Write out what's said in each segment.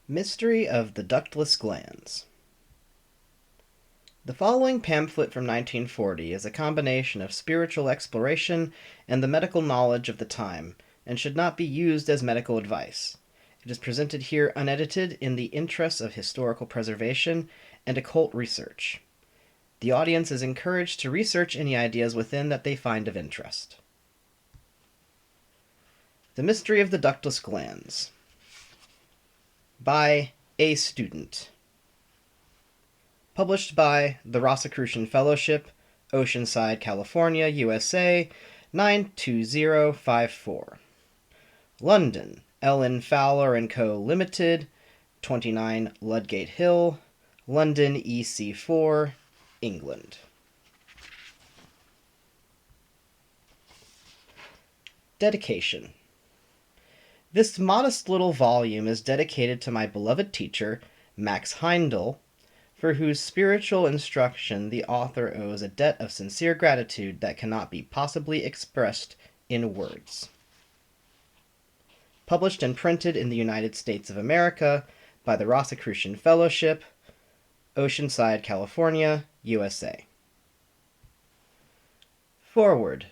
Mystery of the Ductless Glands. The following pamphlet from 1940 is a combination of spiritual exploration and the medical knowledge of the time, and should not be used as medical advice. It is presented here unedited in the interests of historical preservation and occult research. The audience is encouraged to research any ideas within that they find of interest. The Mystery of the Ductless Glands by a student. Published by the Rosicrucian Fellowship, Oceanside, California, USA, 92054. London, Ellen Fowler & Co. Limited, 29 Ludgate Hill, London EC4, England. Dedication. This modest little volume is dedicated to my beloved teacher, Max Heindel, for whose spiritual instruction the author owes a debt of sincere gratitude that cannot be possibly expressed in words. Published and printed in the United States of America by the Rosicrucian Fellowship, Oceanside, California, USA. Foreword.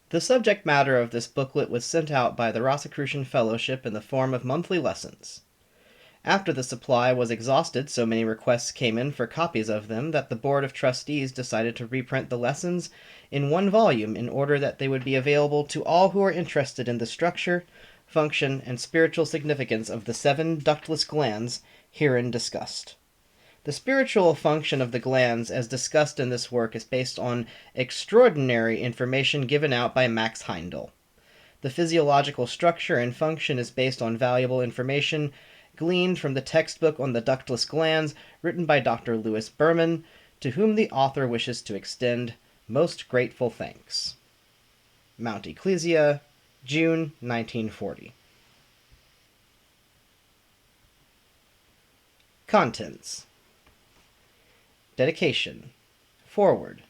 The subject matter of this booklet was sent out by the Rosicrucian Fellowship in the form of monthly lessons. After the supply was exhausted, so many requests came in for copies of them that the Board of Trustees decided to reprint the lessons in one volume in order that they would be available to all who are interested in the structure, function, and spiritual significance of the 7 ductless glands herein discussed. The spiritual function of the glands as discussed in this work is based on extraordinary information given out by Max Heindel. The physiological structure and function is based on valuable information gleaned from the textbook on the ductless glands written by Dr. Louis Berman, to whom the author wishes to extend most grateful thanks. Mount Ecclesia, June 1940. Contents. Dedication. Foreword.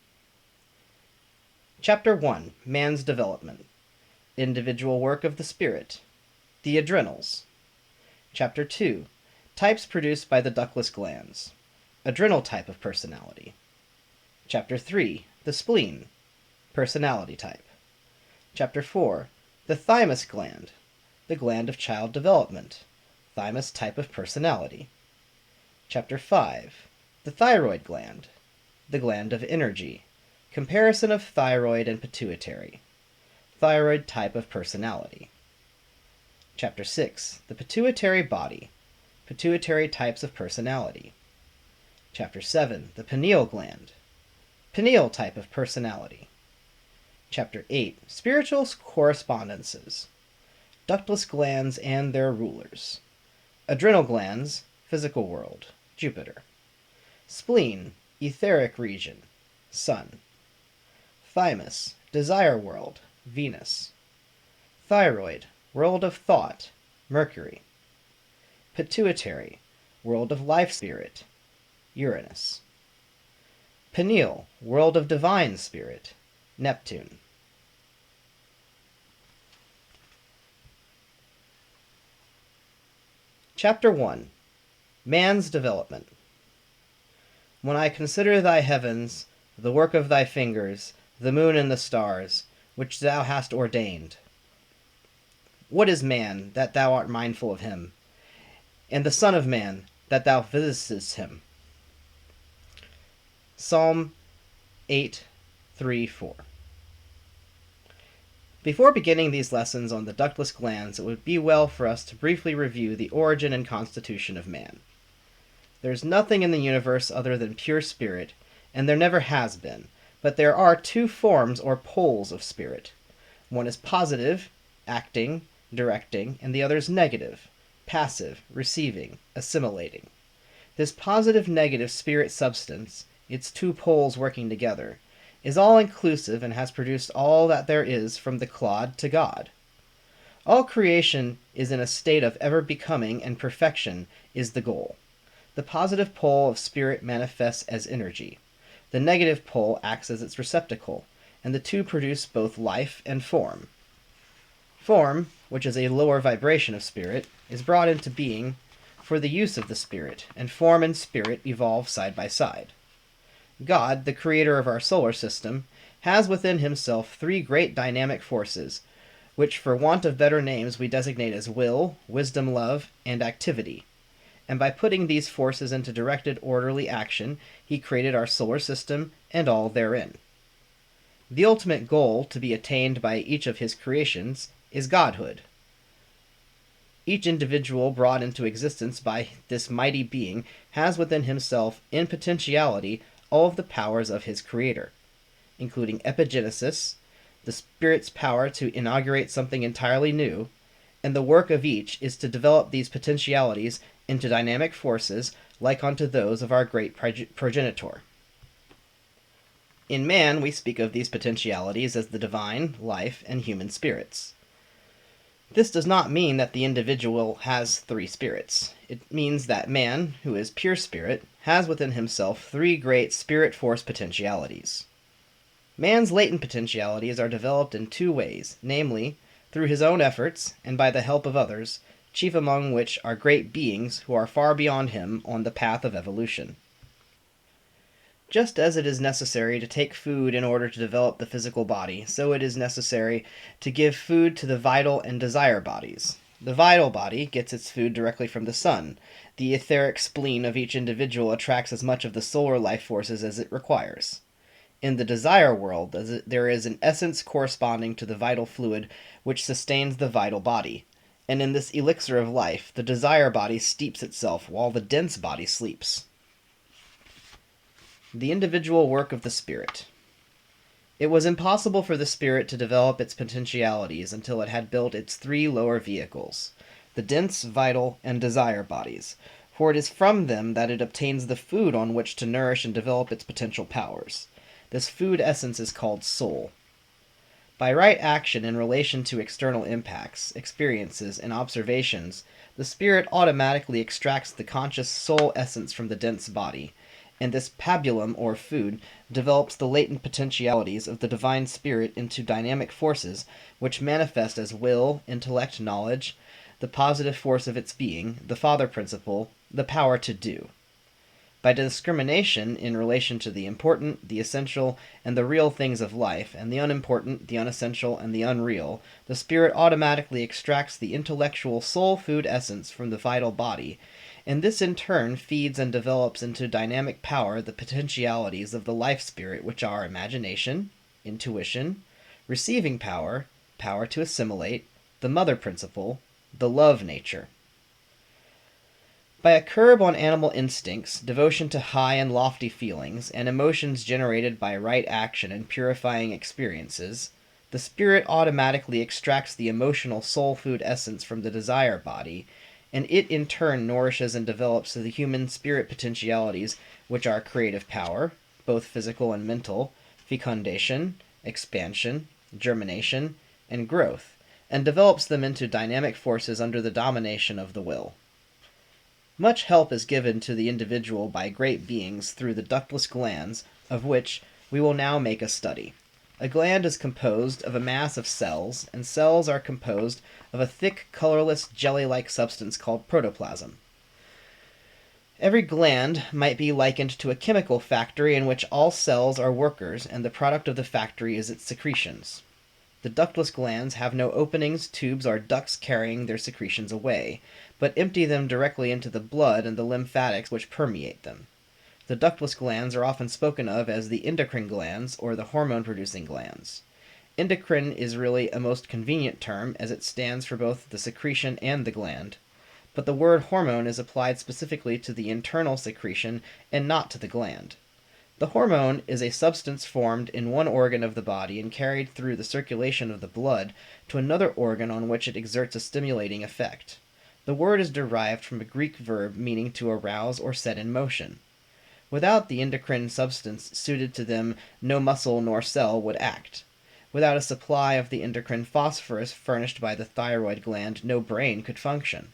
Chapter 1. Man's Development. Individual Work of the Spirit. The Adrenals. Chapter 2. Types produced by the ductless glands. Adrenal type of personality. Chapter 3. The Spleen. Personality type. Chapter 4. The Thymus gland. The gland of child development. Thymus type of personality. Chapter 5. The Thyroid gland. The gland of energy. Comparison of thyroid and pituitary. Thyroid type of personality. Chapter 6. The Pituitary body. Pituitary types of personality. Chapter 7. The Pineal gland. Pineal type of personality. Chapter 8. Spiritual correspondences. Ductless glands and their rulers. Adrenal glands, physical world, Jupiter. Spleen, etheric region, Sun. Thymus, desire world, Venus. Thyroid, world of thought, Mercury. Pituitary, world of life spirit, Uranus. Pineal, world of divine spirit, Neptune. Chapter 1. Man's Development. When I consider thy heavens, the work of thy fingers, the moon and the stars, which thou hast ordained. What is man, that thou art mindful of him? And the Son of Man, that thou visitest him? Psalm 8:3-4. Before beginning these lessons on the ductless glands, it would be well for us to briefly review the origin and constitution of man. There is nothing in the universe other than pure spirit, and there never has been, but there are 2 forms or poles of spirit. One is positive, acting, directing, and the other is negative, passive, receiving, assimilating. This positive-negative spirit substance, its 2 poles working together, is all-inclusive and has produced all that there is from the clod to God. All creation is in a state of ever-becoming, and perfection is the goal. The positive pole of spirit manifests as energy. The negative pole acts as its receptacle, and the 2 produce both life and form. Form, which is a lower vibration of spirit, is brought into being for the use of the spirit, and form and spirit evolve side by side. God, the creator of our solar system, has within himself three great dynamic forces, which for want of better names we designate as will, wisdom, love, and activity. And by putting these forces into directed orderly action, he created our solar system and all therein. The ultimate goal to be attained by each of his creations is godhood. Each individual brought into existence by this mighty being has within himself in potentiality all of the powers of his creator, including epigenesis, the spirit's power to inaugurate something entirely new, and the work of each is to develop these potentialities into dynamic forces like unto those of our great progenitor. In man, we speak of these potentialities as the divine, life, and human spirits. This does not mean that the individual has three spirits. It means that man, who is pure spirit, has within himself three great spirit force potentialities. Man's latent potentialities are developed in two ways, namely, through his own efforts and by the help of others, chief among which are great beings who are far beyond him on the path of evolution. Just as it is necessary to take food in order to develop the physical body, so it is necessary to give food to the vital and desire bodies. The vital body gets its food directly from the sun. The etheric spleen of each individual attracts as much of the solar life forces as it requires. In the desire world, there is an essence corresponding to the vital fluid which sustains the vital body. And in this elixir of life, the desire body steeps itself while the dense body sleeps. The individual work of the spirit. It was impossible for the spirit to develop its potentialities until it had built its three lower vehicles, the dense, vital, and desire bodies, for it is from them that it obtains the food on which to nourish and develop its potential powers. This food essence is called soul. By right action in relation to external impacts, experiences, and observations, the spirit automatically extracts the conscious soul essence from the dense body, and this pabulum, or food, develops the latent potentialities of the divine spirit into dynamic forces which manifest as will, intellect, knowledge, the positive force of its being, the father principle, the power to do. By discrimination in relation to the important, the essential, and the real things of life, and the unimportant, the unessential, and the unreal, the spirit automatically extracts the intellectual soul food essence from the vital body, and this in turn feeds and develops into dynamic power the potentialities of the life spirit, which are imagination, intuition, receiving power, power to assimilate, the mother principle, the love nature. By a curb on animal instincts, devotion to high and lofty feelings, and emotions generated by right action and purifying experiences, the spirit automatically extracts the emotional soul food essence from the desire body, and it in turn nourishes and develops the human spirit potentialities, which are creative power, both physical and mental, fecundation, expansion, germination, and growth, and develops them into dynamic forces under the domination of the will. Much help is given to the individual by great beings through the ductless glands, of which we will now make a study. A gland is composed of a mass of cells, and cells are composed of a thick, colorless, jelly-like substance called protoplasm. Every gland might be likened to a chemical factory in which all cells are workers, and the product of the factory is its secretions. The ductless glands have no openings, tubes, or ducts carrying their secretions away, but empty them directly into the blood and the lymphatics which permeate them. The ductless glands are often spoken of as the endocrine glands or the hormone-producing glands. Endocrine is really a most convenient term as it stands for both the secretion and the gland, but the word hormone is applied specifically to the internal secretion and not to the gland. The hormone is a substance formed in one organ of the body and carried through the circulation of the blood to another organ on which it exerts a stimulating effect. The word is derived from a Greek verb meaning to arouse or set in motion. Without the endocrine substance suited to them, no muscle nor cell would act. Without a supply of the endocrine phosphorus furnished by the thyroid gland, no brain could function.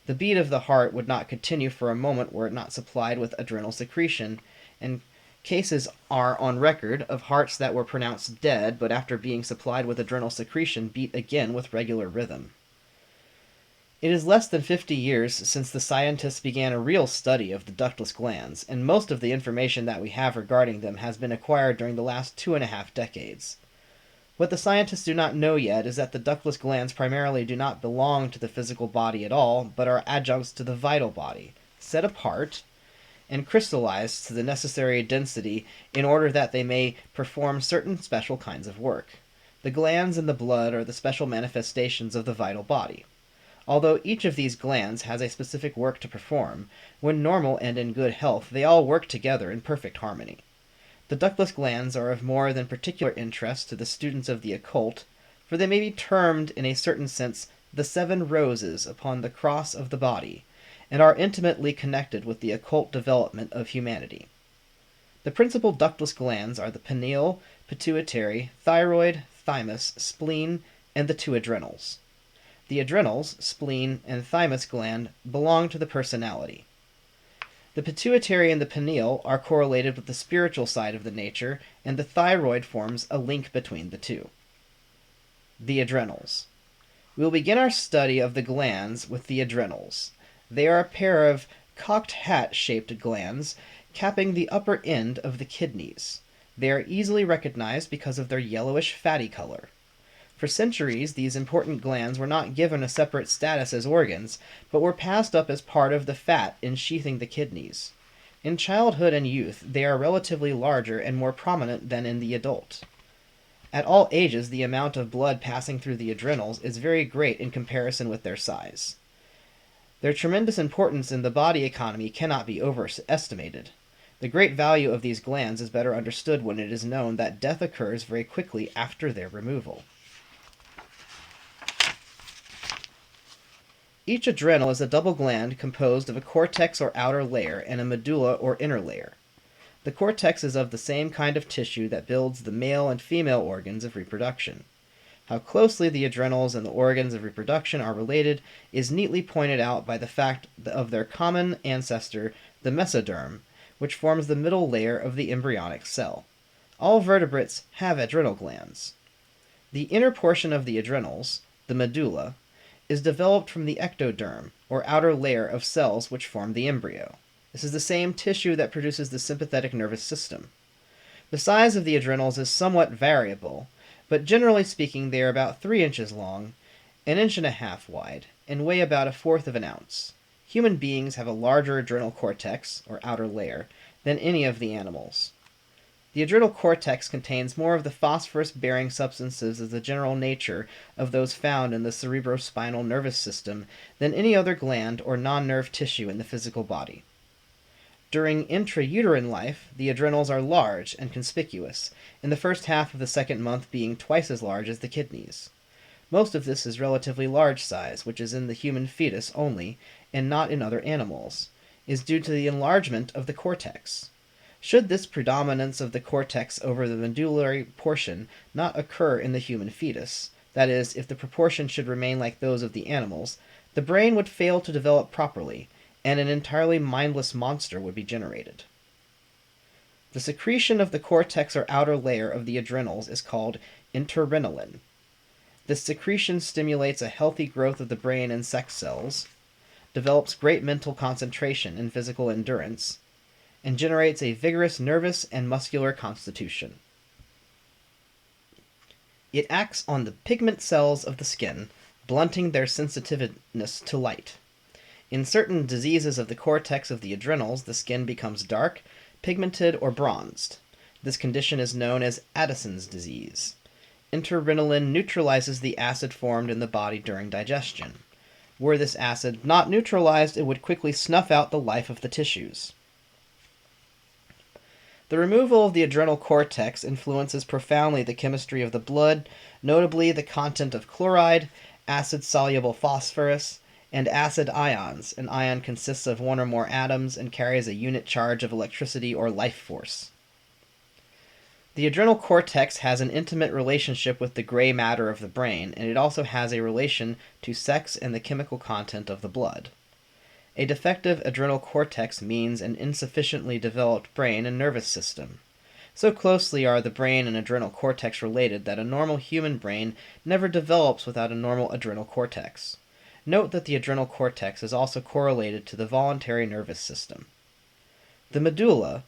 The beat of the heart would not continue for a moment were it not supplied with adrenal secretion, and cases are on record of hearts that were pronounced dead, but after being supplied with adrenal secretion beat again with regular rhythm. It is less than 50 years since the scientists began a real study of the ductless glands, and most of the information that we have regarding them has been acquired during the last 2.5 decades. What the scientists do not know yet is that the ductless glands primarily do not belong to the physical body at all, but are adjuncts to the vital body, set apart and crystallized to the necessary density in order that they may perform certain special kinds of work. The glands in the blood are the special manifestations of the vital body. Although each of these glands has a specific work to perform, when normal and in good health they all work together in perfect harmony. The ductless glands are of more than particular interest to the students of the occult, for they may be termed in a certain sense the 7 roses upon the cross of the body, and are intimately connected with the occult development of humanity. The principal ductless glands are the pineal, pituitary, thyroid, thymus, spleen, and the 2 adrenals. The adrenals, spleen, and thymus gland belong to the personality. The pituitary and the pineal are correlated with the spiritual side of the nature, and the thyroid forms a link between the two. The adrenals. We will begin our study of the glands with the adrenals. They are a pair of cocked hat-shaped glands capping the upper end of the kidneys. They are easily recognized because of their yellowish fatty color. For centuries, these important glands were not given a separate status as organs, but were passed up as part of the fat ensheathing the kidneys. In childhood and youth, they are relatively larger and more prominent than in the adult. At all ages, the amount of blood passing through the adrenals is very great in comparison with their size. Their tremendous importance in the body economy cannot be overestimated. The great value of these glands is better understood when it is known that death occurs very quickly after their removal. Each adrenal is a double gland composed of a cortex or outer layer and a medulla or inner layer. The cortex is of the same kind of tissue that builds the male and female organs of reproduction. How closely the adrenals and the organs of reproduction are related is neatly pointed out by the fact of their common ancestor, the mesoderm, which forms the middle layer of the embryonic cell. All vertebrates have adrenal glands. The inner portion of the adrenals, the medulla, is developed from the ectoderm, or outer layer of cells which form the embryo. This is the same tissue that produces the sympathetic nervous system. The size of the adrenals is somewhat variable, but generally speaking they are about 3 inches long, 1.5 inches wide, and weigh about 1/4 of an ounce. Human beings have a larger adrenal cortex, or outer layer, than any of the animals. The adrenal cortex contains more of the phosphorus-bearing substances of the general nature of those found in the cerebrospinal nervous system than any other gland or non-nerve tissue in the physical body. During intrauterine life, the adrenals are large and conspicuous, in the first half of the 2nd month being twice as large as the kidneys. Most of this is relatively large size, which is in the human fetus only, and not in other animals, is due to the enlargement of the cortex. Should this predominance of the cortex over the medullary portion not occur in the human fetus, that is, if the proportions should remain like those of the animals, the brain would fail to develop properly, and an entirely mindless monster would be generated. The secretion of the cortex or outer layer of the adrenals is called interenolin. This secretion stimulates a healthy growth of the brain and sex cells, develops great mental concentration and physical endurance, and generates a vigorous nervous and muscular constitution. It acts on the pigment cells of the skin, blunting their sensitiveness to light. In certain diseases of the cortex of the adrenals, the skin becomes dark, pigmented, or bronzed. This condition is known as Addison's disease. Interenolin neutralizes the acid formed in the body during digestion. Were this acid not neutralized, it would quickly snuff out the life of the tissues. The removal of the adrenal cortex influences profoundly the chemistry of the blood, notably the content of chloride, acid-soluble phosphorus, and acid ions. An ion consists of 1 or more atoms and carries a unit charge of electricity or life force. The adrenal cortex has an intimate relationship with the gray matter of the brain, and it also has a relation to sex and the chemical content of the blood. A defective adrenal cortex means an insufficiently developed brain and nervous system. So closely are the brain and adrenal cortex related that a normal human brain never develops without a normal adrenal cortex. Note that the adrenal cortex is also correlated to the voluntary nervous system. The medulla,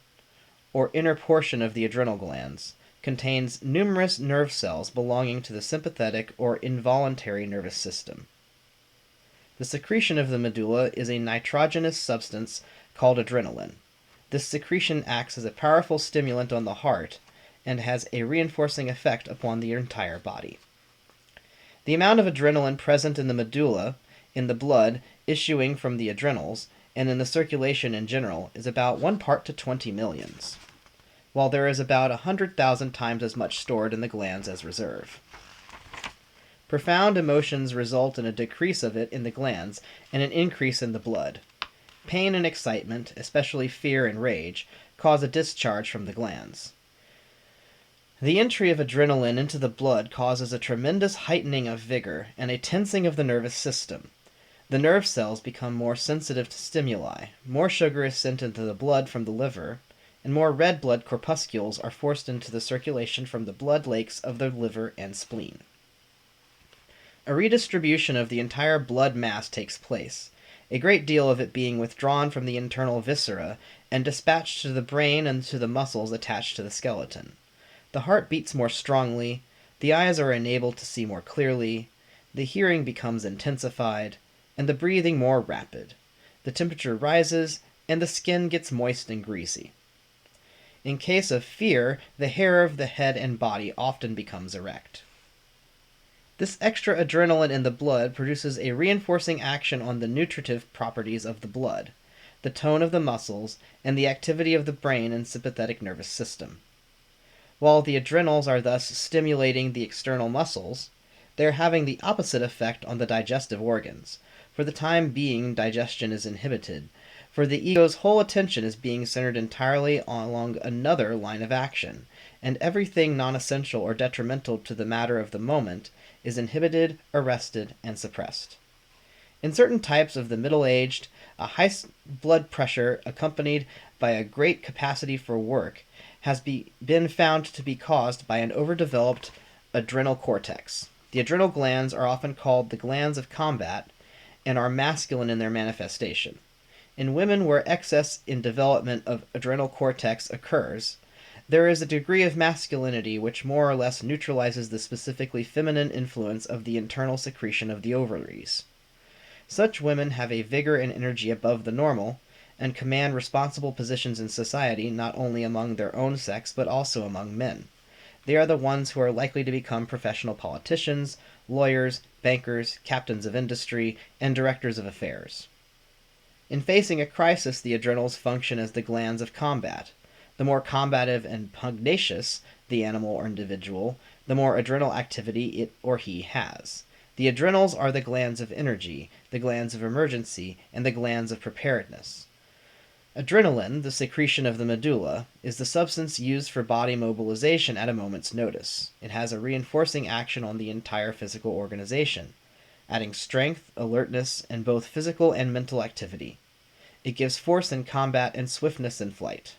or inner portion of the adrenal glands, contains numerous nerve cells belonging to the sympathetic or involuntary nervous system. The secretion of the medulla is a nitrogenous substance called adrenaline. This secretion acts as a powerful stimulant on the heart and has a reinforcing effect upon the entire body. The amount of adrenaline present in the medulla, in the blood issuing from the adrenals, and in the circulation in general is about 1 part to 20 millions, while there is about 100,000 times as much stored in the glands as reserve. Profound emotions result in a decrease of it in the glands and an increase in the blood. Pain and excitement, especially fear and rage, cause a discharge from the glands. The entry of adrenaline into the blood causes a tremendous heightening of vigor and a tensing of the nervous system. The nerve cells become more sensitive to stimuli, more sugar is sent into the blood from the liver, and more red blood corpuscles are forced into the circulation from the blood lakes of the liver and spleen. A redistribution of the entire blood mass takes place, a great deal of it being withdrawn from the internal viscera and dispatched to the brain and to the muscles attached to the skeleton. The heart beats more strongly, the eyes are enabled to see more clearly, the hearing becomes intensified, and the breathing more rapid. The temperature rises, and the skin gets moist and greasy. In case of fear, the hair of the head and body often becomes erect. This extra adrenaline in the blood produces a reinforcing action on the nutritive properties of the blood, the tone of the muscles, and the activity of the brain and sympathetic nervous system. While the adrenals are thus stimulating the external muscles, they are having the opposite effect on the digestive organs. For the time being, digestion is inhibited, for the ego's whole attention is being centered entirely along another line of action, and everything non-essential or detrimental to the matter of the moment is inhibited, arrested, and suppressed. In certain types of the middle-aged, a high blood pressure accompanied by a great capacity for work has been found to be caused by an overdeveloped adrenal cortex. The adrenal glands are often called the glands of combat and are masculine in their manifestation. In women where excess in development of adrenal cortex occurs, there is a degree of masculinity which more or less neutralizes the specifically feminine influence of the internal secretion of the ovaries. Such women have a vigor and energy above the normal, and command responsible positions in society not only among their own sex but also among men. They are the ones who are likely to become professional politicians, lawyers, bankers, captains of industry, and directors of affairs. In facing a crisis, the adrenals function as the glands of combat. The more combative and pugnacious the animal or individual, the more adrenal activity it or he has. The adrenals are the glands of energy, the glands of emergency, and the glands of preparedness. Adrenaline, the secretion of the medulla, is the substance used for body mobilization at a moment's notice. It has a reinforcing action on the entire physical organization, adding strength, alertness, and both physical and mental activity. It gives force in combat and swiftness in flight.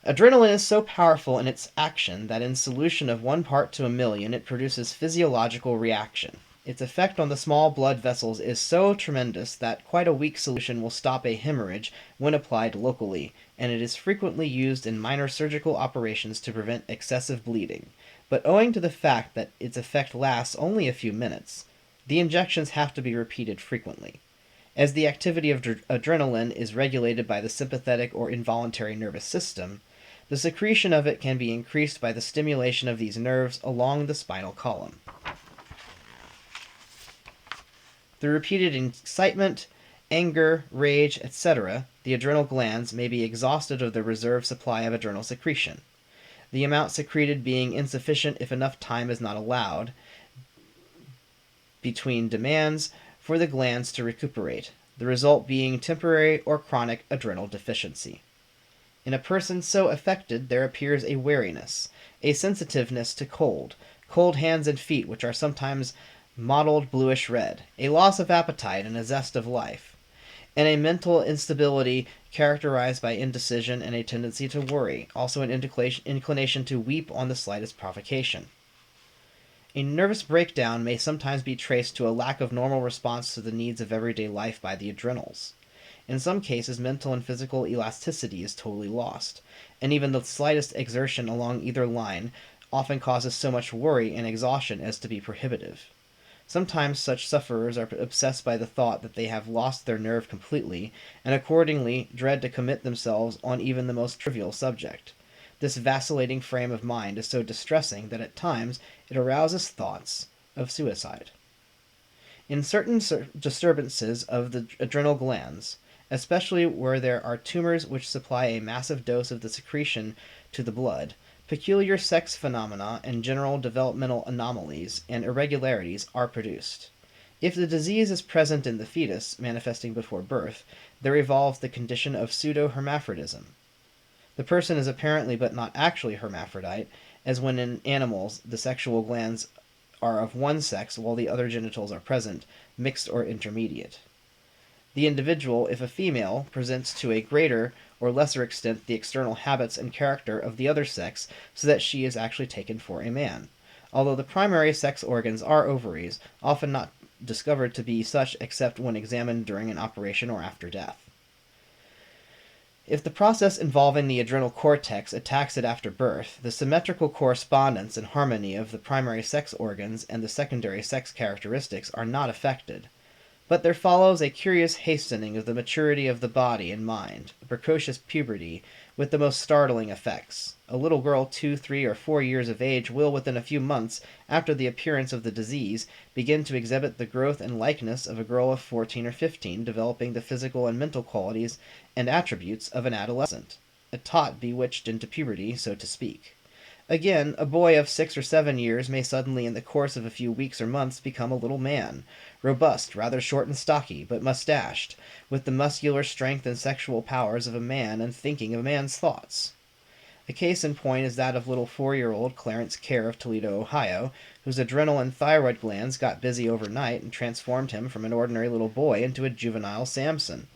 Adrenaline is so powerful in its action that in solution of 1 part to 1,000,000 it produces physiological reaction. Its effect on the small blood vessels is so tremendous that quite a weak solution will stop a hemorrhage when applied locally, and it is frequently used in minor surgical operations to prevent excessive bleeding. But owing to the fact that its effect lasts only a few minutes, the injections have to be repeated frequently. As the activity of adrenaline is regulated by the sympathetic or involuntary nervous system, the secretion of it can be increased by the stimulation of these nerves along the spinal column. Through repeated excitement, anger, rage, etc., the adrenal glands may be exhausted of the reserve supply of adrenal secretion, the amount secreted being insufficient if enough time is not allowed between demands for the glands to recuperate, the result being temporary or chronic adrenal deficiency. In a person so affected there appears a wariness, a sensitiveness to cold hands and feet which are sometimes mottled bluish red, a loss of appetite and a zest of life, and a mental instability characterized by indecision and a tendency to worry, also an inclination to weep on the slightest provocation. A nervous breakdown may sometimes be traced to a lack of normal response to the needs of everyday life by the adrenals. In some cases, mental and physical elasticity is totally lost, and even the slightest exertion along either line often causes so much worry and exhaustion as to be prohibitive. Sometimes such sufferers are obsessed by the thought that they have lost their nerve completely, and accordingly dread to commit themselves on even the most trivial subject. This vacillating frame of mind is so distressing that at times it arouses thoughts of suicide. In certain disturbances of the adrenal glands, especially where there are tumors which supply a massive dose of the secretion to the blood, peculiar sex phenomena and general developmental anomalies and irregularities are produced. If the disease is present in the fetus, manifesting before birth, there evolves the condition of pseudo-hermaphrodism. The person is apparently but not actually hermaphrodite, as when in animals the sexual glands are of one sex while the other genitals are present, mixed or intermediate. The individual, if a female, presents to a greater or lesser extent the external habits and character of the other sex, so that she is actually taken for a man, although the primary sex organs are ovaries, often not discovered to be such except when examined during an operation or after death. If the process involving the adrenal cortex attacks it after birth, the symmetrical correspondence and harmony of the primary sex organs and the secondary sex characteristics are not affected. But there follows a curious hastening of the maturity of the body and mind, a precocious puberty, with the most startling effects. A little girl 2, 3, or 4 years of age will, within a few months after the appearance of the disease, begin to exhibit the growth and likeness of a girl of 14 or 15, developing the physical and mental qualities and attributes of an adolescent, a tot bewitched into puberty, so to speak. Again, a boy of 6 or 7 years may suddenly in the course of a few weeks or months become a little man, robust, rather short and stocky, but mustached, with the muscular strength and sexual powers of a man and thinking a man's thoughts. A case in point is that of little 4-year-old Clarence Kerr of Toledo, Ohio, whose adrenal and thyroid glands got busy overnight and transformed him from an ordinary little boy into a juvenile Samson.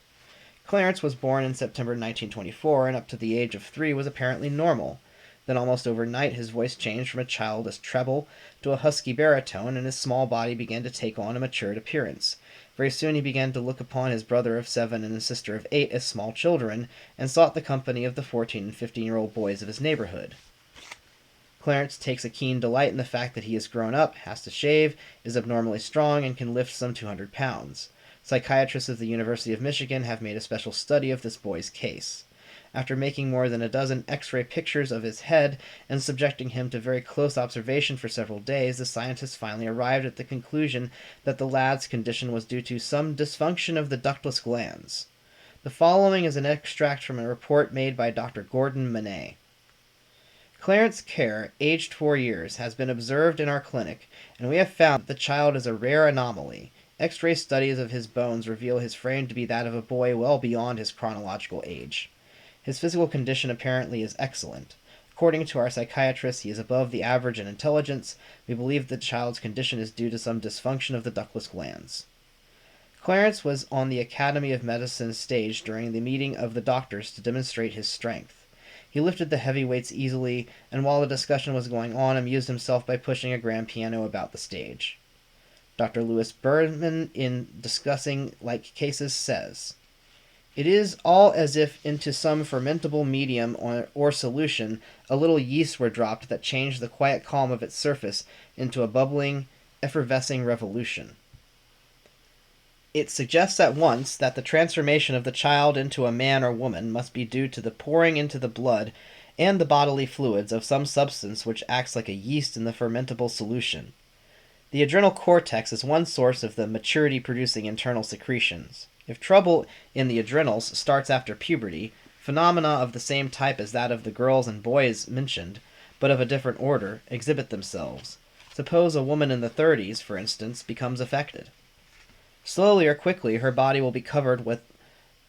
Clarence was born in September 1924 and up to the age of 3 was apparently normal. Then almost overnight his voice changed from a childish treble to a husky baritone, and his small body began to take on a matured appearance. Very soon he began to look upon his brother of 7 and his sister of 8 as small children, and sought the company of the 14 and 15-year-old boys of his neighborhood. Clarence takes a keen delight in the fact that he is grown up, has to shave, is abnormally strong, and can lift some 200 pounds. Psychiatrists of the University of Michigan have made a special study of this boy's case. After making more than a dozen X-ray pictures of his head and subjecting him to very close observation for several days, the scientists finally arrived at the conclusion that the lad's condition was due to some dysfunction of the ductless glands. The following is an extract from a report made by Dr. Gordon Manet. Clarence Kerr, aged 4 years, has been observed in our clinic, and we have found that the child is a rare anomaly. X-ray studies of his bones reveal his frame to be that of a boy well beyond his chronological age. His physical condition apparently is excellent. According to our psychiatrists, he is above the average in intelligence. We believe the child's condition is due to some dysfunction of the ductless glands. Clarence was on the Academy of Medicine stage during the meeting of the doctors to demonstrate his strength. He lifted the heavy weights easily, and while the discussion was going on, amused himself by pushing a grand piano about the stage. Dr. Louis Berman, in discussing like cases, says, "It is all as if into some fermentable medium or solution a little yeast were dropped that changed the quiet calm of its surface into a bubbling, effervescing revolution." It suggests at once that the transformation of the child into a man or woman must be due to the pouring into the blood and the bodily fluids of some substance which acts like a yeast in the fermentable solution. The adrenal cortex is one source of the maturity-producing internal secretions. If trouble in the adrenals starts after puberty, phenomena of the same type as that of the girls and boys mentioned, but of a different order, exhibit themselves. Suppose a woman in the 30s, for instance, becomes affected. Slowly or quickly, her body will be covered with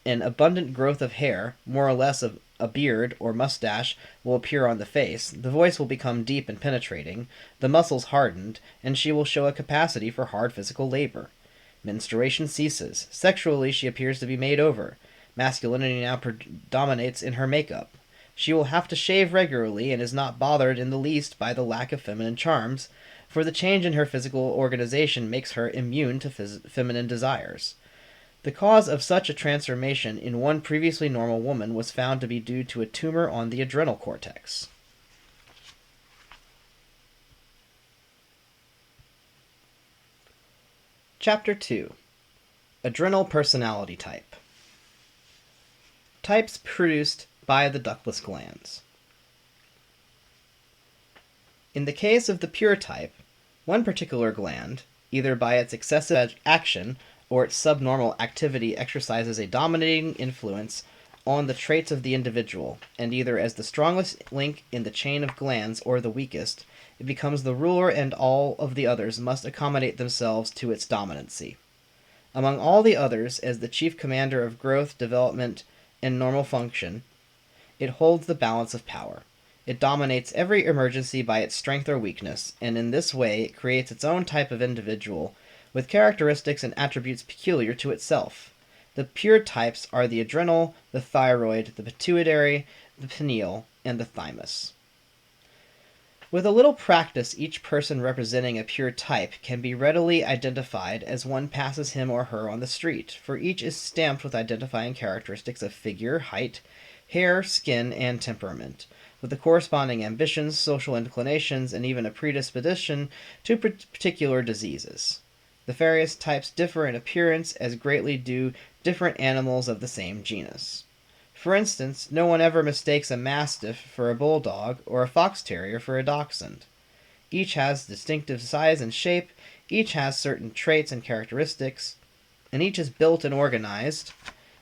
an abundant growth of hair, more or less of a beard or mustache will appear on the face, the voice will become deep and penetrating, the muscles hardened, and she will show a capacity for hard physical labor. Menstruation ceases. Sexually, she appears to be made over. Masculinity now predominates in her makeup. She will have to shave regularly and is not bothered in the least by the lack of feminine charms, for the change in her physical organization makes her immune to feminine desires. The cause of such a transformation in one previously normal woman was found to be due to a tumor on the adrenal cortex. Chapter 2. Adrenal Personality Type. Types produced by the ductless glands. In the case of the pure type, one particular gland, either by its excessive action or its subnormal activity, exercises a dominating influence on the traits of the individual, and either as the strongest link in the chain of glands or the weakest, it becomes the ruler and all of the others must accommodate themselves to its dominancy. Among all the others, as the chief commander of growth, development, and normal function, it holds the balance of power. It dominates every emergency by its strength or weakness, and in this way it creates its own type of individual, with characteristics and attributes peculiar to itself. The pure types are the adrenal, the thyroid, the pituitary, the pineal, and the thymus. With a little practice, each person representing a pure type can be readily identified as one passes him or her on the street, for each is stamped with identifying characteristics of figure, height, hair, skin, and temperament, with the corresponding ambitions, social inclinations, and even a predisposition to particular diseases. The various types differ in appearance as greatly do different animals of the same genus. For instance, no one ever mistakes a mastiff for a bulldog or a fox terrier for a dachshund. Each has distinctive size and shape, each has certain traits and characteristics, and each is built and organized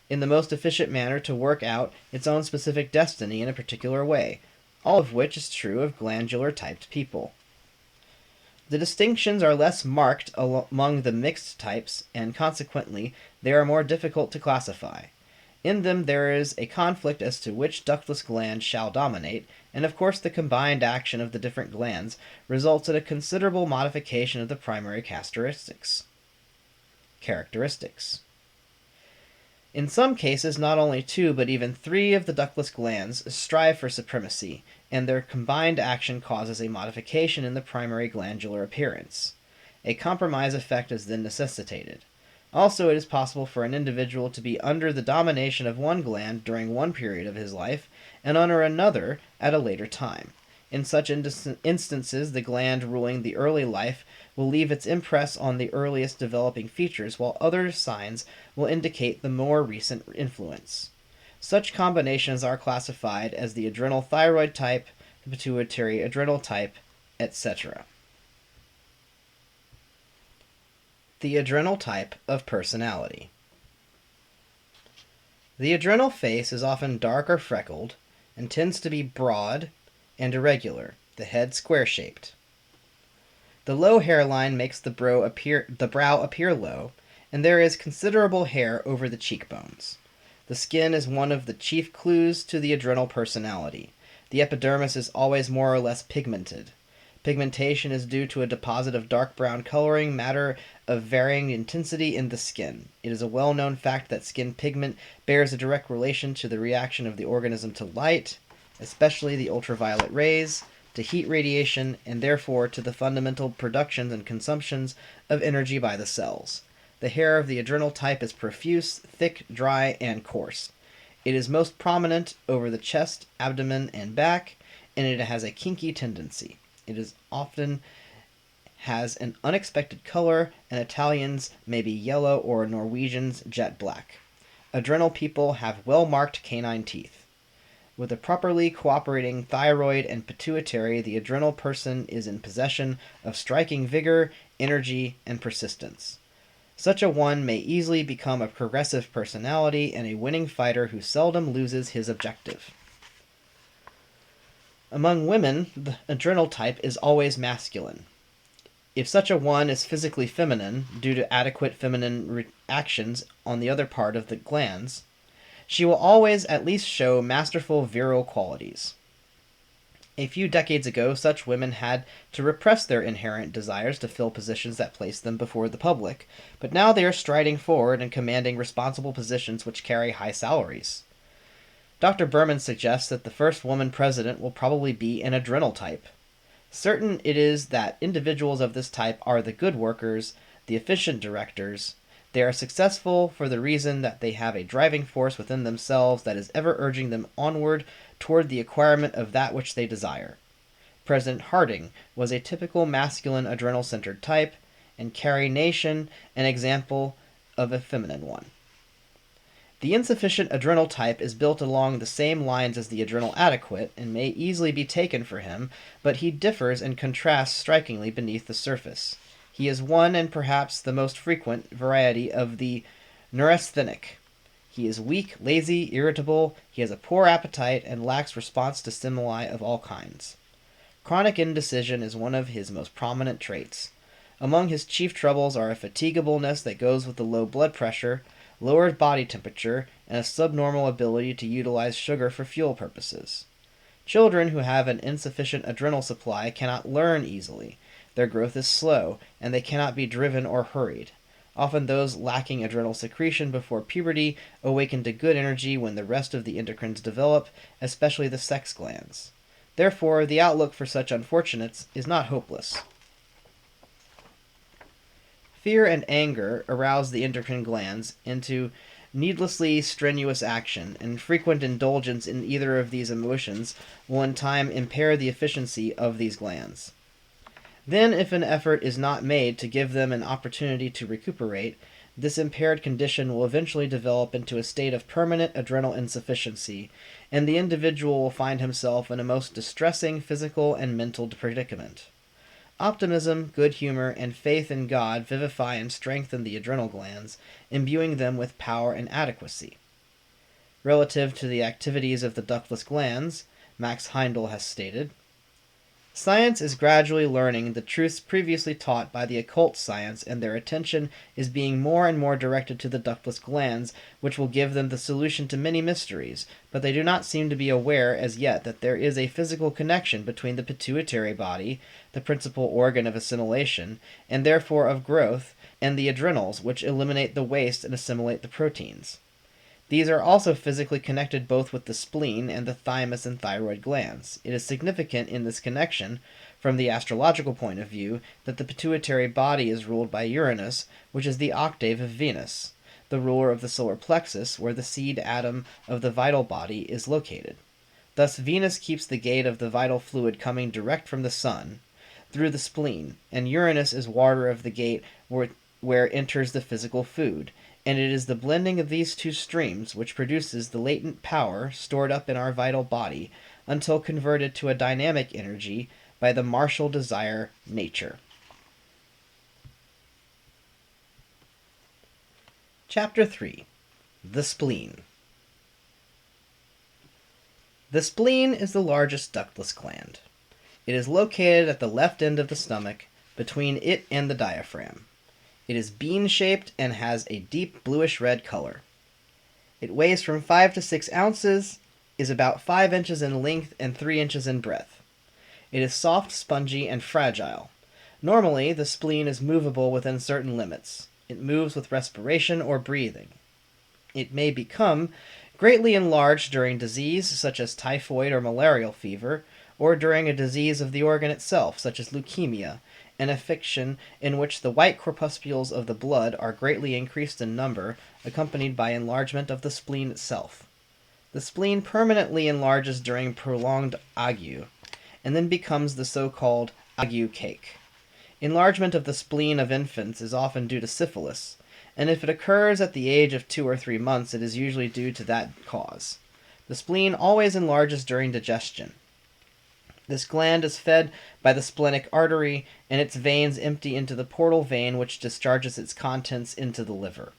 in the most efficient manner to work out its own specific destiny in a particular way, all of which is true of glandular-typed people. The distinctions are less marked among the mixed types, and consequently they are more difficult to classify. In them there is a conflict as to which ductless gland shall dominate, and of course the combined action of the different glands results in a considerable modification of the primary characteristics. In some cases, not only 2 but even 3 of the ductless glands strive for supremacy, and their combined action causes a modification in the primary glandular appearance. A compromise effect is then necessitated. Also, it is possible for an individual to be under the domination of one gland during one period of his life, and under another at a later time. In such instances, the gland ruling the early life will leave its impress on the earliest developing features, while other signs will indicate the more recent influence. Such combinations are classified as the adrenal thyroid type, the pituitary adrenal type, etc. The adrenal type of personality. The adrenal face is often dark or freckled, and tends to be broad and irregular, the head square-shaped. The low hairline makes the brow appear low, and there is considerable hair over the cheekbones. The skin is one of the chief clues to the adrenal personality. The epidermis is always more or less pigmented. Pigmentation is due to a deposit of dark brown coloring matter of varying intensity in the skin. It is a well-known fact that skin pigment bears a direct relation to the reaction of the organism to light, especially the ultraviolet rays, to heat radiation, and therefore to the fundamental productions and consumptions of energy by the cells. The hair of the adrenal type is profuse, thick, dry, and coarse. It is most prominent over the chest, abdomen, and back, and it has a kinky tendency. It is often has an unexpected color, and Italians may be yellow or Norwegians jet black. Adrenal people have well-marked canine teeth. With a properly cooperating thyroid and pituitary, the adrenal person is in possession of striking vigor, energy, and persistence. Such a one may easily become a progressive personality and a winning fighter who seldom loses his objective. Among women, the adrenal type is always masculine. If such a one is physically feminine, due to adequate feminine reactions on the other part of the glands, she will always at least show masterful virile qualities. A few decades ago, such women had to repress their inherent desires to fill positions that placed them before the public, but now they are striding forward and commanding responsible positions which carry high salaries. Dr. Berman suggests that the first woman president will probably be an adrenal type. Certain it is that individuals of this type are the good workers, the efficient directors. They are successful for the reason that they have a driving force within themselves that is ever urging them onward toward the acquirement of that which they desire. President Harding was a typical masculine adrenal-centered type, and Carrie Nation an example of a feminine one. The insufficient adrenal type is built along the same lines as the adrenal adequate and may easily be taken for him, but he differs and contrasts strikingly beneath the surface. He is one and perhaps the most frequent variety of the neurasthenic. He is weak, lazy, irritable, he has a poor appetite, and lacks response to stimuli of all kinds. Chronic indecision is one of his most prominent traits. Among his chief troubles are a fatigableness that goes with the low blood pressure, lowered body temperature, and a subnormal ability to utilize sugar for fuel purposes. Children who have an insufficient adrenal supply cannot learn easily. Their growth is slow, and they cannot be driven or hurried. Often those lacking adrenal secretion before puberty awaken to good energy when the rest of the endocrines develop, especially the sex glands. Therefore, the outlook for such unfortunates is not hopeless. Fear and anger arouse the endocrine glands into needlessly strenuous action, and frequent indulgence in either of these emotions will in time impair the efficiency of these glands. Then, if an effort is not made to give them an opportunity to recuperate, this impaired condition will eventually develop into a state of permanent adrenal insufficiency, and the individual will find himself in a most distressing physical and mental predicament. Optimism, good humor, and faith in God vivify and strengthen the adrenal glands, imbuing them with power and adequacy. Relative to the activities of the ductless glands, Max Heindel has stated, "Science is gradually learning the truths previously taught by the occult science, and their attention is being more and more directed to the ductless glands, which will give them the solution to many mysteries, but they do not seem to be aware as yet that there is a physical connection between the pituitary body, the principal organ of assimilation, and therefore of growth, and the adrenals, which eliminate the waste and assimilate the proteins. These are also physically connected both with the spleen and the thymus and thyroid glands. It is significant in this connection, from the astrological point of view, that the pituitary body is ruled by Uranus, which is the octave of Venus, the ruler of the solar plexus, where the seed atom of the vital body is located. Thus Venus keeps the gate of the vital fluid coming direct from the sun, through the spleen, and Uranus is warder of the gate where enters the physical food, and it is the blending of these two streams which produces the latent power stored up in our vital body until converted to a dynamic energy by the martial desire nature." Chapter 3. The Spleen. The spleen is the largest ductless gland. It is located at the left end of the stomach, between it and the diaphragm. It is bean-shaped and has a deep bluish-red color. It weighs from 5 to 6 ounces, is about 5 inches in length and 3 inches in breadth. It is soft, spongy, and fragile. Normally, the spleen is movable within certain limits. It moves with respiration or breathing. It may become greatly enlarged during disease, such as typhoid or malarial fever, or during a disease of the organ itself, such as leukemia, an affection in which the white corpuscles of the blood are greatly increased in number, accompanied by enlargement of the spleen itself. The spleen permanently enlarges during prolonged ague, and then becomes the so-called ague cake. Enlargement of the spleen of infants is often due to syphilis, and if it occurs at the age of 2 or 3 months, it is usually due to that cause. The spleen always enlarges during digestion. This gland is fed by the splenic artery, and its veins empty into the portal vein which discharges its contents into the liver.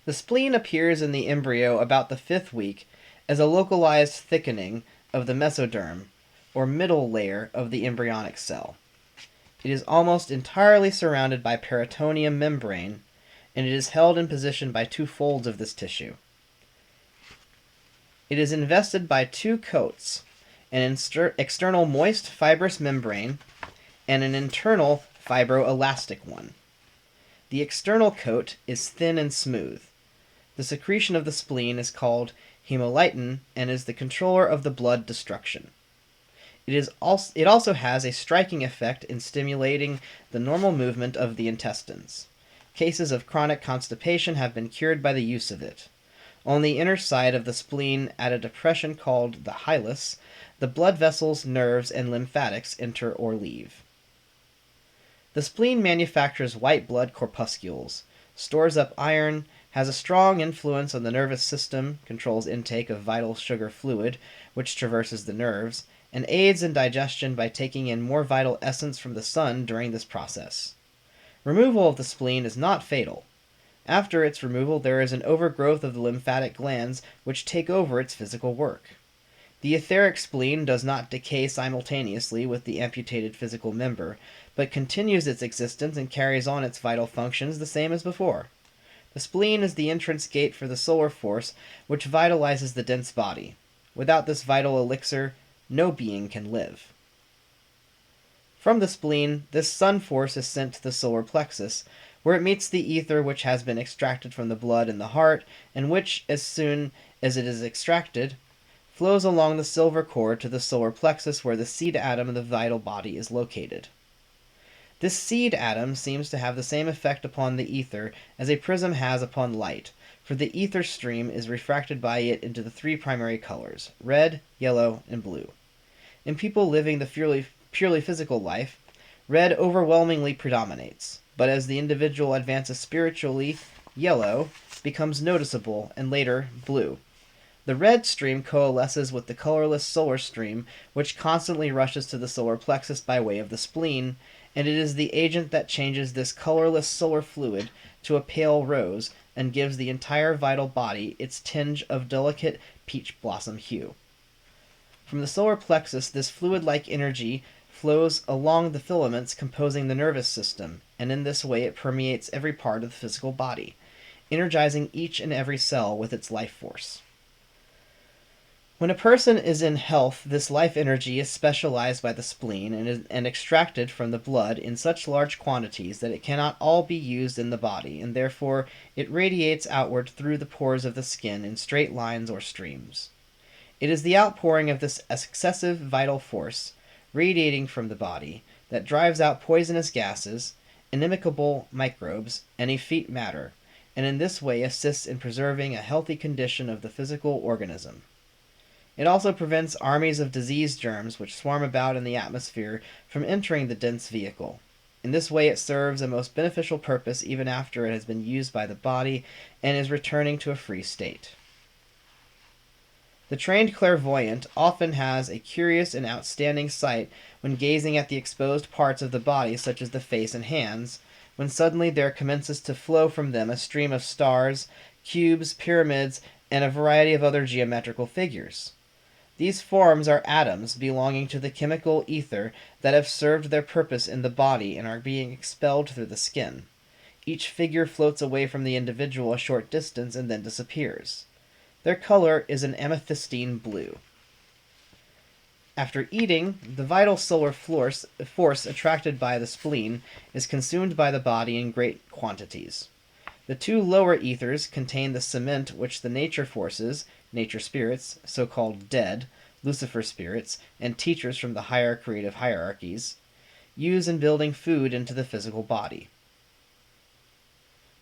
The spleen appears in the embryo about the 5th week as a localized thickening of the mesoderm, or middle layer of the embryonic cell. It is almost entirely surrounded by peritoneum membrane, and it is held in position by 2 folds of this tissue. It is invested by 2 coats, an external moist fibrous membrane and an internal fibroelastic one. The external coat is thin and smooth. The secretion of the spleen is called hemolytin and is the controller of the blood destruction. It also has a striking effect in stimulating the normal movement of the intestines. Cases of chronic constipation have been cured by the use of it. On the inner side of the spleen, at a depression called the hilus, the blood vessels, nerves, and lymphatics enter or leave. The spleen manufactures white blood corpuscles, stores up iron, has a strong influence on the nervous system, controls intake of vital sugar fluid, which traverses the nerves, and aids in digestion by taking in more vital essence from the sun during this process. Removal of the spleen is not fatal. After its removal, there is an overgrowth of the lymphatic glands which take over its physical work. The etheric spleen does not decay simultaneously with the amputated physical member, but continues its existence and carries on its vital functions the same as before. The spleen is the entrance gate for the solar force which vitalizes the dense body. Without this vital elixir, no being can live. From the spleen, this sun force is sent to the solar plexus, where it meets the ether which has been extracted from the blood in the heart, and which, as soon as it is extracted, flows along the silver cord to the solar plexus where the seed atom of the vital body is located. This seed atom seems to have the same effect upon the ether as a prism has upon light, for the ether stream is refracted by it into the three primary colors: red, yellow, and blue. In people living the purely physical life, red overwhelmingly predominates, but as the individual advances spiritually, yellow becomes noticeable, and later, blue. The red stream coalesces with the colorless solar stream, which constantly rushes to the solar plexus by way of the spleen, and it is the agent that changes this colorless solar fluid to a pale rose and gives the entire vital body its tinge of delicate peach blossom hue. From the solar plexus, this fluid-like energy flows along the filaments composing the nervous system, and in this way it permeates every part of the physical body, energizing each and every cell with its life force. When a person is in health, this life energy is specialized by the spleen and extracted from the blood in such large quantities that it cannot all be used in the body, and therefore it radiates outward through the pores of the skin in straight lines or streams. It is the outpouring of this excessive vital force, radiating from the body, that drives out poisonous gases, inimical microbes, and effete matter, and in this way assists in preserving a healthy condition of the physical organism. It also prevents armies of disease germs which swarm about in the atmosphere from entering the dense vehicle. In this way it serves a most beneficial purpose even after it has been used by the body and is returning to a free state. The trained clairvoyant often has a curious and outstanding sight when gazing at the exposed parts of the body, such as the face and hands, when suddenly there commences to flow from them a stream of stars, cubes, pyramids, and a variety of other geometrical figures. These forms are atoms belonging to the chemical ether that have served their purpose in the body and are being expelled through the skin. Each figure floats away from the individual a short distance and then disappears. Their color is an amethystine blue. After eating, the vital solar force attracted by the spleen is consumed by the body in great quantities. The two lower ethers contain the cement which the nature forces, nature spirits, so-called dead, Lucifer spirits, and teachers from the higher creative hierarchies, use in building food into the physical body.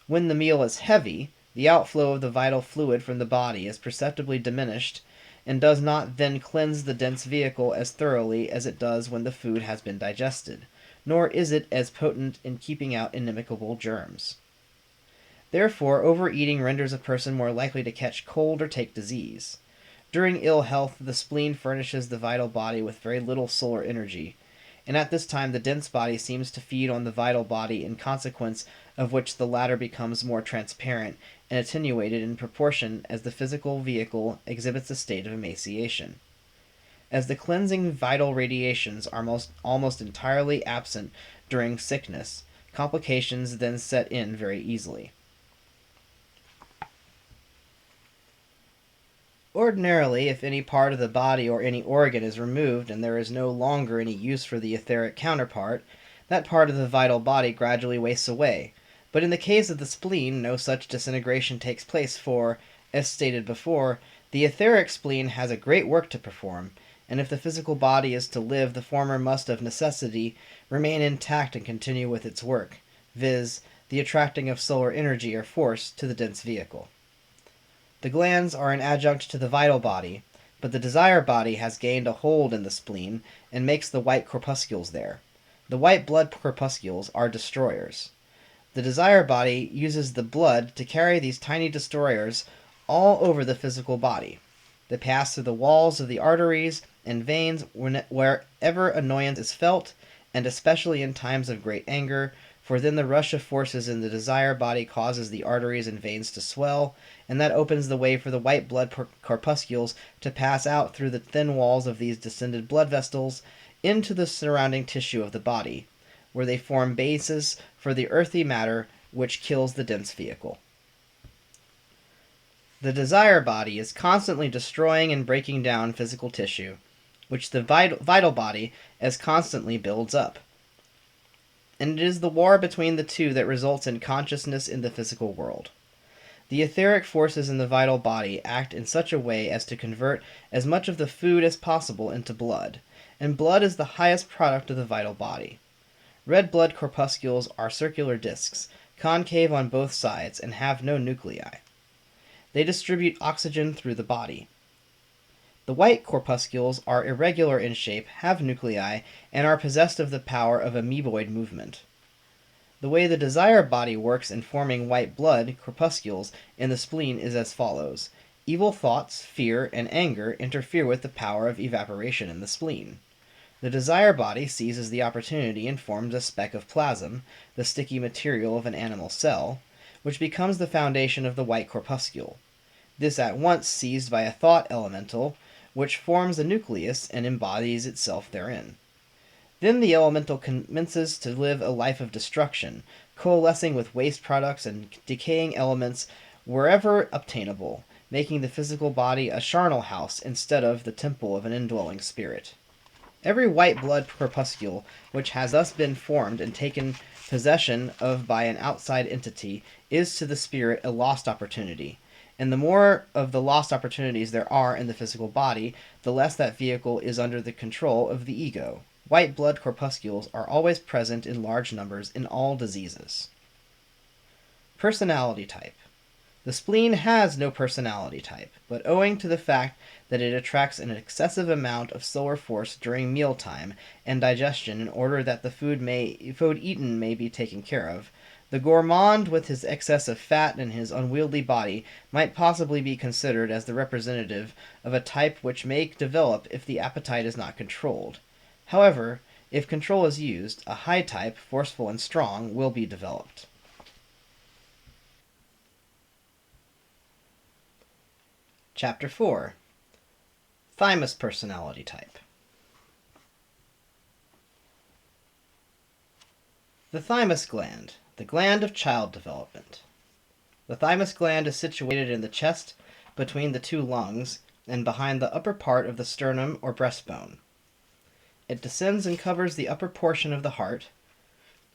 When the meal is heavy, the outflow of the vital fluid from the body is perceptibly diminished and does not then cleanse the dense vehicle as thoroughly as it does when the food has been digested, nor is it as potent in keeping out inimical germs. Therefore, overeating renders a person more likely to catch cold or take disease. During ill health, the spleen furnishes the vital body with very little solar energy, and at this time the dense body seems to feed on the vital body, in consequence of which the latter becomes more transparent and attenuated in proportion as the physical vehicle exhibits a state of emaciation. As the cleansing vital radiations are almost entirely absent during sickness, complications then set in very easily. Ordinarily, if any part of the body or any organ is removed and there is no longer any use for the etheric counterpart, that part of the vital body gradually wastes away. But in the case of the spleen, no such disintegration takes place, for, as stated before, the etheric spleen has a great work to perform, and if the physical body is to live, the former must of necessity remain intact and continue with its work, viz., the attracting of solar energy or force to the dense vehicle. The glands are an adjunct to the vital body, but the desire body has gained a hold in the spleen and makes the white corpuscles there. The white blood corpuscles are destroyers. The desire body uses the blood to carry these tiny destroyers all over the physical body. They pass through the walls of the arteries and veins wherever annoyance is felt, and especially in times of great anger, for then the rush of forces in the desire body causes the arteries and veins to swell, and that opens the way for the white blood corpuscles to pass out through the thin walls of these distended blood vessels into the surrounding tissue of the body, where they form bases for the earthy matter which kills the dense vehicle. The desire body is constantly destroying and breaking down physical tissue, which the vital body as constantly builds up. And it is the war between the two that results in consciousness in the physical world. The etheric forces in the vital body act in such a way as to convert as much of the food as possible into blood, and blood is the highest product of the vital body. Red blood corpuscles are circular discs, concave on both sides, and have no nuclei. They distribute oxygen through the body. The white corpuscles are irregular in shape, have nuclei, and are possessed of the power of amoeboid movement. The way the desire body works in forming white blood corpuscles in the spleen is as follows. Evil thoughts, fear, and anger interfere with the power of evaporation in the spleen. The desire body seizes the opportunity and forms a speck of plasm, the sticky material of an animal cell, which becomes the foundation of the white corpuscle. This at once seized by a thought elemental, which forms a nucleus and embodies itself therein. Then the elemental commences to live a life of destruction, coalescing with waste products and decaying elements wherever obtainable, making the physical body a charnel house instead of the temple of an indwelling spirit. Every white blood corpuscle which has thus been formed and taken possession of by an outside entity is to the spirit a lost opportunity, and the more of the lost opportunities there are in the physical body, the less that vehicle is under the control of the ego. White blood corpuscles are always present in large numbers in all diseases. Personality type. The spleen has no personality type, but owing to the fact that it attracts an excessive amount of solar force during mealtime and digestion in order that the food eaten may be taken care of, the gourmand with his excess of fat in his unwieldy body might possibly be considered as the representative of a type which may develop if the appetite is not controlled. However, if control is used, a high type, forceful and strong, will be developed. Chapter 4. Thymus personality type. The thymus gland, the gland of child development. The thymus gland is situated in the chest between the two lungs and behind the upper part of the sternum or breastbone. It descends and covers the upper portion of the heart,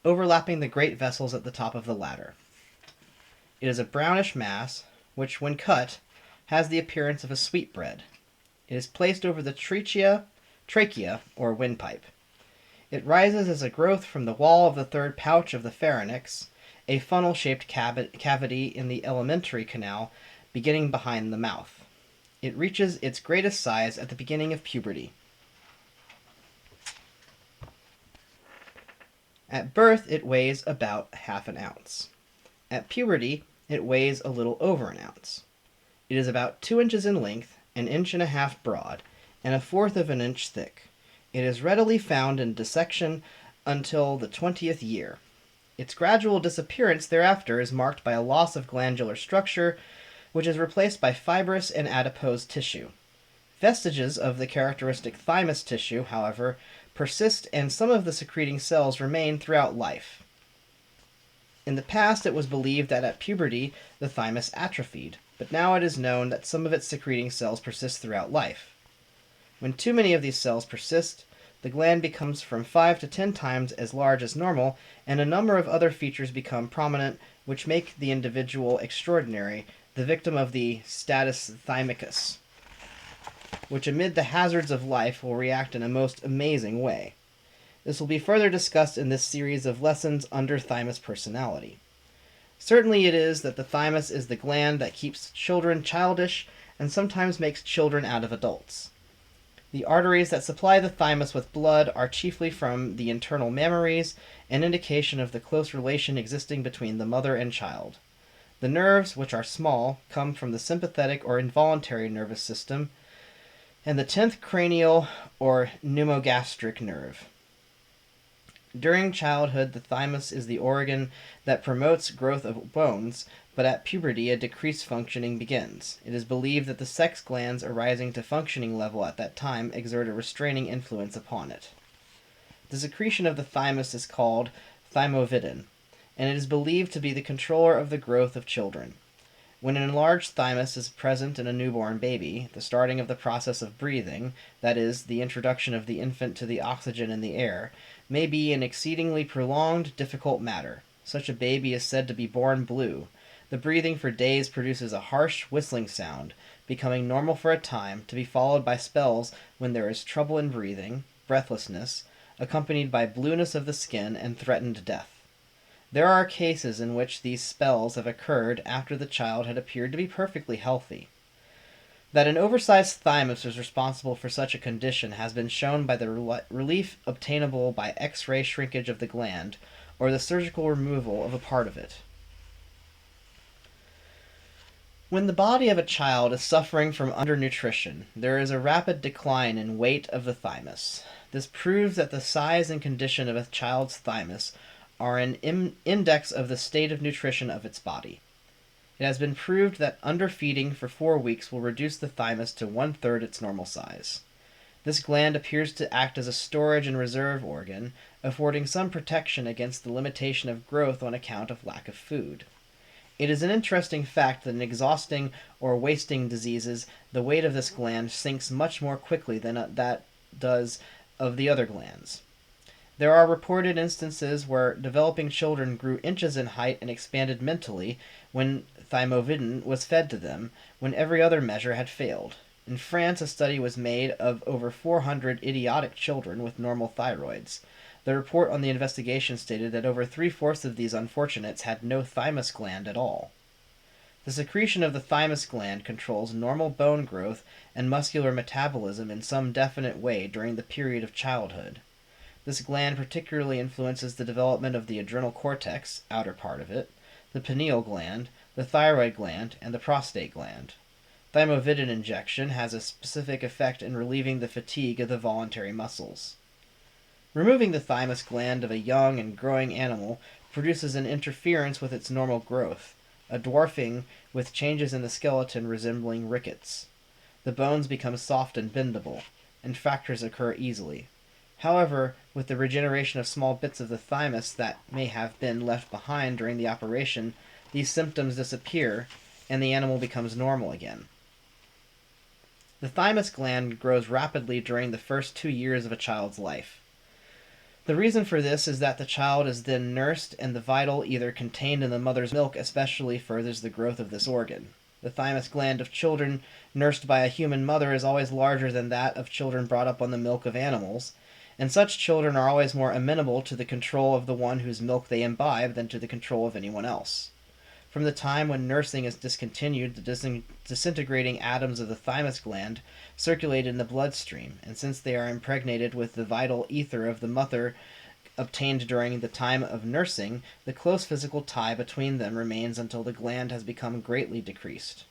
overlapping the great vessels at the top of the latter. It is a brownish mass, which, when cut, has the appearance of a sweetbread. It is placed over the trachea, or windpipe. It rises as a growth from the wall of the third pouch of the pharynx, a funnel-shaped cavity in the alimentary canal beginning behind the mouth. It reaches its greatest size at the beginning of puberty. At birth, it weighs about half an ounce. At puberty, it weighs a little over an ounce. It is about 2 inches in length, 1.5 inches broad, and 1/4 of an inch thick. It is readily found in dissection until the 20th year. Its gradual disappearance thereafter is marked by a loss of glandular structure, which is replaced by fibrous and adipose tissue. Vestiges of the characteristic thymus tissue, however, persist, and some of the secreting cells remain throughout life. In the past, it was believed that at puberty the thymus atrophied, but now it is known that some of its secreting cells persist throughout life. When too many of these cells persist, the gland becomes from 5 to 10 times as large as normal, and a number of other features become prominent which make the individual extraordinary, the victim of the status thymicus. which amid the hazards of life will react in a most amazing way. This will be further discussed in this series of lessons under thymus personality. Certainly it is that the thymus is the gland that keeps children childish and sometimes makes children out of adults. The arteries that supply the thymus with blood are chiefly from the internal mammaries, an indication of the close relation existing between the mother and child. The nerves, which are small, come from the sympathetic or involuntary nervous system, and the 10th cranial or pneumogastric nerve. During childhood, the thymus is the organ that promotes growth of bones, but at puberty a decreased functioning begins. It is believed that the sex glands arising to functioning level at that time exert a restraining influence upon it. The secretion of the thymus is called thymovidin, and it is believed to be the controller of the growth of children. When an enlarged thymus is present in a newborn baby, the starting of the process of breathing, that is, the introduction of the infant to the oxygen in the air, may be an exceedingly prolonged, difficult matter. Such a baby is said to be born blue. The breathing for days produces a harsh, whistling sound, becoming normal for a time, to be followed by spells when there is trouble in breathing, breathlessness, accompanied by blueness of the skin and threatened death. There are cases in which these spells have occurred after the child had appeared to be perfectly healthy. That an oversized thymus is responsible for such a condition has been shown by the relief obtainable by X-ray shrinkage of the gland, or the surgical removal of a part of it. When the body of a child is suffering from undernutrition, there is a rapid decline in weight of the thymus. This proves that the size and condition of a child's thymus are an index of the state of nutrition of its body. It has been proved that underfeeding for 4 weeks will reduce the thymus to 1/3 its normal size. This gland appears to act as a storage and reserve organ, affording some protection against the limitation of growth on account of lack of food. It is an interesting fact that in exhausting or wasting diseases, the weight of this gland sinks much more quickly than that does of the other glands. There are reported instances where developing children grew inches in height and expanded mentally when thymovidin was fed to them, when every other measure had failed. In France, a study was made of over 400 idiotic children with normal thyroids. The report on the investigation stated that over 3/4 of these unfortunates had no thymus gland at all. The secretion of the thymus gland controls normal bone growth and muscular metabolism in some definite way during the period of childhood. This gland particularly influences the development of the adrenal cortex, outer part of it, the pineal gland, the thyroid gland, and the prostate gland. Thymovidin injection has a specific effect in relieving the fatigue of the voluntary muscles. Removing the thymus gland of a young and growing animal produces an interference with its normal growth, a dwarfing with changes in the skeleton resembling rickets. The bones become soft and bendable, and fractures occur easily. However, with the regeneration of small bits of the thymus that may have been left behind during the operation, these symptoms disappear, and the animal becomes normal again. The thymus gland grows rapidly during the first 2 years of a child's life. The reason for this is that the child is then nursed, and the vital ether contained in the mother's milk especially furthers the growth of this organ. The thymus gland of children nursed by a human mother is always larger than that of children brought up on the milk of animals, and such children are always more amenable to the control of the one whose milk they imbibe than to the control of anyone else. From the time when nursing is discontinued, the disintegrating atoms of the thymus gland circulate in the bloodstream, and since they are impregnated with the vital ether of the mother obtained during the time of nursing, the close physical tie between them remains until the gland has become greatly decreased.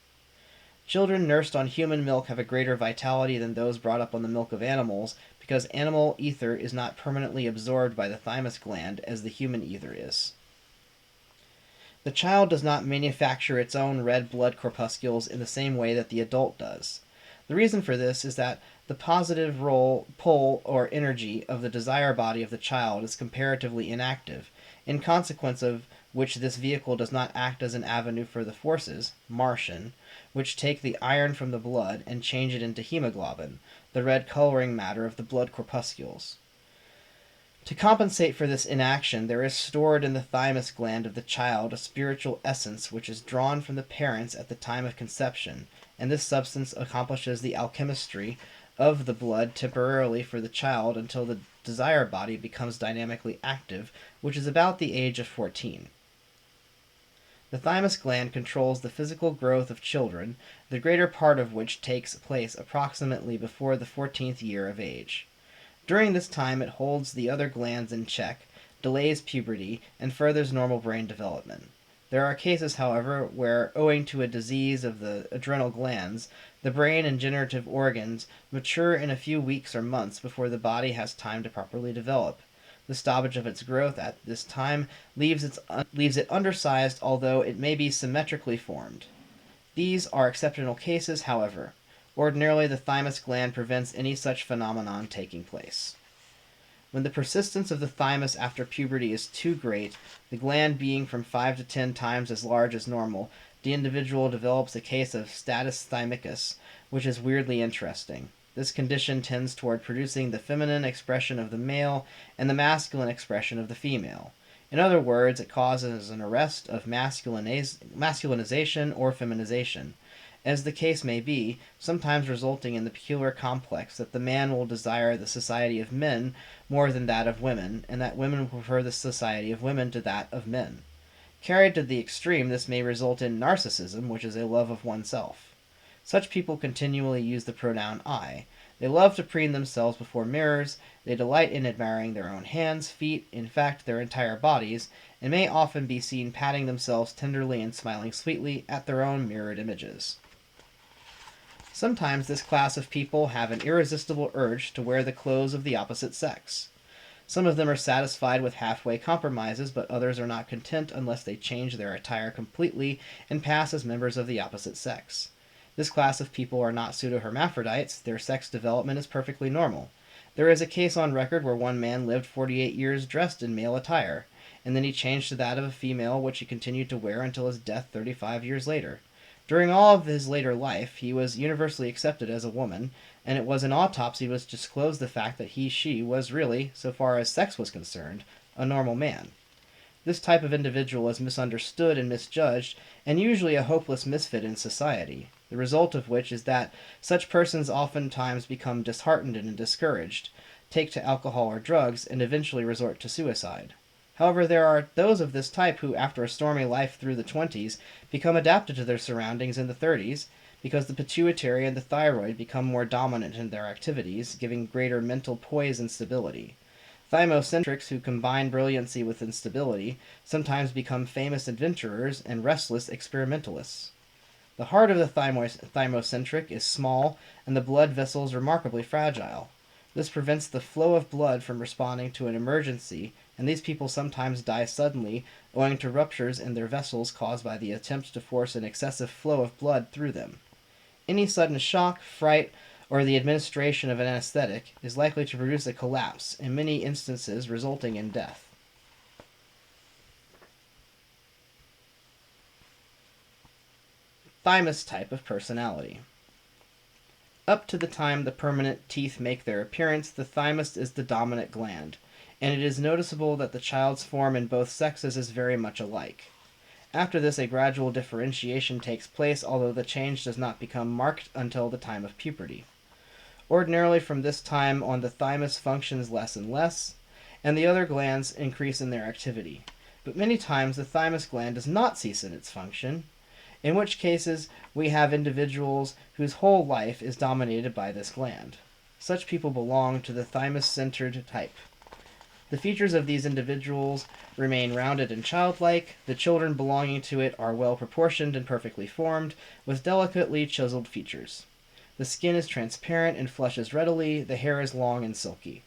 Children nursed on human milk have a greater vitality than those brought up on the milk of animals, because animal ether is not permanently absorbed by the thymus gland as the human ether is. The child does not manufacture its own red blood corpuscles in the same way that the adult does. The reason for this is that the positive pull or energy of the desire body of the child is comparatively inactive, in consequence of which this vehicle does not act as an avenue for the forces, Martian, which take the iron from the blood and change it into hemoglobin, the red coloring matter of the blood corpuscles. To compensate for this inaction, there is stored in the thymus gland of the child a spiritual essence which is drawn from the parents at the time of conception, and this substance accomplishes the alchemistry of the blood temporarily for the child until the desire body becomes dynamically active, which is about the age of 14. The thymus gland controls the physical growth of children, the greater part of which takes place approximately before the 14th year of age. During this time it holds the other glands in check, delays puberty, and furthers normal brain development. There are cases, however, where, owing to a disease of the adrenal glands, the brain and generative organs mature in a few weeks or months before the body has time to properly develop. The stoppage of its growth at this time leaves it undersized, although it may be symmetrically formed. These are exceptional cases, however. Ordinarily, the thymus gland prevents any such phenomenon taking place. When the persistence of the thymus after puberty is too great, the gland being from 5 to 10 times as large as normal, the individual develops a case of status thymicus, which is weirdly interesting. This condition tends toward producing the feminine expression of the male and the masculine expression of the female. In other words, it causes an arrest of masculinization or feminization, as the case may be, sometimes resulting in the peculiar complex that the man will desire the society of men more than that of women, and that women will prefer the society of women to that of men. Carried to the extreme, this may result in narcissism, which is a love of oneself. Such people continually use the pronoun I. They love to preen themselves before mirrors, they delight in admiring their own hands, feet, in fact their entire bodies, and may often be seen patting themselves tenderly and smiling sweetly at their own mirrored images. Sometimes this class of people have an irresistible urge to wear the clothes of the opposite sex. Some of them are satisfied with halfway compromises, but others are not content unless they change their attire completely and pass as members of the opposite sex. This class of people are not pseudo-hermaphrodites. Their sex development is perfectly normal. There is a case on record where one man lived 48 years dressed in male attire, and then he changed to that of a female, which he continued to wear until his death 35 years later. During all of his later life, he was universally accepted as a woman, and it was in autopsy which disclosed the fact that she was really, so far as sex was concerned, a normal man. This type of individual is misunderstood and misjudged, and usually a hopeless misfit in society, the result of which is that such persons oftentimes become disheartened and discouraged, take to alcohol or drugs, and eventually resort to suicide. However, there are those of this type who, after a stormy life through the 20s, become adapted to their surroundings in the 30s, because the pituitary and the thyroid become more dominant in their activities, giving greater mental poise and stability. Thymocentrics who combine brilliancy with instability sometimes become famous adventurers and restless experimentalists. The heart of the thymocentric is small, and the blood vessels remarkably fragile. This prevents the flow of blood from responding to an emergency, and these people sometimes die suddenly owing to ruptures in their vessels caused by the attempt to force an excessive flow of blood through them. Any sudden shock, fright, or the administration of an anesthetic is likely to produce a collapse, in many instances resulting in death. Thymus type of personality. Up to the time the permanent teeth make their appearance, the thymus is the dominant gland, and it is noticeable that the child's form in both sexes is very much alike. After this, a gradual differentiation takes place, although the change does not become marked until the time of puberty. Ordinarily, from this time on, the thymus functions less and less, and the other glands increase in their activity. But many times the thymus gland does not cease in its function, in which cases we have individuals whose whole life is dominated by this gland. Such people belong to the thymus-centered type. The features of these individuals remain rounded and childlike. The children belonging to it are well proportioned and perfectly formed, with delicately chiseled features. The skin is transparent and flushes readily. The hair is long and silky.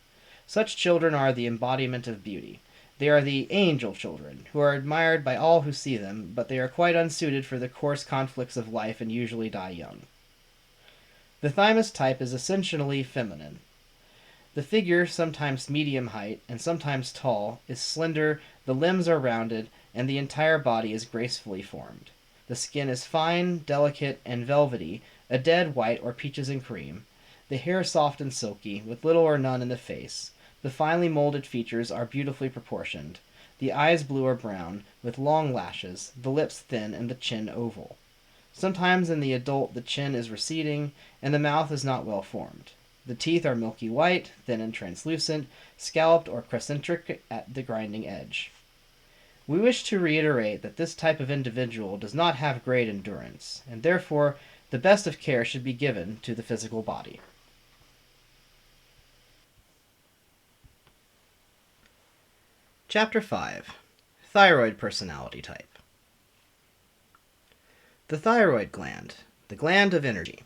Such children are the embodiment of beauty. They are the angel children, who are admired by all who see them, but they are quite unsuited for the coarse conflicts of life and usually die young. The thymus type is essentially feminine. The figure, sometimes medium height and sometimes tall, is slender, the limbs are rounded, and the entire body is gracefully formed. The skin is fine, delicate, and velvety, a dead white or peaches and cream. The hair soft and silky, with little or none in the face. The finely molded features are beautifully proportioned, the eyes blue or brown, with long lashes, the lips thin, and the chin oval. Sometimes in the adult the chin is receding, and the mouth is not well formed. The teeth are milky white, thin and translucent, scalloped or crescentric at the grinding edge. We wish to reiterate that this type of individual does not have great endurance, and therefore the best of care should be given to the physical body. Chapter 5. Thyroid Personality Type. The thyroid gland, the gland of energy.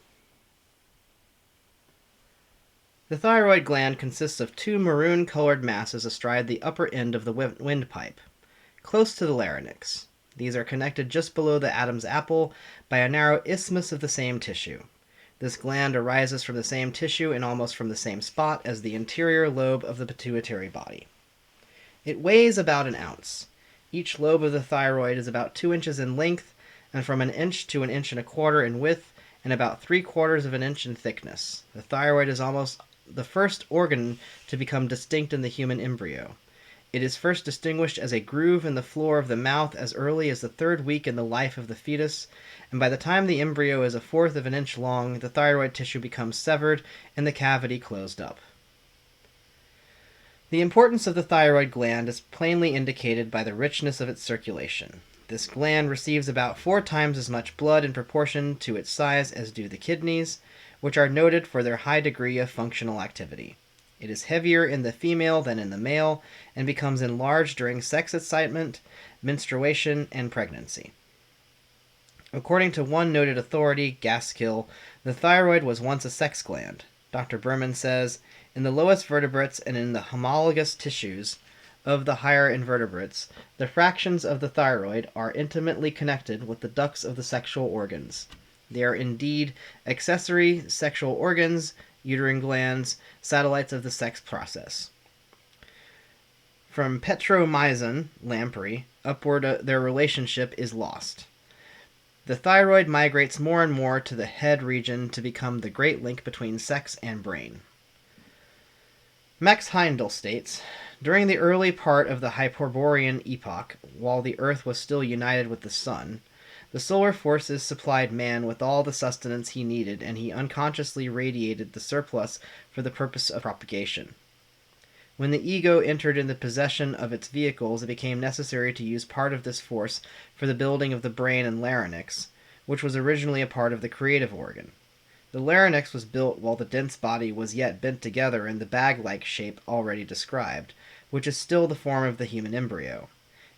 The thyroid gland consists of two maroon-colored masses astride the upper end of the windpipe, close to the larynx. These are connected just below the Adam's apple by a narrow isthmus of the same tissue. This gland arises from the same tissue and almost from the same spot as the interior lobe of the pituitary body. It weighs about an ounce. Each lobe of the thyroid is about 2 inches in length and from an inch to an inch and a quarter in width and about 3/4 of an inch in thickness. The thyroid is almost the first organ to become distinct in the human embryo. It is first distinguished as a groove in the floor of the mouth as early as the 3rd week in the life of the fetus, and by the time the embryo is 1/4 of an inch long, the thyroid tissue becomes severed and the cavity closed up. The importance of the thyroid gland is plainly indicated by the richness of its circulation. This gland receives about 4 times as much blood in proportion to its size as do the kidneys, which are noted for their high degree of functional activity. It is heavier in the female than in the male and becomes enlarged during sex excitement, menstruation, and pregnancy. According to one noted authority, Gaskill, the thyroid was once a sex gland. Dr. Berman says, in the lowest vertebrates and in the homologous tissues of the higher invertebrates, the fractions of the thyroid are intimately connected with the ducts of the sexual organs. They are indeed accessory sexual organs, uterine glands, satellites of the sex process. From Petromyzon, lamprey, upward their relationship is lost. The thyroid migrates more and more to the head region to become the great link between sex and brain. Max Heindel states, during the early part of the Hyperborean epoch, while the Earth was still united with the Sun, the solar forces supplied man with all the sustenance he needed, and he unconsciously radiated the surplus for the purpose of propagation. When the ego entered in the possession of its vehicles, it became necessary to use part of this force for the building of the brain and larynx, which was originally a part of the creative organ. The larynx was built while the dense body was yet bent together in the bag-like shape already described, which is still the form of the human embryo.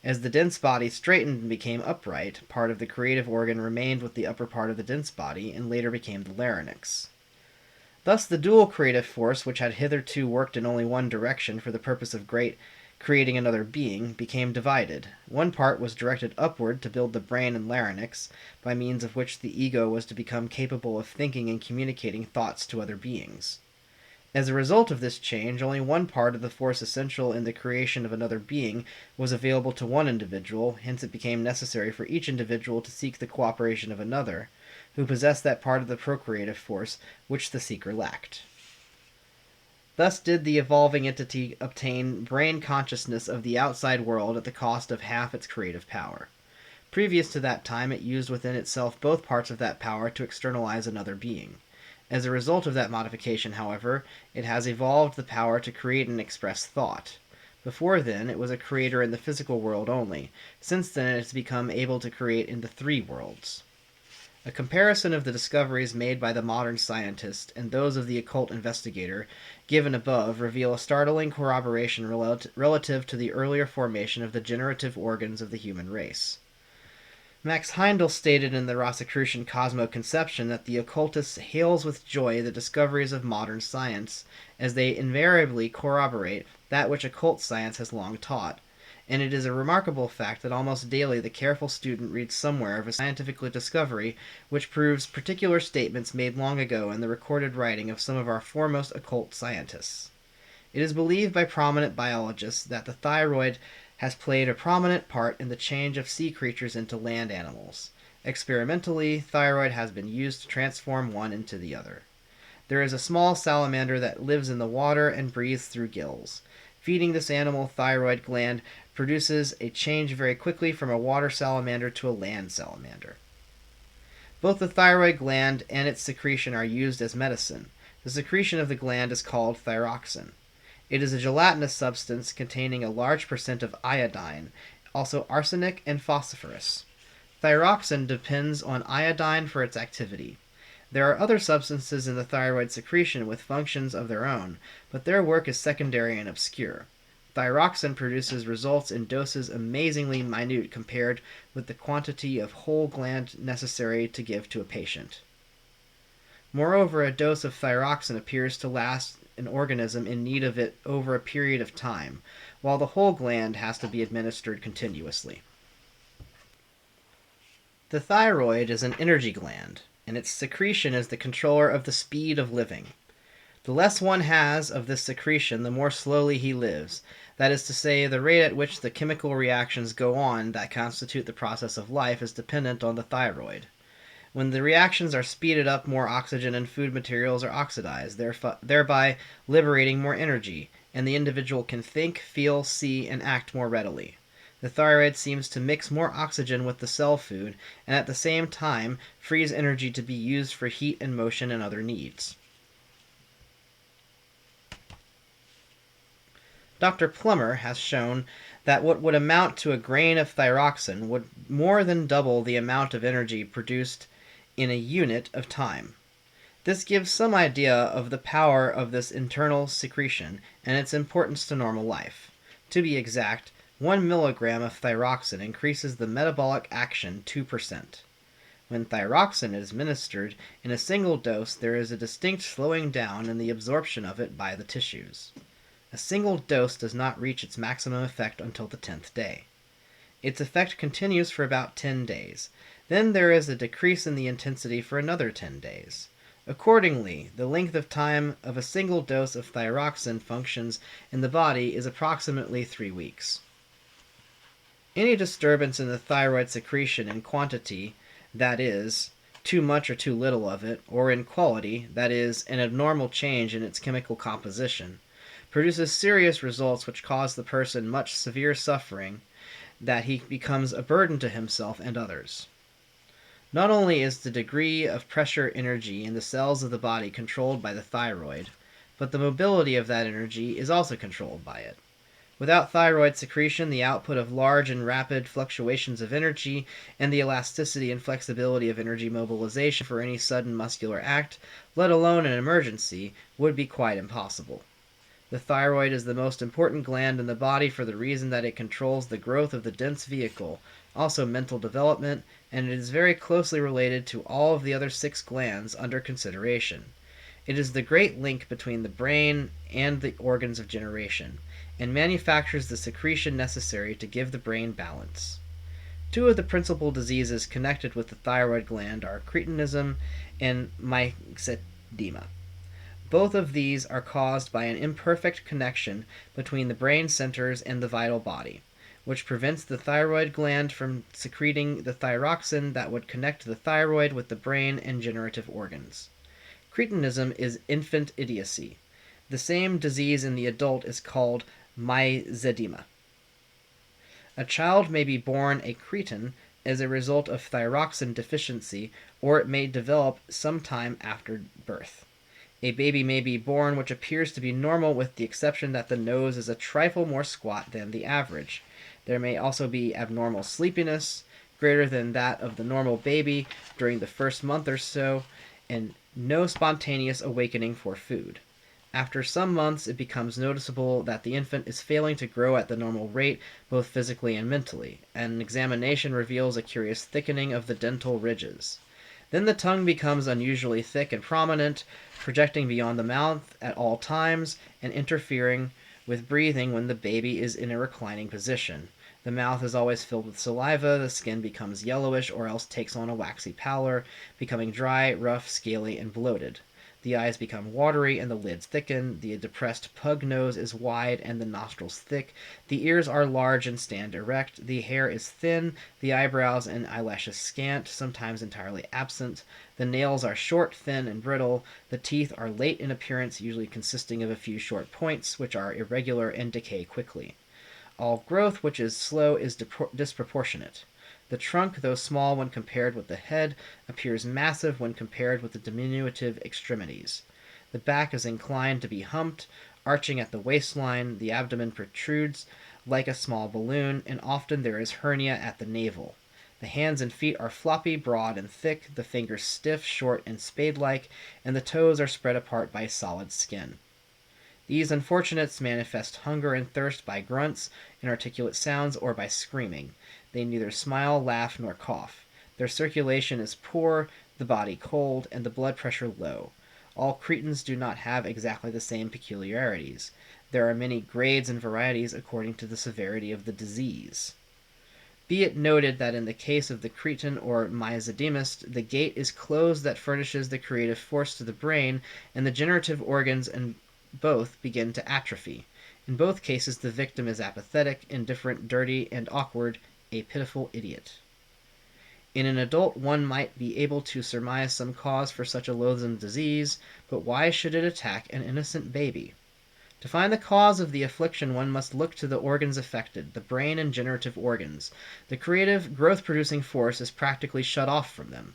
As the dense body straightened and became upright, part of the creative organ remained with the upper part of the dense body and later became the larynx. Thus the dual creative force, which had hitherto worked in only one direction for the purpose of creating another being, became divided. One part was directed upward to build the brain and larynx, by means of which the ego was to become capable of thinking and communicating thoughts to other beings. As a result of this change, only one part of the force essential in the creation of another being was available to one individual, hence it became necessary for each individual to seek the cooperation of another, who possessed that part of the procreative force which the seeker lacked. Thus did the evolving entity obtain brain consciousness of the outside world at the cost of half its creative power. Previous to that time, it used within itself both parts of that power to externalize another being. As a result of that modification, however, it has evolved the power to create and express thought. Before then, it was a creator in the physical world only. Since then, it has become able to create in the 3 worlds. A comparison of the discoveries made by the modern scientist and those of the occult investigator given above reveal a startling corroboration relative to the earlier formation of the generative organs of the human race. Max Heindel stated in the Rosicrucian Cosmoconception that the occultist hails with joy the discoveries of modern science, as they invariably corroborate that which occult science has long taught, and it is a remarkable fact that almost daily the careful student reads somewhere of a scientific discovery which proves particular statements made long ago in the recorded writing of some of our foremost occult scientists. It is believed by prominent biologists that the thyroid has played a prominent part in the change of sea creatures into land animals. Experimentally, thyroid has been used to transform one into the other. There is a small salamander that lives in the water and breathes through gills. Feeding this animal, thyroid gland produces a change very quickly from a water salamander to a land salamander. Both the thyroid gland and its secretion are used as medicine. The secretion of the gland is called thyroxin. It is a gelatinous substance containing a large percent of iodine, also arsenic and phosphorus. Thyroxin depends on iodine for its activity. There are other substances in the thyroid secretion with functions of their own, but their work is secondary and obscure. Thyroxin produces results in doses amazingly minute compared with the quantity of whole gland necessary to give to a patient. Moreover, a dose of thyroxin appears to last an organism in need of it over a period of time, while the whole gland has to be administered continuously. The thyroid is an energy gland, and its secretion is the controller of the speed of living. The less one has of this secretion, the more slowly he lives. That is to say, the rate at which the chemical reactions go on that constitute the process of life is dependent on the thyroid. When the reactions are speeded up, more oxygen and food materials are oxidized, thereby liberating more energy, and the individual can think, feel, see, and act more readily. The thyroid seems to mix more oxygen with the cell food, and at the same time frees energy to be used for heat and motion and other needs. Dr. Plummer has shown that what would amount to a grain of thyroxin would more than double the amount of energy produced in a unit of time. This gives some idea of the power of this internal secretion and its importance to normal life. To be exact, 1 milligram of thyroxin increases the metabolic action 2%. When thyroxin is administered in a single dose, there is a distinct slowing down in the absorption of it by the tissues. A single dose does not reach its maximum effect until the 10th day. Its effect continues for about 10 days. Then there is a decrease in the intensity for another 10 days. Accordingly, the length of time of a single dose of thyroxin functions in the body is approximately 3 weeks. Any disturbance in the thyroid secretion in quantity, that is, too much or too little of it, or in quality, that is, an abnormal change in its chemical composition, produces serious results which cause the person much severe suffering, that he becomes a burden to himself and others. Not only is the degree of pressure energy in the cells of the body controlled by the thyroid, but the mobility of that energy is also controlled by it. Without thyroid secretion, the output of large and rapid fluctuations of energy and the elasticity and flexibility of energy mobilization for any sudden muscular act, let alone an emergency, would be quite impossible. The thyroid is the most important gland in the body for the reason that it controls the growth of the dense vehicle, also mental development, and it is very closely related to all of the other 6 glands under consideration. It is the great link between the brain and the organs of generation, and manufactures the secretion necessary to give the brain balance. 2 of the principal diseases connected with the thyroid gland are cretinism and myxedema. Both of these are caused by an imperfect connection between the brain centers and the vital body, which prevents the thyroid gland from secreting the thyroxin that would connect the thyroid with the brain and generative organs. Cretinism is infant idiocy. The same disease in the adult is called myxedema. A child may be born a cretin as a result of thyroxin deficiency, or it may develop sometime after birth. A baby may be born which appears to be normal with the exception that the nose is a trifle more squat than the average. There may also be abnormal sleepiness, greater than that of the normal baby during the first month or so, and no spontaneous awakening for food. After some months, it becomes noticeable that the infant is failing to grow at the normal rate, both physically and mentally, and an examination reveals a curious thickening of the dental ridges. Then the tongue becomes unusually thick and prominent, projecting beyond the mouth at all times and interfering with breathing when the baby is in a reclining position. The mouth is always filled with saliva, the skin becomes yellowish or else takes on a waxy pallor, becoming dry, rough, scaly, and bloated. The eyes become watery and the lids thicken. The depressed pug nose is wide and the nostrils thick. The ears are large and stand erect. The hair is thin. The eyebrows and eyelashes scant, sometimes entirely absent. The nails are short, thin, and brittle. The teeth are late in appearance, usually consisting of a few short points, which are irregular and decay quickly. All growth which is slow is disproportionate. The trunk, though small when compared with the head, appears massive when compared with the diminutive extremities. The back is inclined to be humped, arching at the waistline. The abdomen protrudes like a small balloon, and often there is hernia at the navel. The hands and feet are floppy, broad, and thick, the fingers stiff, short, and spade-like, and the toes are spread apart by solid skin. These unfortunates manifest hunger and thirst by grunts, inarticulate sounds, or by screaming. They neither smile, laugh, nor cough. Their circulation is poor, the body cold, and the blood pressure low. All Cretans do not have exactly the same peculiarities. There are many grades and varieties according to the severity of the disease. Be it noted that in the case of the Cretan or myzodemist, the gate is closed that furnishes the creative force to the brain, and the generative organs and both begin to atrophy. In both cases, the victim is apathetic, indifferent, dirty, and awkward, a pitiful idiot. In an adult, one might be able to surmise some cause for such a loathsome disease, but why should it attack an innocent baby? To find the cause of the affliction, one must look to the organs affected, the brain and generative organs. The creative, growth-producing force is practically shut off from them.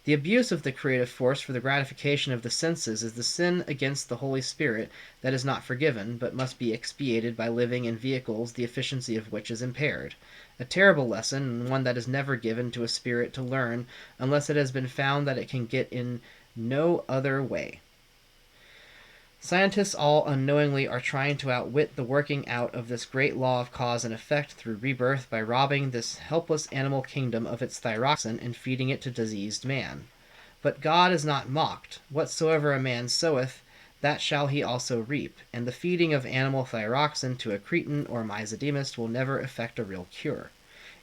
The abuse of the creative force for the gratification of the senses is the sin against the Holy Spirit that is not forgiven, but must be expiated by living in vehicles the efficiency of which is impaired. A terrible lesson, and one that is never given to a spirit to learn unless it has been found that it can get in no other way. Scientists all unknowingly are trying to outwit the working out of this great law of cause and effect through rebirth by robbing this helpless animal kingdom of its thyroxin and feeding it to diseased man. But God is not mocked. Whatsoever a man soweth, that shall he also reap, and the feeding of animal thyroxin to a Cretan or myzodemist will never effect a real cure.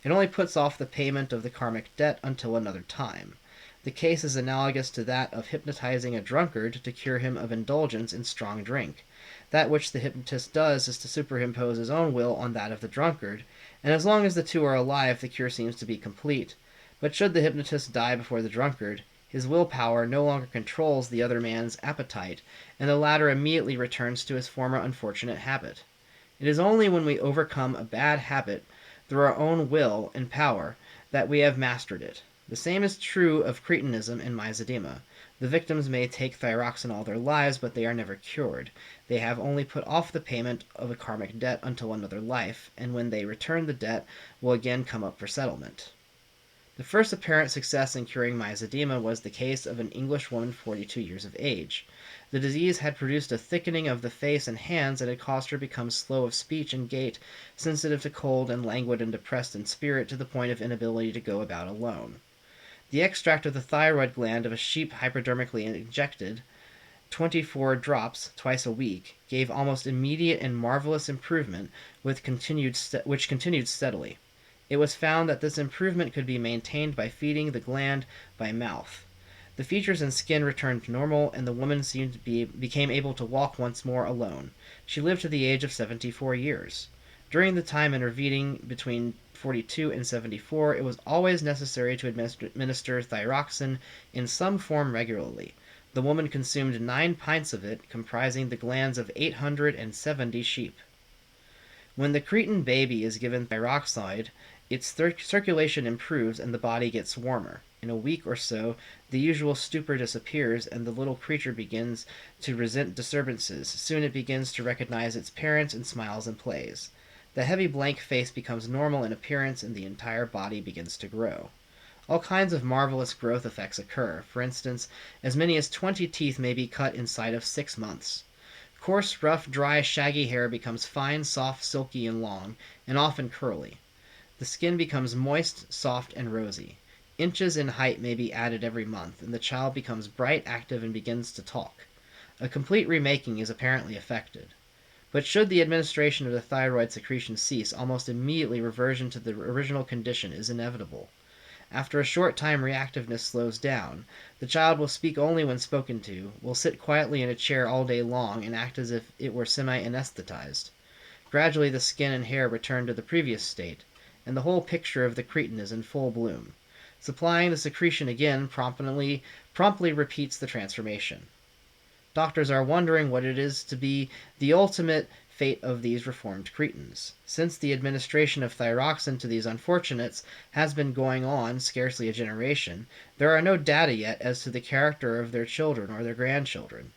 It only puts off the payment of the karmic debt until another time. The case is analogous to that of hypnotizing a drunkard to cure him of indulgence in strong drink. That which the hypnotist does is to superimpose his own will on that of the drunkard, and as long as the two are alive, the cure seems to be complete. But should the hypnotist die before the drunkard, his willpower no longer controls the other man's appetite, and the latter immediately returns to his former unfortunate habit. It is only when we overcome a bad habit through our own will and power that we have mastered it. The same is true of Cretanism and myzodema. The victims may take thyroxin all their lives, but they are never cured. They have only put off the payment of a karmic debt until another life, and when they return the debt will again come up for settlement. The first apparent success in curing myzodema was the case of an English woman 42 years of age. The disease had produced a thickening of the face and hands and had caused her to become slow of speech and gait, sensitive to cold, and languid and depressed in spirit to the point of inability to go about alone. The extract of the thyroid gland of a sheep hypodermically injected, 24 drops twice a week, gave almost immediate and marvelous improvement, which continued steadily. It was found that this improvement could be maintained by feeding the gland by mouth. The features and skin returned normal, and the woman became able to walk once more alone. She lived to the age of 74 years. During the time intervening between 42 and 74, it was always necessary to administer thyroxin in some form regularly. The woman consumed 9 pints of it, comprising the glands of 870 sheep. When the Cretan baby is given thyroxide, its circulation improves and the body gets warmer. In a week or so, the usual stupor disappears, and the little creature begins to resent disturbances. Soon it begins to recognize its parents and smiles and plays. The heavy blank face becomes normal in appearance, and the entire body begins to grow. All kinds of marvelous growth effects occur. For instance, as many as 20 teeth may be cut inside of 6 months. Coarse, rough, dry, shaggy hair becomes fine, soft, silky, and long, and often curly. The skin becomes moist, soft, and rosy. Inches in height may be added every month, and the child becomes bright, active, and begins to talk. A complete remaking is apparently effected. But should the administration of the thyroid secretion cease, almost immediately reversion to the original condition is inevitable. After a short time, reactiveness slows down. The child will speak only when spoken to, will sit quietly in a chair all day long, and act as if it were semi-anesthetized. Gradually the skin and hair return to the previous state, and the whole picture of the cretin is in full bloom. Supplying the secretion again promptly repeats the transformation. Doctors are wondering what it is to be the ultimate fate of these reformed cretins. Since the administration of thyroxin to these unfortunates has been going on scarcely a generation, there are no data yet as to the character of their children or their grandchildren.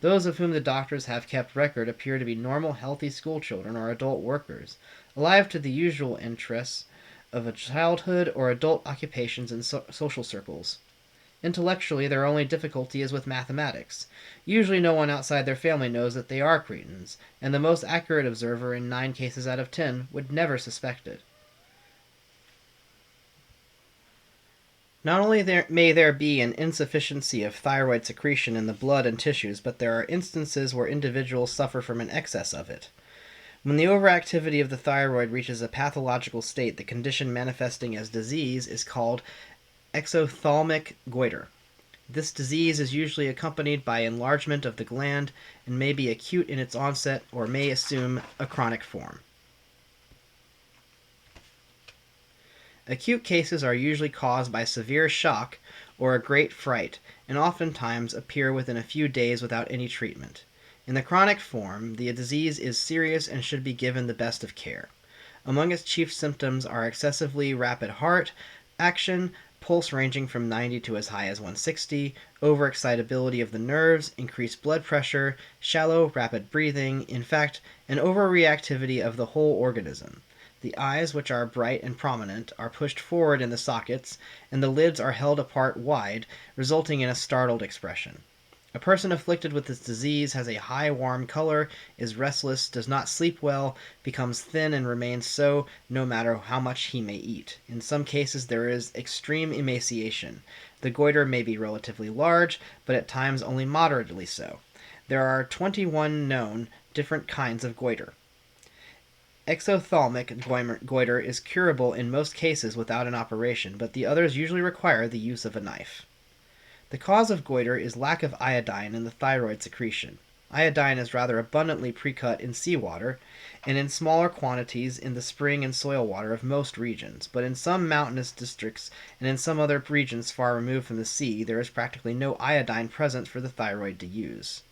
Those of whom the doctors have kept record appear to be normal, healthy schoolchildren or adult workers, alive to the usual interests of a childhood or adult occupations and social circles. Intellectually, their only difficulty is with mathematics. Usually no one outside their family knows that they are cretins, and the most accurate observer in 9 cases out of 10 would never suspect it. Not only may there be an insufficiency of thyroid secretion in the blood and tissues, but there are instances where individuals suffer from an excess of it. When the overactivity of the thyroid reaches a pathological state, the condition manifesting as disease is called exophthalmic goiter. This disease is usually accompanied by enlargement of the gland and may be acute in its onset or may assume a chronic form. Acute cases are usually caused by severe shock or a great fright, and oftentimes appear within a few days without any treatment. In the chronic form, the disease is serious and should be given the best of care. Among its chief symptoms are excessively rapid heart action, pulse ranging from 90 to as high as 160, overexcitability of the nerves, increased blood pressure, shallow, rapid breathing, in fact, an overreactivity of the whole organism. The eyes, which are bright and prominent, are pushed forward in the sockets, and the lids are held apart wide, resulting in a startled expression. A person afflicted with this disease has a high warm color, is restless, does not sleep well, becomes thin and remains so no matter how much he may eat. In some cases there is extreme emaciation. The goiter may be relatively large, but at times only moderately so. There are 21 known different kinds of goiter. Exophthalmic goiter is curable in most cases without an operation, but the others usually require the use of a knife. The cause of goiter is lack of iodine in the thyroid secretion. Iodine is rather abundantly precut in seawater, and in smaller quantities in the spring and soil water of most regions, but in some mountainous districts and in some other regions far removed from the sea, there is practically no iodine present for the thyroid to use.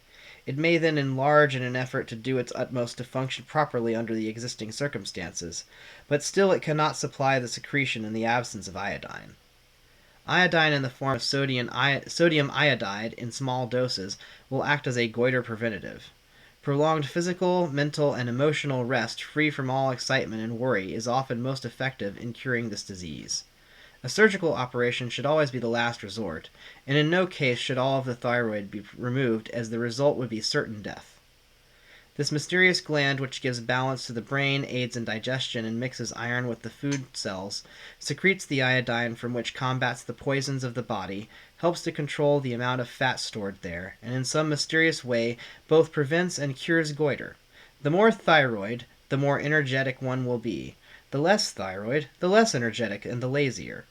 It may then enlarge in an effort to do its utmost to function properly under the existing circumstances, but still it cannot supply the secretion in the absence of iodine. Iodine in the form of sodium iodide in small doses will act as a goiter preventative. Prolonged physical, mental, and emotional rest free from all excitement and worry is often most effective in curing this disease. A surgical operation should always be the last resort, and in no case should all of the thyroid be removed, as the result would be certain death. This mysterious gland, which gives balance to the brain, aids in digestion, and mixes iron with the food cells, secretes the iodine from which combats the poisons of the body, helps to control the amount of fat stored there, and in some mysterious way both prevents and cures goiter. The more thyroid, the more energetic one will be. The less thyroid, the less energetic and the lazier.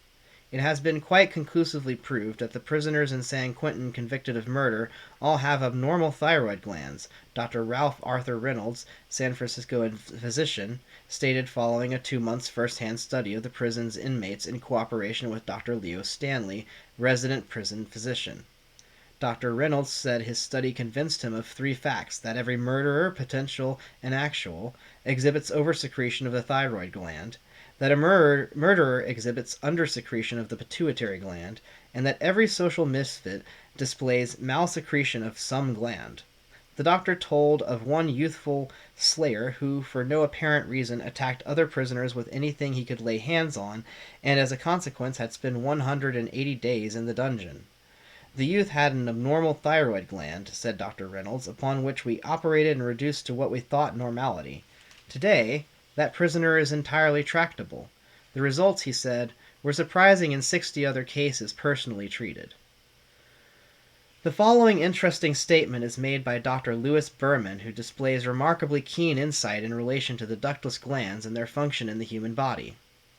It has been quite conclusively proved that the prisoners in San Quentin convicted of murder all have abnormal thyroid glands. Dr. Ralph Arthur Reynolds, San Francisco physician, stated following a 2 months first-hand study of the prison's inmates in cooperation with Dr. Leo Stanley, resident prison physician. Dr. Reynolds said his study convinced him of 3 facts: that every murderer, potential and actual, exhibits oversecretion of the thyroid gland, that a murderer exhibits undersecretion of the pituitary gland, and that every social misfit displays malsecretion of some gland. The doctor told of one youthful slayer who, for no apparent reason, attacked other prisoners with anything he could lay hands on, and as a consequence had spent 180 days in the dungeon. The youth had an abnormal thyroid gland, said Dr. Reynolds, upon which we operated and reduced to what we thought normality. Today, that prisoner is entirely tractable. The results, he said, were surprising in 60 other cases personally treated. The following interesting statement is made by Dr. Louis Berman, who displays remarkably keen insight in relation to the ductless glands and their function in the human body.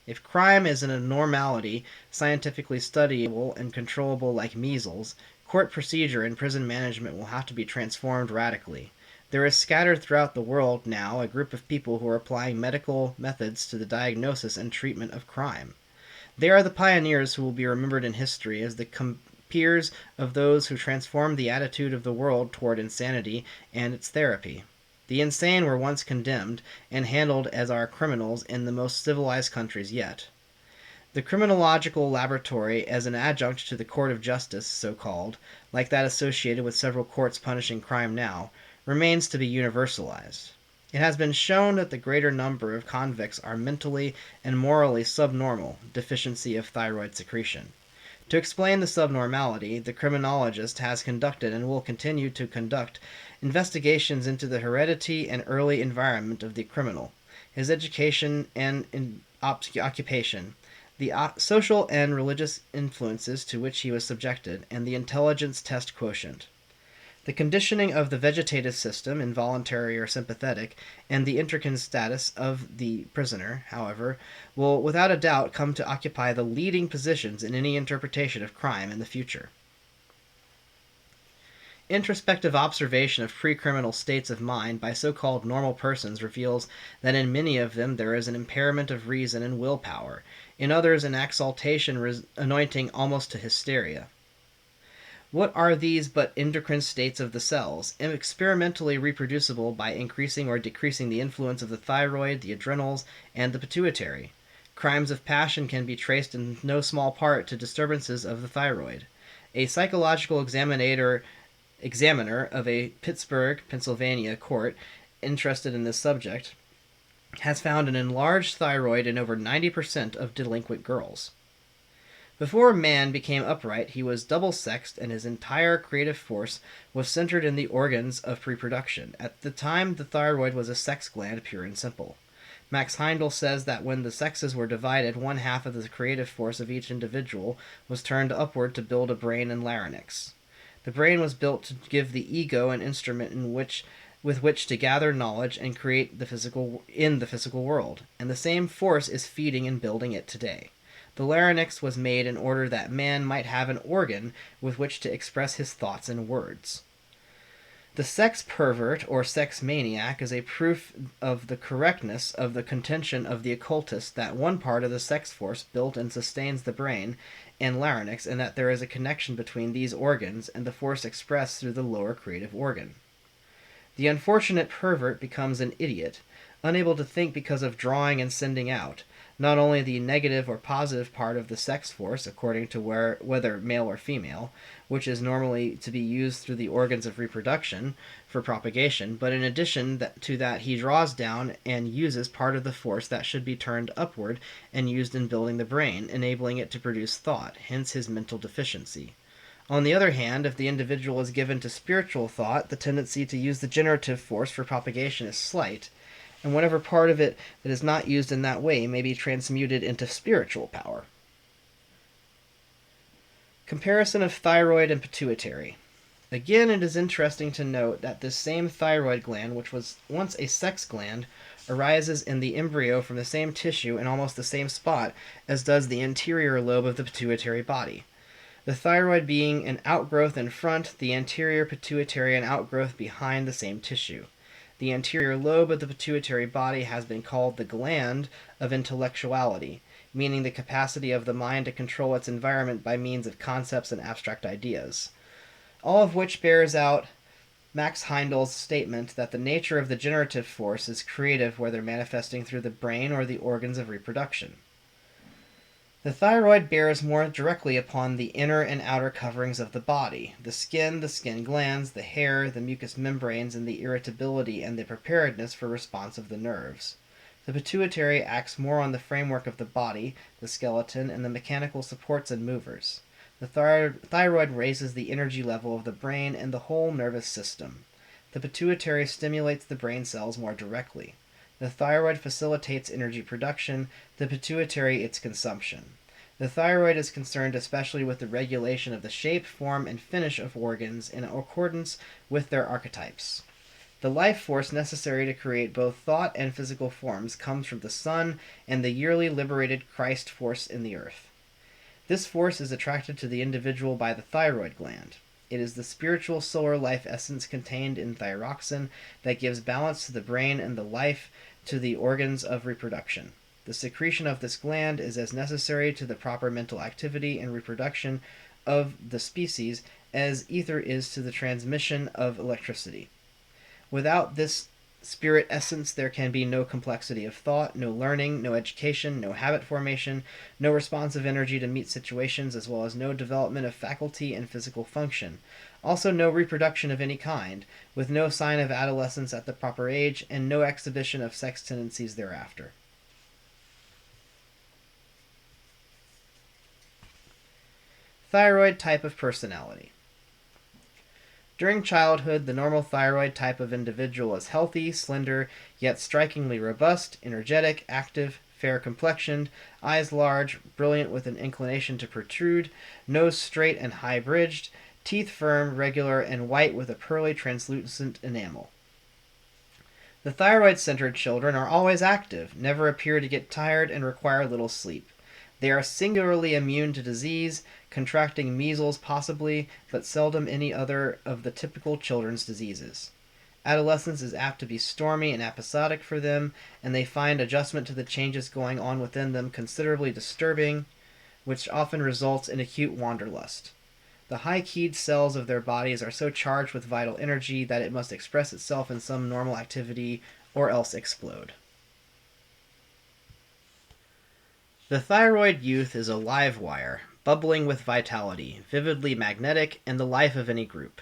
If crime is an abnormality scientifically studyable and controllable like measles, court procedure and prison management will have to be transformed radically. There is scattered throughout the world now a group of people who are applying medical methods to the diagnosis and treatment of crime. They are the pioneers who will be remembered in history as the compeers of those who transformed the attitude of the world toward insanity and its therapy. The insane were once condemned and handled as are criminals in the most civilized countries yet. The criminological laboratory as an adjunct to the court of justice, so-called, like that associated with several courts punishing crime now, remains to be universalized. It has been shown that the greater number of convicts are mentally and morally subnormal, deficiency of thyroid secretion. To explain the subnormality, the criminologist has conducted and will continue to conduct investigations into the heredity and early environment of the criminal, his education and occupation, the social and religious influences to which he was subjected, and the intelligence test quotient. The conditioning of the vegetative system, involuntary or sympathetic, and the endocrine status of the prisoner, however, will without a doubt come to occupy the leading positions in any interpretation of crime in the future. Introspective observation of pre-criminal states of mind by so-called normal persons reveals that in many of them there is an impairment of reason and willpower, in others an exaltation anointing almost to hysteria. What are these but endocrine states of the cells, experimentally reproducible by increasing or decreasing the influence of the thyroid, the adrenals, and the pituitary? Crimes of passion can be traced in no small part to disturbances of the thyroid. A psychological examiner of a Pittsburgh, Pennsylvania court interested in this subject has found an enlarged thyroid in over 90% of delinquent girls. Before man became upright, he was double-sexed and his entire creative force was centered in the organs of reproduction. At the time, the thyroid was a sex gland, pure and simple. Max Heindel says that when the sexes were divided, one half of the creative force of each individual was turned upward to build a brain and larynx. The brain was built to give the ego an instrument with which to gather knowledge and create in the physical world, and the same force is feeding and building it today. The larynx was made in order that man might have an organ with which to express his thoughts in words. The sex pervert or sex maniac is a proof of the correctness of the contention of the occultist that one part of the sex force built and sustains the brain and larynx, and that there is a connection between these organs and the force expressed through the lower creative organ. The unfortunate pervert becomes an idiot, unable to think because of drawing and sending out, not only the negative or positive part of the sex force, according to whether male or female, which is normally to be used through the organs of reproduction for propagation, but in addition to that he draws down and uses part of the force that should be turned upward and used in building the brain, enabling it to produce thought, hence his mental deficiency. On the other hand, if the individual is given to spiritual thought, the tendency to use the generative force for propagation is slight, and whatever part of it that is not used in that way may be transmuted into spiritual power. Comparison of thyroid and pituitary. Again, it is interesting to note that this same thyroid gland, which was once a sex gland, arises in the embryo from the same tissue in almost the same spot as does the anterior lobe of the pituitary body. The thyroid being an outgrowth in front, the anterior pituitary an outgrowth behind the same tissue. The anterior lobe of the pituitary body has been called the gland of intellectuality, meaning the capacity of the mind to control its environment by means of concepts and abstract ideas. All of which bears out Max Heindel's statement that the nature of the generative force is creative, whether manifesting through the brain or the organs of reproduction. The thyroid bears more directly upon the inner and outer coverings of the body, the skin glands, the hair, the mucous membranes, and the irritability and the preparedness for response of the nerves. The pituitary acts more on the framework of the body, the skeleton, and the mechanical supports and movers. The thyroid raises the energy level of the brain and the whole nervous system. The pituitary stimulates the brain cells more directly. The thyroid facilitates energy production, the pituitary its consumption. The thyroid is concerned especially with the regulation of the shape, form, and finish of organs in accordance with their archetypes. The life force necessary to create both thought and physical forms comes from the sun and the yearly liberated Christ force in the earth. This force is attracted to the individual by the thyroid gland. It is the spiritual solar life essence contained in thyroxin that gives balance to the brain and the life to the organs of reproduction. The secretion of this gland is as necessary to the proper mental activity and reproduction of the species as ether is to the transmission of electricity. Without this spirit essence, there can be no complexity of thought, no learning, no education, no habit formation, no responsive energy to meet situations, as well as no development of faculty and physical function. Also, no reproduction of any kind, with no sign of adolescence at the proper age, and no exhibition of sex tendencies thereafter. Thyroid type of personality. During childhood, the normal thyroid type of individual is healthy, slender, yet strikingly robust, energetic, active, fair-complexioned, eyes large, brilliant with an inclination to protrude, nose straight and high-bridged, teeth firm, regular, and white with a pearly translucent enamel. The thyroid-centered children are always active, never appear to get tired, and require little sleep. They are singularly immune to disease, contracting measles possibly, but seldom any other of the typical children's diseases. Adolescence is apt to be stormy and episodic for them, and they find adjustment to the changes going on within them considerably disturbing, which often results in acute wanderlust. The high-keyed cells of their bodies are so charged with vital energy that it must express itself in some normal activity or else explode. The thyroid youth is a live wire, bubbling with vitality, vividly magnetic, and the life of any group.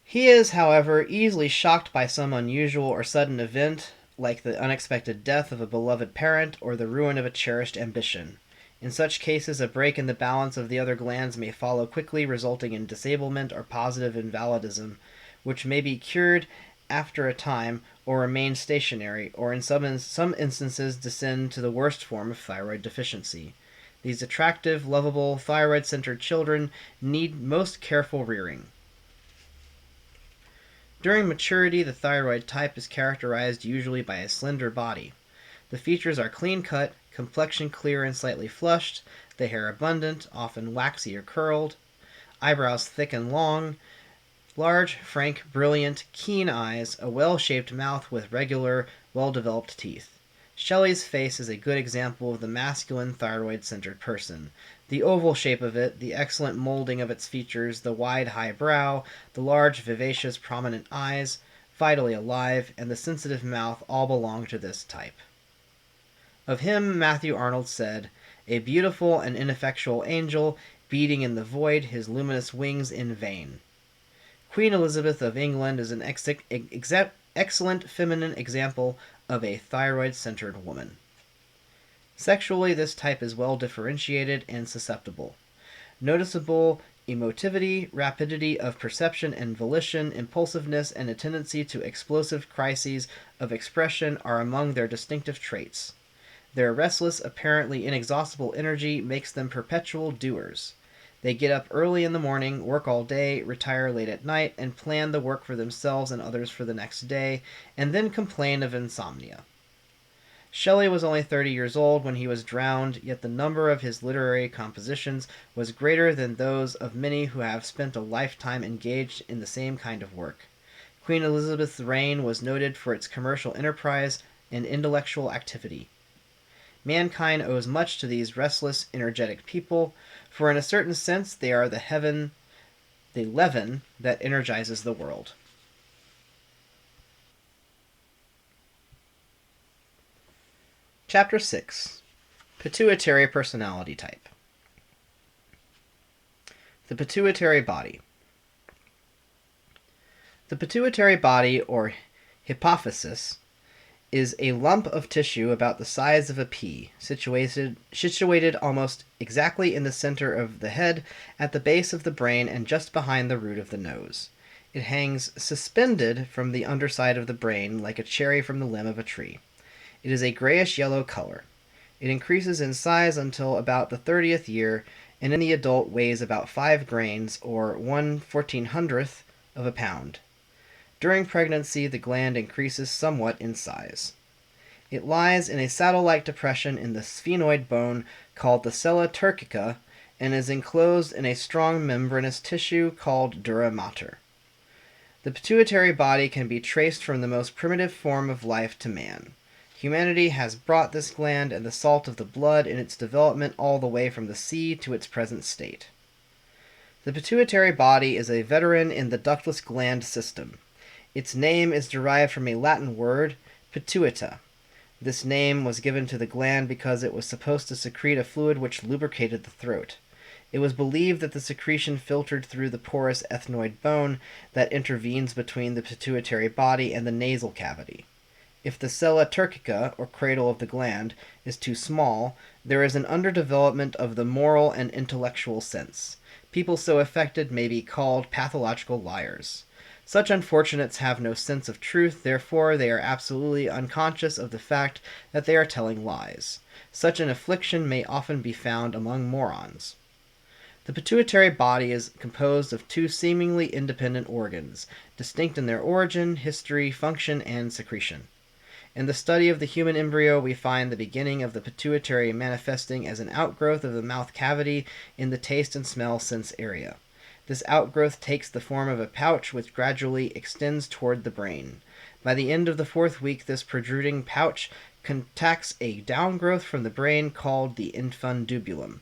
He is, however, easily shocked by some unusual or sudden event, like the unexpected death of a beloved parent or the ruin of a cherished ambition. In such cases, a break in the balance of the other glands may follow quickly, resulting in disablement or positive invalidism, which may be cured after a time or remain stationary, or in some instances descend to the worst form of thyroid deficiency. These attractive, lovable, thyroid-centered children need most careful rearing. During maturity, the thyroid type is characterized usually by a slender body. The features are clean-cut, complexion clear and slightly flushed, the hair abundant, often waxy or curled, eyebrows thick and long, large, frank, brilliant, keen eyes, a well-shaped mouth with regular, well-developed teeth. Shelley's face is a good example of the masculine thyroid-centered person. The oval shape of it, the excellent molding of its features, the wide, high brow, the large, vivacious, prominent eyes, vitally alive, and the sensitive mouth all belong to this type. Of him, Matthew Arnold said, "A beautiful and ineffectual angel, beating in the void his luminous wings in vain." Queen Elizabeth of England is an excellent feminine example of a thyroid-centered woman. Sexually, this type is well differentiated and susceptible. Noticeable emotivity, rapidity of perception and volition, impulsiveness, and a tendency to explosive crises of expression are among their distinctive traits. Their restless, apparently inexhaustible energy makes them perpetual doers. They get up early in the morning, work all day, retire late at night, and plan the work for themselves and others for the next day, and then complain of insomnia. Shelley was only 30 years old when he was drowned, yet the number of his literary compositions was greater than those of many who have spent a lifetime engaged in the same kind of work. Queen Elizabeth's reign was noted for its commercial enterprise and intellectual activity. Mankind owes much to these restless, energetic people, for in a certain sense they are the leaven that energizes the world. Chapter 6. Pituitary Personality Type. The pituitary body. The pituitary body, or hypophysis, is a lump of tissue about the size of a pea, situated almost exactly in the center of the head, at the base of the brain, and just behind the root of the nose. It hangs suspended from the underside of the brain like a cherry from the limb of a tree. It is a grayish-yellow color. It increases in size until about the 30th year, and in the adult weighs about 5 grains, or 1/1400th of a pound. During pregnancy, the gland increases somewhat in size. It lies in a saddle-like depression in the sphenoid bone called the sella turcica and is enclosed in a strong membranous tissue called dura mater. The pituitary body can be traced from the most primitive form of life to man. Humanity has brought this gland and the salt of the blood in its development all the way from the sea to its present state. The pituitary body is a veteran in the ductless gland system. Its name is derived from a Latin word, pituita. This name was given to the gland because it was supposed to secrete a fluid which lubricated the throat. It was believed that the secretion filtered through the porous ethmoid bone that intervenes between the pituitary body and the nasal cavity. If the sella turcica, or cradle of the gland, is too small, there is an underdevelopment of the moral and intellectual sense. People so affected may be called pathological liars. Such unfortunates have no sense of truth, therefore they are absolutely unconscious of the fact that they are telling lies. Such an affliction may often be found among morons. The pituitary body is composed of two seemingly independent organs, distinct in their origin, history, function, and secretion. In the study of the human embryo, we find the beginning of the pituitary manifesting as an outgrowth of the mouth cavity in the taste and smell sense area. This outgrowth takes the form of a pouch which gradually extends toward the brain. By the end of the 4th week, this protruding pouch contacts a downgrowth from the brain called the infundibulum.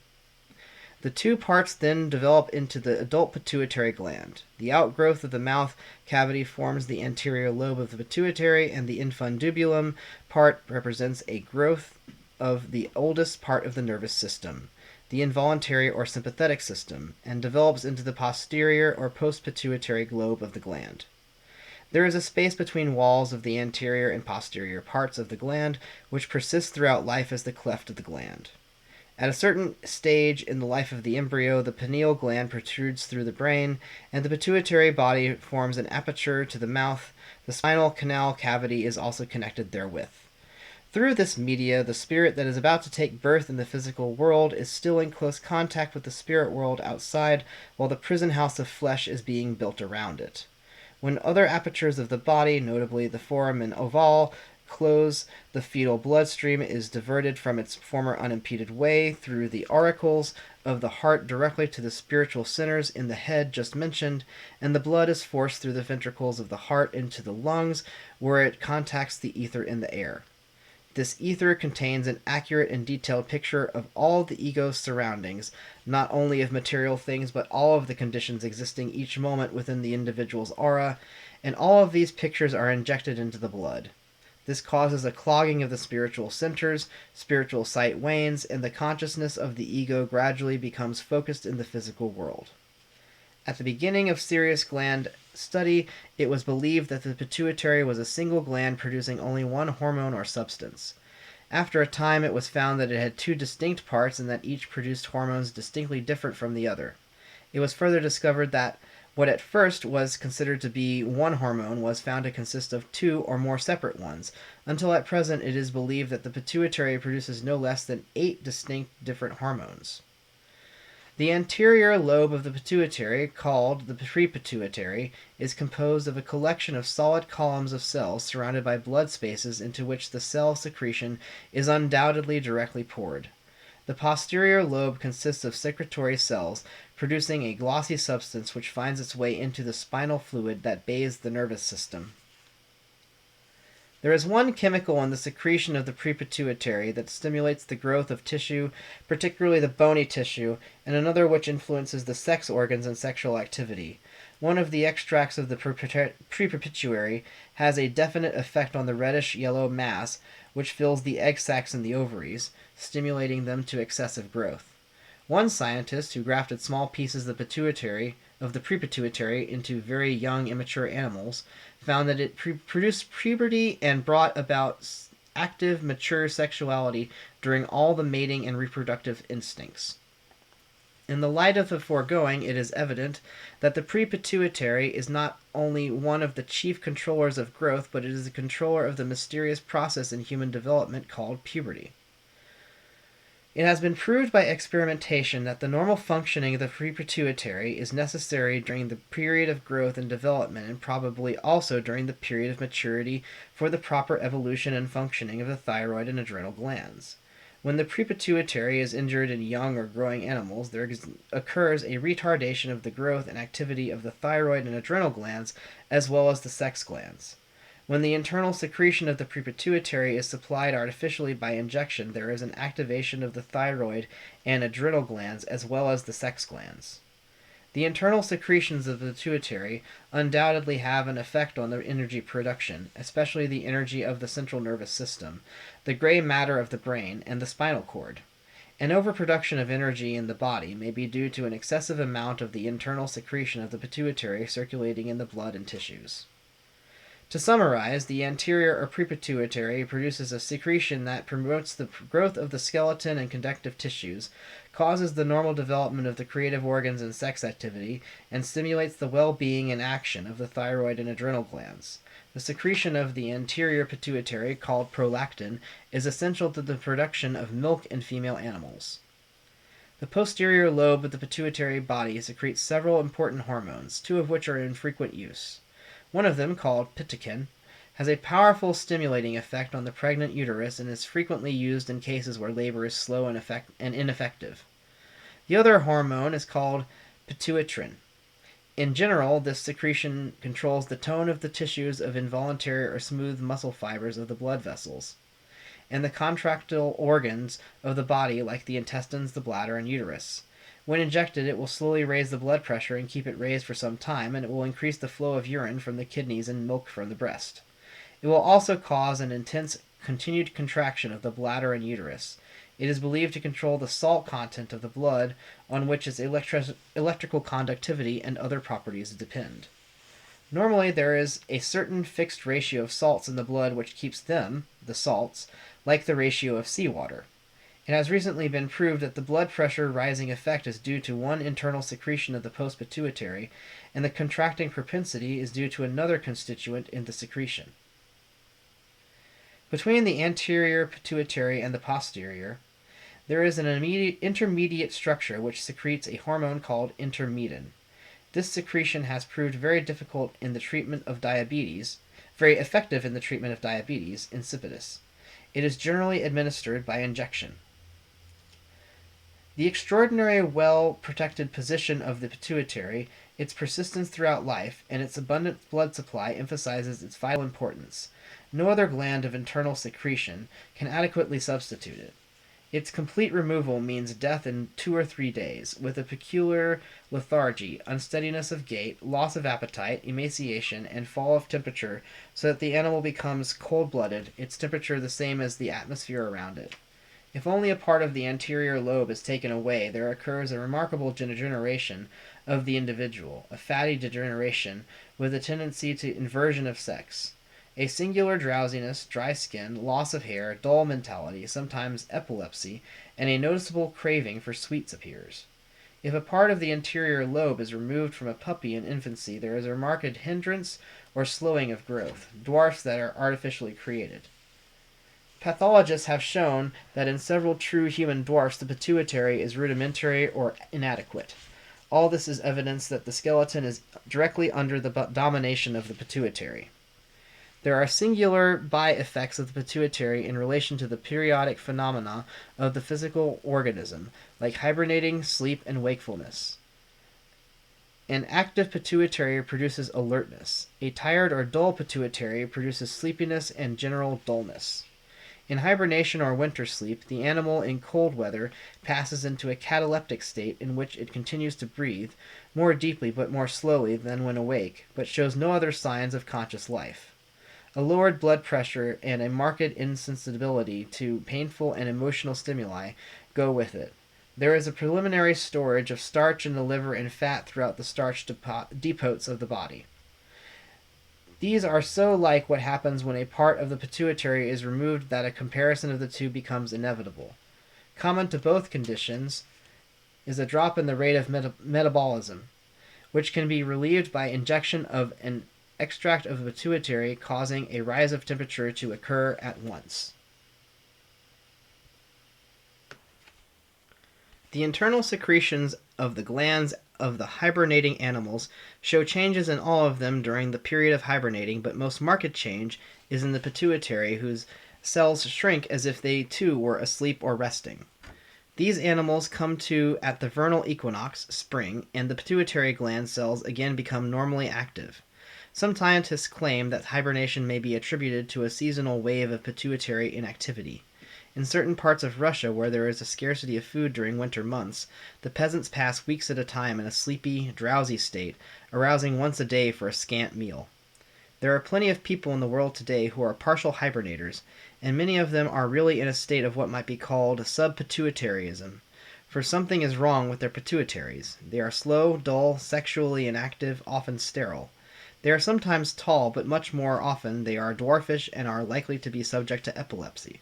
The two parts then develop into the adult pituitary gland. The outgrowth of the mouth cavity forms the anterior lobe of the pituitary, and the infundibulum part represents a growth of the oldest part of the nervous system, the involuntary or sympathetic system, and develops into the posterior or post-pituitary lobe of the gland. There is a space between walls of the anterior and posterior parts of the gland, which persists throughout life as the cleft of the gland. At a certain stage in the life of the embryo, the pineal gland protrudes through the brain, and the pituitary body forms an aperture to the mouth. The spinal canal cavity is also connected therewith. Through this media, the spirit that is about to take birth in the physical world is still in close contact with the spirit world outside, while the prison house of flesh is being built around it. When other apertures of the body, notably the foramen ovale, close, the fetal bloodstream is diverted from its former unimpeded way through the auricles of the heart directly to the spiritual centers in the head just mentioned, and the blood is forced through the ventricles of the heart into the lungs, where it contacts the ether in the air. This ether contains an accurate and detailed picture of all the ego's surroundings, not only of material things, but all of the conditions existing each moment within the individual's aura, and all of these pictures are injected into the blood. This causes a clogging of the spiritual centers, spiritual sight wanes, and the consciousness of the ego gradually becomes focused in the physical world. At the beginning of serious gland study, it was believed that the pituitary was a single gland producing only one hormone or substance. After a time, it was found that it had two distinct parts and that each produced hormones distinctly different from the other. It was further discovered that what at first was considered to be one hormone was found to consist of two or more separate ones, until at present it is believed that the pituitary produces no less than 8 distinct different hormones. The anterior lobe of the pituitary, called the prepituitary, is composed of a collection of solid columns of cells surrounded by blood spaces into which the cell secretion is undoubtedly directly poured. The posterior lobe consists of secretory cells, producing a glossy substance which finds its way into the spinal fluid that bathes the nervous system. There is one chemical in the secretion of the prepituitary that stimulates the growth of tissue, particularly the bony tissue, and another which influences the sex organs and sexual activity. One of the extracts of the prepituitary has a definite effect on the reddish-yellow mass which fills the egg sacs in the ovaries, stimulating them to excessive growth. One scientist who grafted small pieces of the prepituitary into very young immature animals found that it produced puberty and brought about active mature sexuality during all the mating and reproductive instincts. In the light of the foregoing, it is evident that the prepituitary is not only one of the chief controllers of growth, but it is a controller of the mysterious process in human development called puberty. It has been proved by experimentation that the normal functioning of the pituitary is necessary during the period of growth and development, and probably also during the period of maturity for the proper evolution and functioning of the thyroid and adrenal glands. When the pituitary is injured in young or growing animals, there occurs a retardation of the growth and activity of the thyroid and adrenal glands, as well as the sex glands. When the internal secretion of the pituitary is supplied artificially by injection, there is an activation of the thyroid and adrenal glands as well as the sex glands. The internal secretions of the pituitary undoubtedly have an effect on the energy production, especially the energy of the central nervous system, the gray matter of the brain, and the spinal cord. An overproduction of energy in the body may be due to an excessive amount of the internal secretion of the pituitary circulating in the blood and tissues. To summarize, the anterior or prepituitary produces a secretion that promotes the growth of the skeleton and connective tissues, causes the normal development of the creative organs and sex activity, and stimulates the well-being and action of the thyroid and adrenal glands. The secretion of the anterior pituitary, called prolactin, is essential to the production of milk in female animals. The posterior lobe of the pituitary body secretes several important hormones, two of which are in frequent use. One of them, called pituitary, has a powerful stimulating effect on the pregnant uterus and is frequently used in cases where labor is slow and ineffective. The other hormone is called pituitrin. In general, this secretion controls the tone of the tissues of involuntary or smooth muscle fibers of the blood vessels, and the contractile organs of the body like the intestines, the bladder, and uterus. When injected, it will slowly raise the blood pressure and keep it raised for some time, and it will increase the flow of urine from the kidneys and milk from the breast. It will also cause an intense continued contraction of the bladder and uterus. It is believed to control the salt content of the blood, on which its electrical conductivity and other properties depend. Normally, there is a certain fixed ratio of salts in the blood which keeps them, the salts, like the ratio of seawater. It has recently been proved that the blood pressure rising effect is due to one internal secretion of the post-pituitary, and the contracting propensity is due to another constituent in the secretion. Between the anterior pituitary and the posterior, there is an intermediate structure which secretes a hormone called intermedin. This secretion has proved very effective in the treatment of diabetes insipidus. It is generally administered by injection. The extraordinary well-protected position of the pituitary, its persistence throughout life, and its abundant blood supply emphasizes its vital importance. No other gland of internal secretion can adequately substitute it. Its complete removal means death in 2 or 3 days, with a peculiar lethargy, unsteadiness of gait, loss of appetite, emaciation, and fall of temperature, so that the animal becomes cold-blooded, its temperature the same as the atmosphere around it. If only a part of the anterior lobe is taken away, there occurs a remarkable degeneration of the individual, a fatty degeneration with a tendency to inversion of sex. A singular drowsiness, dry skin, loss of hair, dull mentality, sometimes epilepsy, and a noticeable craving for sweets appears. If a part of the anterior lobe is removed from a puppy in infancy, there is a marked hindrance or slowing of growth, dwarfs that are artificially created. Pathologists have shown that in several true human dwarfs the pituitary is rudimentary or inadequate. All this is evidence that the skeleton is directly under the domination of the pituitary. There are singular by-effects of the pituitary in relation to the periodic phenomena of the physical organism, like hibernating, sleep, and wakefulness. An active pituitary produces alertness. A tired or dull pituitary produces sleepiness and general dullness. In hibernation or winter sleep, the animal in cold weather passes into a cataleptic state in which it continues to breathe, more deeply but more slowly than when awake, but shows no other signs of conscious life. A lowered blood pressure and a marked insensibility to painful and emotional stimuli go with it. There is a preliminary storage of starch in the liver and fat throughout the starch depots of the body. These are so like what happens when a part of the pituitary is removed that a comparison of the two becomes inevitable. Common to both conditions is a drop in the rate of metabolism, which can be relieved by injection of an extract of the pituitary, causing a rise of temperature to occur at once. The internal secretions of the glands of the hibernating animals show changes in all of them during the period of hibernating, but most marked change is in the pituitary, whose cells shrink as if they too were asleep or resting. These animals come to at the vernal equinox, spring, and the pituitary gland cells again become normally active. Some scientists claim that hibernation may be attributed to a seasonal wave of pituitary inactivity. In certain parts of Russia where there is a scarcity of food during winter months, the peasants pass weeks at a time in a sleepy, drowsy state, arousing once a day for a scant meal. There are plenty of people in the world today who are partial hibernators, and many of them are really in a state of what might be called subpituitarism, for something is wrong with their pituitaries. They are slow, dull, sexually inactive, often sterile. They are sometimes tall, but much more often they are dwarfish and are likely to be subject to epilepsy.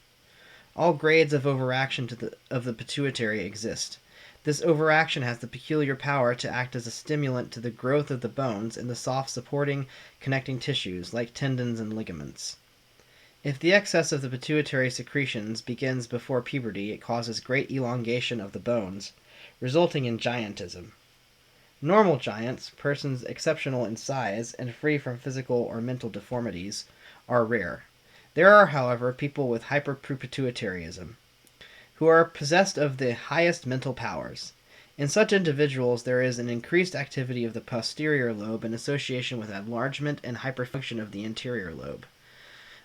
All grades of overaction of the pituitary exist. This overaction has the peculiar power to act as a stimulant to the growth of the bones and the soft supporting connecting tissues, like tendons and ligaments. If the excess of the pituitary secretions begins before puberty, it causes great elongation of the bones, resulting in giantism. Normal giants, persons exceptional in size and free from physical or mental deformities, are rare. There are, however, people with hyperpituitarism, who are possessed of the highest mental powers. In such individuals, there is an increased activity of the posterior lobe in association with enlargement and hyperfunction of the anterior lobe.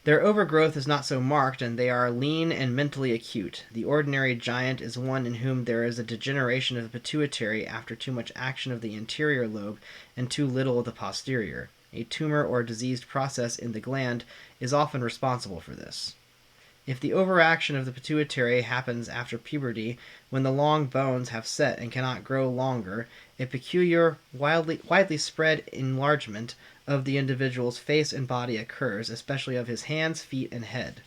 Their overgrowth is not so marked, and they are lean and mentally acute. The ordinary giant is one in whom there is a degeneration of the pituitary after too much action of the anterior lobe and too little of the posterior. A tumor or diseased process in the gland is often responsible for this. If the overaction of the pituitary happens after puberty, when the long bones have set and cannot grow longer, a peculiar, widely spread enlargement of the individual's face and body occurs, especially of his hands, feet, and head.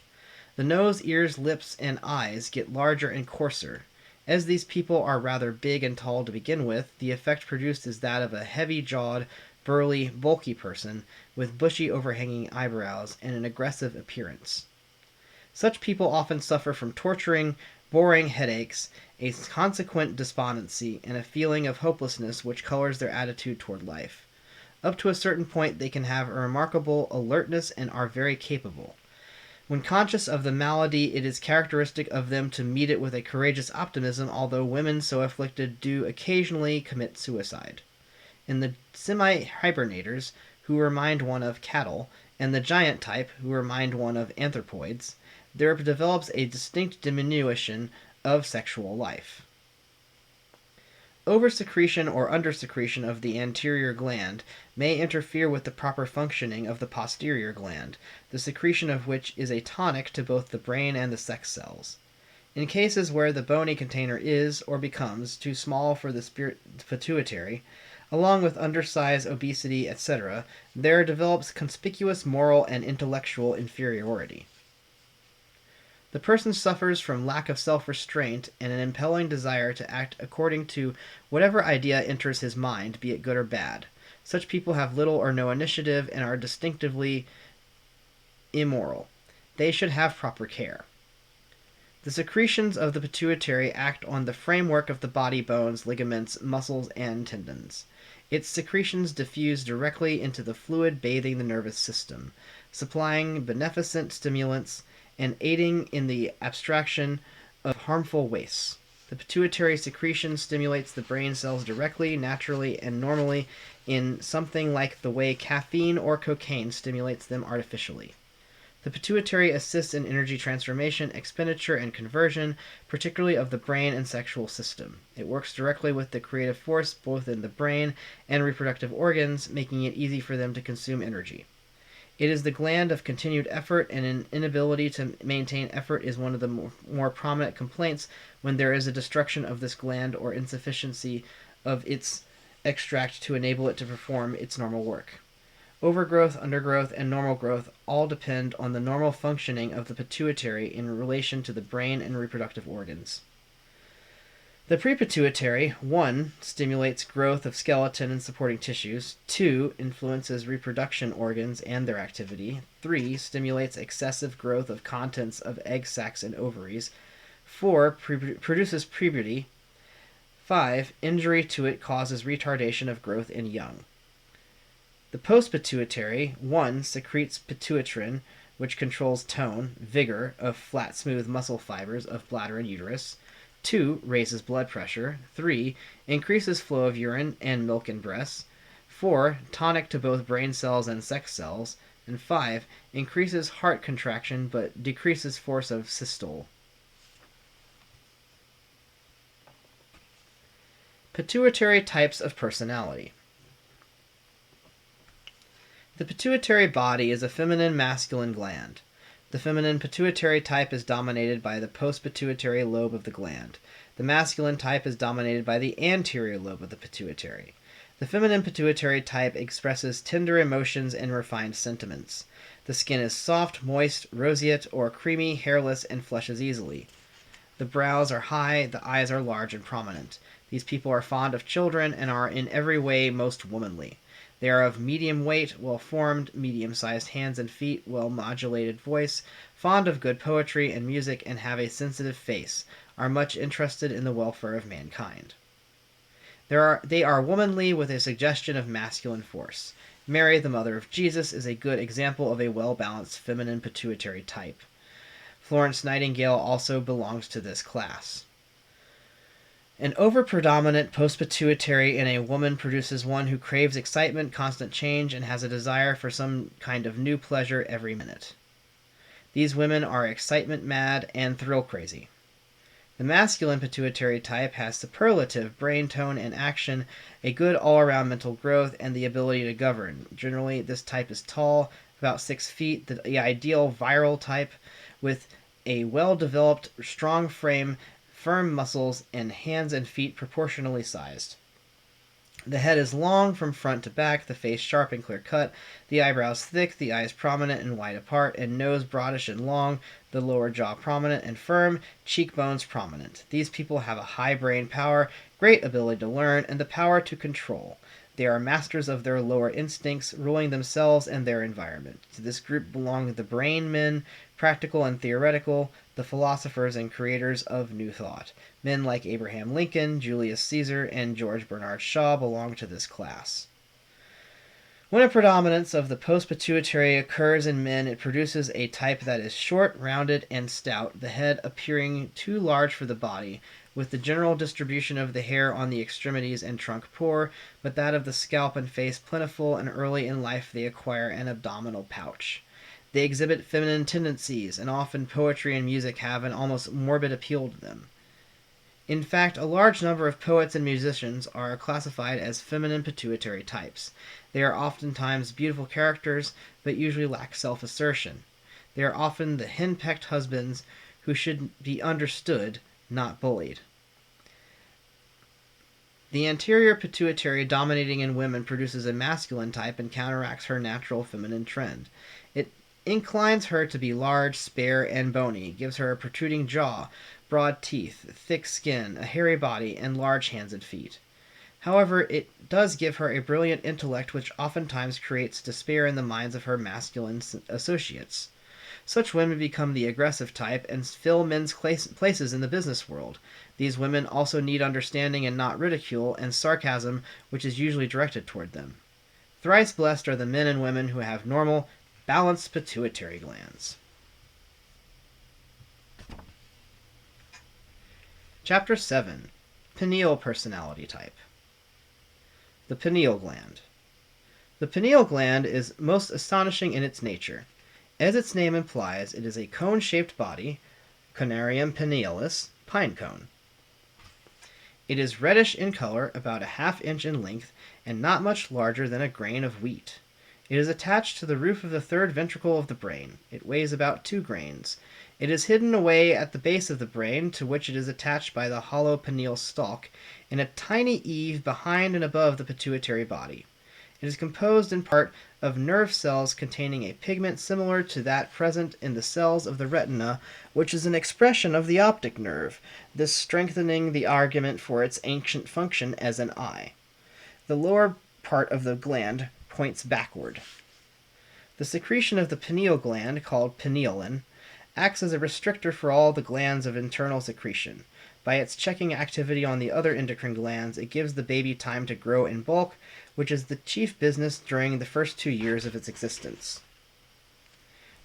The nose, ears, lips, and eyes get larger and coarser. As these people are rather big and tall to begin with, the effect produced is that of a heavy-jawed, burly, bulky person with bushy overhanging eyebrows and an aggressive appearance. Such people often suffer from torturing, boring headaches, a consequent despondency, and a feeling of hopelessness which colors their attitude toward life. Up to a certain point they can have a remarkable alertness and are very capable. When conscious of the malady, it is characteristic of them to meet it with a courageous optimism, although women so afflicted do occasionally commit suicide. In the semi-hibernators, who remind one of cattle, and the giant type, who remind one of anthropoids, there develops a distinct diminution of sexual life. Oversecretion or undersecretion of the anterior gland may interfere with the proper functioning of the posterior gland, the secretion of which is a tonic to both the brain and the sex cells. In cases where the bony container is, or becomes, too small for the pituitary, along with undersize, obesity, etc., there develops conspicuous moral and intellectual inferiority. The person suffers from lack of self-restraint and an impelling desire to act according to whatever idea enters his mind, be it good or bad. Such people have little or no initiative and are distinctively immoral. They should have proper care. The secretions of the pituitary act on the framework of the body, bones, ligaments, muscles, and tendons. Its secretions diffuse directly into the fluid bathing the nervous system, supplying beneficent stimulants and aiding in the abstraction of harmful wastes. The pituitary secretion stimulates the brain cells directly, naturally, and normally in something like the way caffeine or cocaine stimulates them artificially. The pituitary assists in energy transformation, expenditure, and conversion, particularly of the brain and sexual system. It works directly with the creative force both in the brain and reproductive organs, making it easy for them to consume energy. It is the gland of continued effort, and an inability to maintain effort is one of the more prominent complaints when there is a destruction of this gland or insufficiency of its extract to enable it to perform its normal work. Overgrowth, undergrowth, and normal growth all depend on the normal functioning of the pituitary in relation to the brain and reproductive organs. The prepituitary, 1. Stimulates growth of skeleton and supporting tissues. 2. Influences reproduction organs and their activity. 3. Stimulates excessive growth of contents of egg sacs and ovaries. 4. Produces puberty. 5. Injury to it causes retardation of growth in young. The post-pituitary, 1. Secretes pituitrin, which controls tone, vigor of flat, smooth muscle fibers of bladder and uterus. 2. Raises blood pressure. 3. Increases flow of urine and milk in breasts. 4. Tonic to both brain cells and sex cells. And 5. Increases heart contraction but decreases force of systole. Pituitary types of personality. The pituitary body is a feminine masculine gland. The feminine pituitary type is dominated by the post-pituitary lobe of the gland. The masculine type is dominated by the anterior lobe of the pituitary. The feminine pituitary type expresses tender emotions and refined sentiments. The skin is soft, moist, roseate, or creamy, hairless, and flushes easily. The brows are high, the eyes are large and prominent. These people are fond of children and are in every way most womanly. They are of medium weight, well-formed, medium-sized hands and feet, well-modulated voice, fond of good poetry and music, and have a sensitive face, are much interested in the welfare of mankind. They are womanly with a suggestion of masculine force. Mary, the mother of Jesus, is a good example of a well-balanced feminine pituitary type. Florence Nightingale also belongs to this class. An over-predominant post-pituitary in a woman produces one who craves excitement, constant change, and has a desire for some kind of new pleasure every minute. These women are excitement-mad and thrill-crazy. The masculine pituitary type has superlative brain tone and action, a good all-around mental growth, and the ability to govern. Generally, this type is tall, about 6 feet, the ideal virile type, with a well-developed, strong frame, firm muscles, and hands and feet proportionally sized. The head is long from front to back, the face sharp and clear-cut, the eyebrows thick, the eyes prominent and wide apart, and nose broadish and long, the lower jaw prominent and firm, cheekbones prominent. These people have a high brain power, great ability to learn, and the power to control. They are masters of their lower instincts, ruling themselves and their environment. To this group belong the brain men, practical and theoretical, the philosophers and creators of New Thought. Men like Abraham Lincoln, Julius Caesar, and George Bernard Shaw belong to this class. When a predominance of the post-pituitary occurs in men, it produces a type that is short, rounded, and stout, the head appearing too large for the body, with the general distribution of the hair on the extremities and trunk poor, but that of the scalp and face plentiful, and early in life they acquire an abdominal pouch. They exhibit feminine tendencies, and often poetry and music have an almost morbid appeal to them. In fact, a large number of poets and musicians are classified as feminine pituitary types. They are oftentimes beautiful characters, but usually lack self-assertion. They are often the henpecked husbands who should be understood, not bullied. The anterior pituitary dominating in women produces a masculine type and counteracts her natural feminine trend. It inclines her to be large, spare, and bony, gives her a protruding jaw, broad teeth, thick skin, a hairy body, and large hands and feet. However, it does give her a brilliant intellect which oftentimes creates despair in the minds of her masculine associates. Such women become the aggressive type and fill men's places in the business world. These women also need understanding and not ridicule, and sarcasm, which is usually directed toward them. Thrice blessed are the men and women who have normal, balanced pituitary glands. Chapter 7. Pineal Personality Type. The pineal gland. The pineal gland is most astonishing in its nature. As its name implies, it is a cone-shaped body, Conarium pinealis, pine cone. It is reddish in color, about a half-inch in length, and not much larger than a grain of wheat. It is attached to the roof of the third ventricle of the brain. It weighs about 2 grains. It is hidden away at the base of the brain, to which it is attached by the hollow pineal stalk, in a tiny eave behind and above the pituitary body. It is composed in part of nerve cells containing a pigment similar to that present in the cells of the retina, which is an expression of the optic nerve, this strengthening the argument for its ancient function as an eye. The lower part of the gland points backward. The secretion of the pineal gland, called pinealin, acts as a restrictor for all the glands of internal secretion. By its checking activity on the other endocrine glands, it gives the baby time to grow in bulk, which is the chief business during the first 2 years of its existence.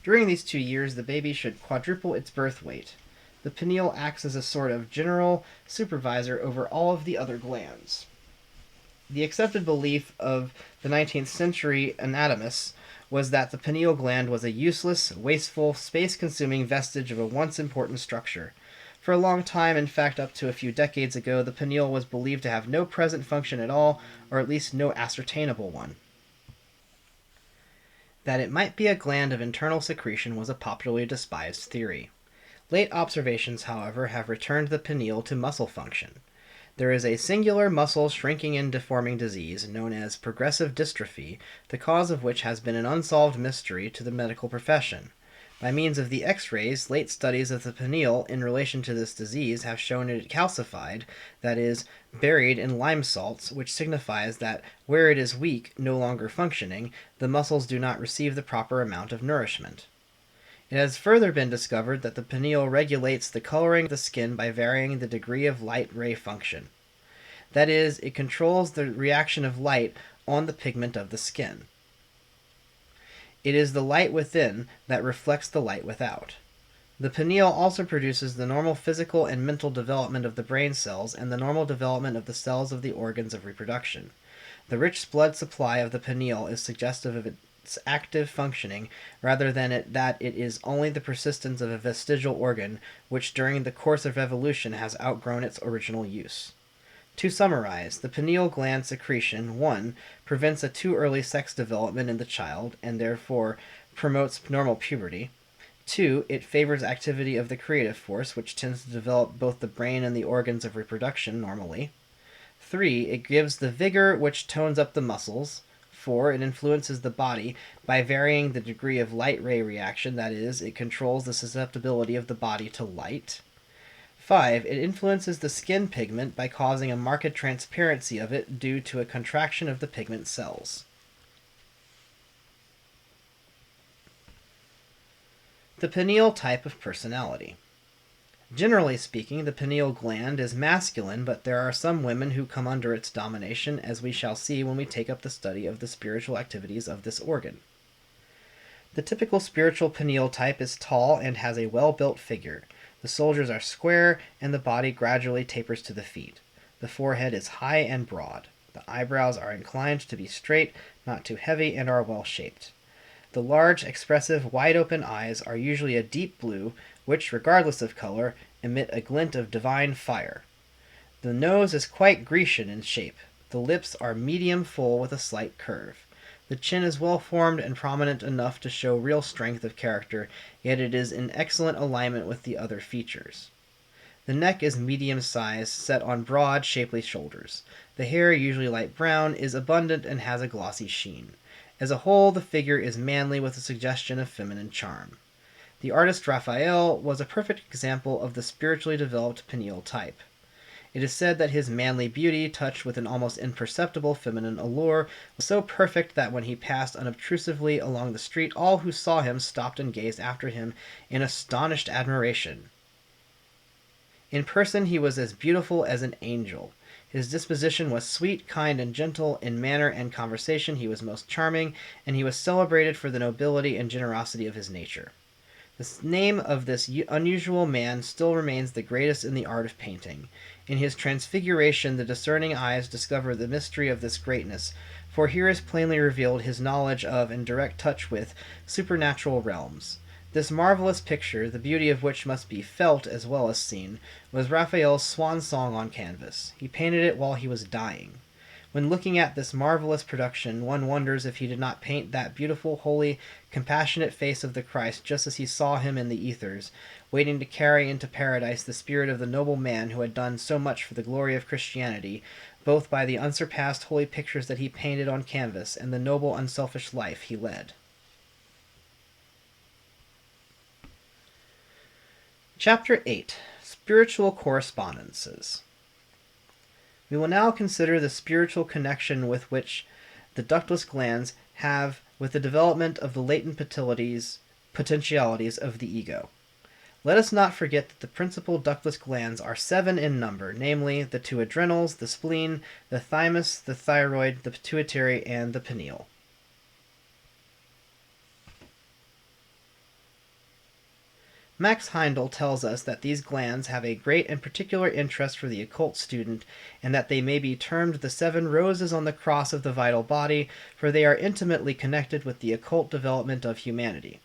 During these 2 years, the baby should quadruple its birth weight. The pineal acts as a sort of general supervisor over all of the other glands. The accepted belief of the 19th century anatomists was that the pineal gland was a useless, wasteful, space-consuming vestige of a once important structure. For a long time, in fact up to a few decades ago, the pineal was believed to have no present function at all, or at least no ascertainable one. That it might be a gland of internal secretion was a popularly despised theory. Late observations, however, have returned the pineal to muscle function. There is a singular muscle shrinking and deforming disease known as progressive dystrophy, the cause of which has been an unsolved mystery to the medical profession. By means of the X-rays, late studies of the pineal in relation to this disease have shown it calcified, that is, buried in lime salts, which signifies that where it is weak, no longer functioning, the muscles do not receive the proper amount of nourishment. It has further been discovered that the pineal regulates the coloring of the skin by varying the degree of light ray function. That is, it controls the reaction of light on the pigment of the skin. It is the light within that reflects the light without. The pineal also produces the normal physical and mental development of the brain cells and the normal development of the cells of the organs of reproduction. The rich blood supply of the pineal is suggestive of its active functioning, rather than that it is only the persistence of a vestigial organ which during the course of evolution has outgrown its original use. To summarize, the pineal gland secretion 1. Prevents a too early sex development in the child, and therefore promotes normal puberty. 2. It favors activity of the creative force, which tends to develop both the brain and the organs of reproduction normally. 3. It gives the vigor which tones up the muscles. 4. It influences the body by varying the degree of light ray reaction, that is, it controls the susceptibility of the body to light. 5. It influences the skin pigment by causing a marked transparency of it due to a contraction of the pigment cells. The pineal type of personality. Generally speaking, the pineal gland is masculine, but there are some women who come under its domination, as we shall see when we take up the study of the spiritual activities of this organ. The typical spiritual pineal type is tall and has a well-built figure. The shoulders are square, and the body gradually tapers to the feet. The forehead is high and broad. The eyebrows are inclined to be straight, not too heavy, and are well-shaped. The large, expressive, wide-open eyes are usually a deep blue, which, regardless of color, emit a glint of divine fire. The nose is quite Grecian in shape. The lips are medium full with a slight curve. The chin is well formed and prominent enough to show real strength of character, yet it is in excellent alignment with the other features. The neck is medium-sized, set on broad, shapely shoulders. The hair, usually light brown, is abundant and has a glossy sheen. As a whole, the figure is manly with a suggestion of feminine charm. The artist Raphael was a perfect example of the spiritually developed pineal type. It is said that his manly beauty, touched with an almost imperceptible feminine allure, was so perfect that when he passed unobtrusively along the street, all who saw him stopped and gazed after him in astonished admiration. In person he was as beautiful as an angel. His disposition was sweet, kind, and gentle. In manner and conversation he was most charming, and he was celebrated for the nobility and generosity of his nature. The name of this unusual man still remains the greatest in the art of painting. In his transfiguration the discerning eyes discover the mystery of this greatness, for here is plainly revealed his knowledge of and direct touch with supernatural realms. This marvelous picture, the beauty of which must be felt as well as seen, was Raphael's swan song on canvas. He painted it while he was dying. When looking at this marvelous production, one wonders if he did not paint that beautiful, holy, compassionate face of the Christ just as he saw him in the ethers, waiting to carry into paradise the spirit of the noble man who had done so much for the glory of Christianity, both by the unsurpassed holy pictures that he painted on canvas and the noble, unselfish life he led. Chapter 8. Spiritual Correspondences. We will now consider the spiritual connection with which the ductless glands have with the development of the latent potentialities of the ego. Let us not forget that the principal ductless glands are 7 in number, namely the 2 adrenals, the spleen, the thymus, the thyroid, the pituitary, and the pineal. Max Heindel tells us that these glands have a great and particular interest for the occult student, and that they may be termed the 7 roses on the cross of the vital body, for they are intimately connected with the occult development of humanity.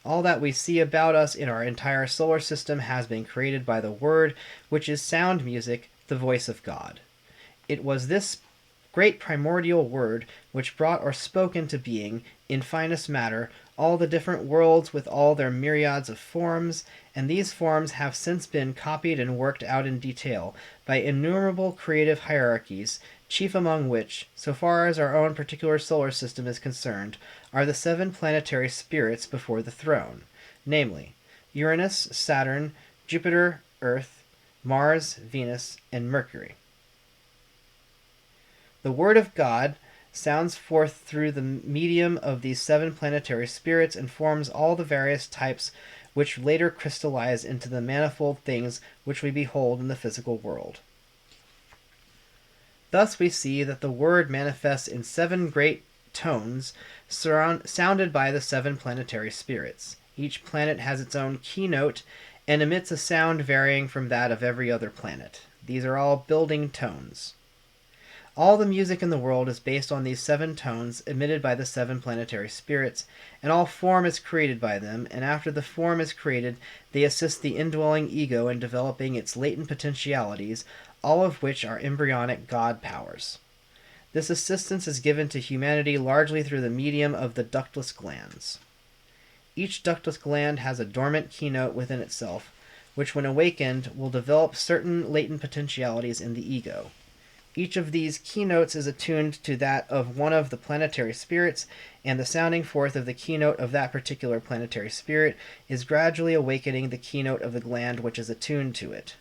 All that we see about us in our entire solar system has been created by the Word, which is sound music, the voice of God. It was this great primordial Word which brought or spoke into being, in finest matter, all the different worlds with all their myriads of forms, and these forms have since been copied and worked out in detail by innumerable creative hierarchies, chief among which, so far as our own particular solar system is concerned, are the 7 planetary spirits before the throne, namely Uranus, Saturn, Jupiter, Earth, Mars, Venus, and Mercury. The Word of God sounds forth through the medium of these 7 planetary spirits and forms all the various types which later crystallize into the manifold things which we behold in the physical world. Thus we see that the Word manifests in 7 great tones sounded by the 7 planetary spirits. Each planet has its own keynote and emits a sound varying from that of every other planet. These are all building tones. All the music in the world is based on these 7 tones emitted by the 7 planetary spirits, and all form is created by them, and after the form is created, they assist the indwelling ego in developing its latent potentialities, all of which are embryonic God powers. This assistance is given to humanity largely through the medium of the ductless glands. Each ductless gland has a dormant keynote within itself, which when awakened will develop certain latent potentialities in the ego. Each of these keynotes is attuned to that of one of the planetary spirits, and the sounding forth of the keynote of that particular planetary spirit is gradually awakening the keynote of the gland which is attuned to it.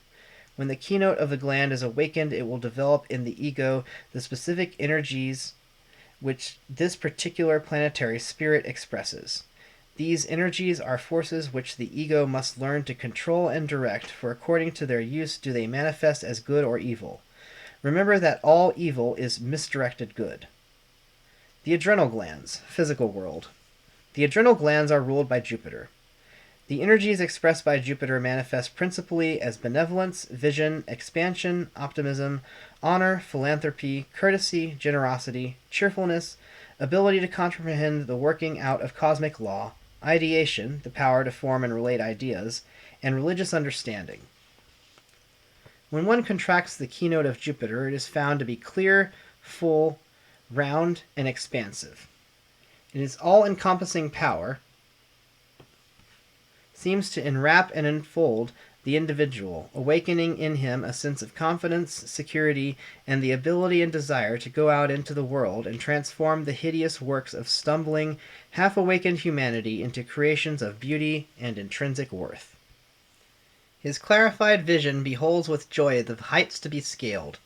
When the keynote of the gland is awakened, it will develop in the ego the specific energies which this particular planetary spirit expresses. These energies are forces which the ego must learn to control and direct, for according to their use do they manifest as good or evil. Remember that all evil is misdirected good. The adrenal glands, physical world. The adrenal glands are ruled by Jupiter. The energies expressed by Jupiter manifest principally as benevolence, vision, expansion, optimism, honor, philanthropy, courtesy, generosity, cheerfulness, ability to comprehend the working out of cosmic law, ideation, the power to form and relate ideas, and religious understanding. When one contracts the keynote of Jupiter, it is found to be clear, full, round, and expansive. In its all-encompassing power seems to enwrap and enfold the individual, awakening in him a sense of confidence, security, and the ability and desire to go out into the world and transform the hideous works of stumbling, half-awakened humanity into creations of beauty and intrinsic worth. His clarified vision beholds with joy the heights to be scaled,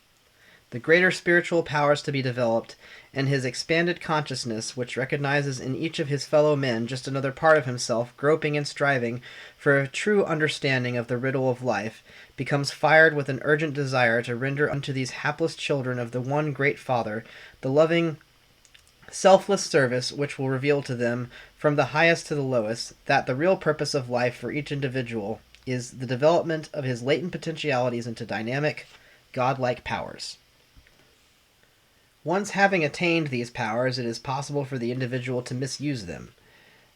the greater spiritual powers to be developed, and his expanded consciousness, which recognizes in each of his fellow men just another part of himself, groping and striving for a true understanding of the riddle of life, becomes fired with an urgent desire to render unto these hapless children of the one great Father the loving, selfless service which will reveal to them, from the highest to the lowest, that the real purpose of life for each individual is the development of his latent potentialities into dynamic, godlike powers. Once having attained these powers, it is possible for the individual to misuse them.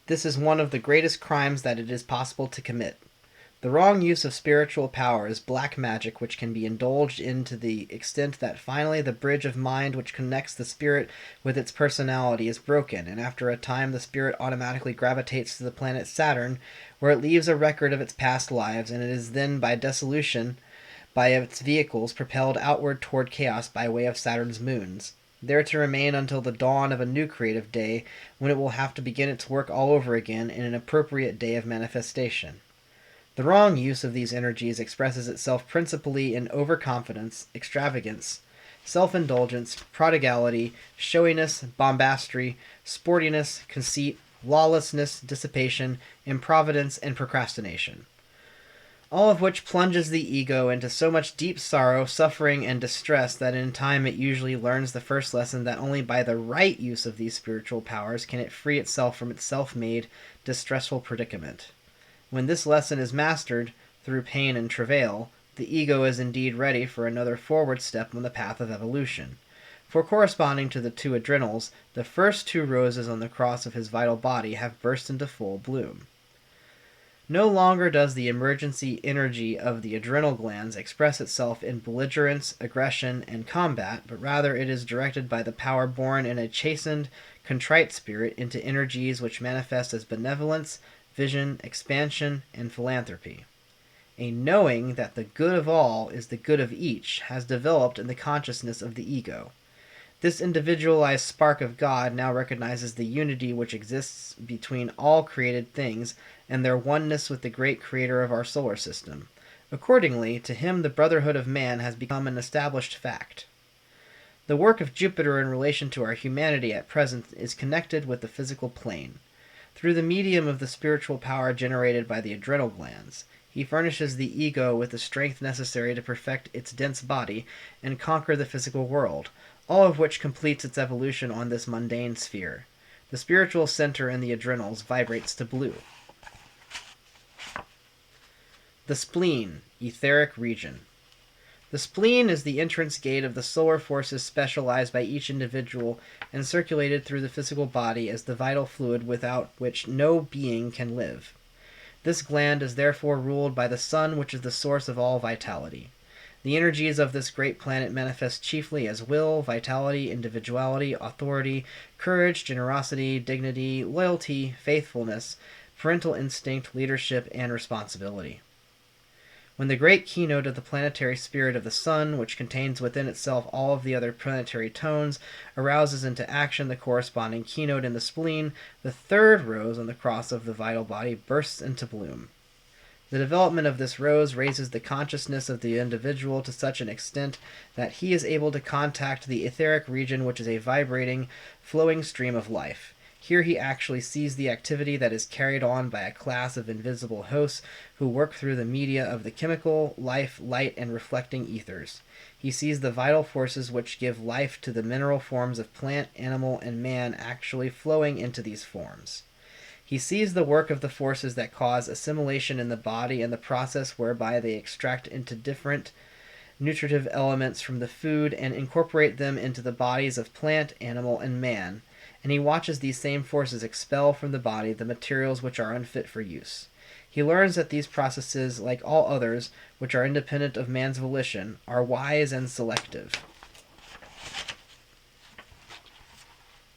This is one of the greatest crimes that it is possible to commit. The wrong use of spiritual power is black magic, which can be indulged in to the extent that finally the bridge of mind which connects the spirit with its personality is broken, and after a time the spirit automatically gravitates to the planet Saturn, where it leaves a record of its past lives, and it is then by dissolution by its vehicles propelled outward toward chaos by way of Saturn's moons, there to remain until the dawn of a new creative day, when it will have to begin its work all over again in an appropriate day of manifestation. The wrong use of these energies expresses itself principally in overconfidence, extravagance, self-indulgence, prodigality, showiness, bombastry, sportiness, conceit, lawlessness, dissipation, improvidence, and procrastination. all of which plunges the ego into so much deep sorrow, suffering, and distress that in time it usually learns the first lesson that only by the right use of these spiritual powers can it free itself from its self-made, distressful predicament. When this lesson is mastered, through pain and travail, the ego is indeed ready for another forward step on the path of evolution. For corresponding to the two adrenals, the first two roses on the cross of his vital body have burst into full bloom. No longer does the emergency energy of the adrenal glands express itself in belligerence, aggression, and combat, but rather it is directed by the power born in a chastened, contrite spirit into energies which manifest as benevolence, vision, expansion, and philanthropy. A knowing that the good of all is the good of each has developed in the consciousness of the ego. This individualized spark of God now recognizes the unity which exists between all created things and their oneness with the great creator of our solar system. Accordingly, to him the brotherhood of man has become an established fact. The work of Jupiter in relation to our humanity at present is connected with the physical plane. Through the medium of the spiritual power generated by the adrenal glands, he furnishes the ego with the strength necessary to perfect its dense body and conquer the physical world, all of which completes its evolution on this mundane sphere. The spiritual center in the adrenals vibrates to blue. The spleen, etheric region. The spleen is the entrance gate of the solar forces specialized by each individual and circulated through the physical body as the vital fluid without which no being can live. This gland is therefore ruled by the sun, which is the source of all vitality. The energies of this great planet manifest chiefly as will, vitality, individuality, authority, courage, generosity, dignity, loyalty, faithfulness, parental instinct, leadership, and responsibility. When the great keynote of the planetary spirit of the sun, which contains within itself all of the other planetary tones, arouses into action the corresponding keynote in the spleen, the third rose on the cross of the vital body bursts into bloom. The development of this rose raises the consciousness of the individual to such an extent that he is able to contact the etheric region, which is a vibrating, flowing stream of life. Here he actually sees the activity that is carried on by a class of invisible hosts who work through the media of the chemical, life, light, and reflecting ethers. He sees the vital forces which give life to the mineral forms of plant, animal, and man actually flowing into these forms. He sees the work of the forces that cause assimilation in the body and the process whereby they extract into different nutritive elements from the food and incorporate them into the bodies of plant, animal, and man, and he watches these same forces expel from the body the materials which are unfit for use. He learns that these processes, like all others which are independent of man's volition, are wise and selective.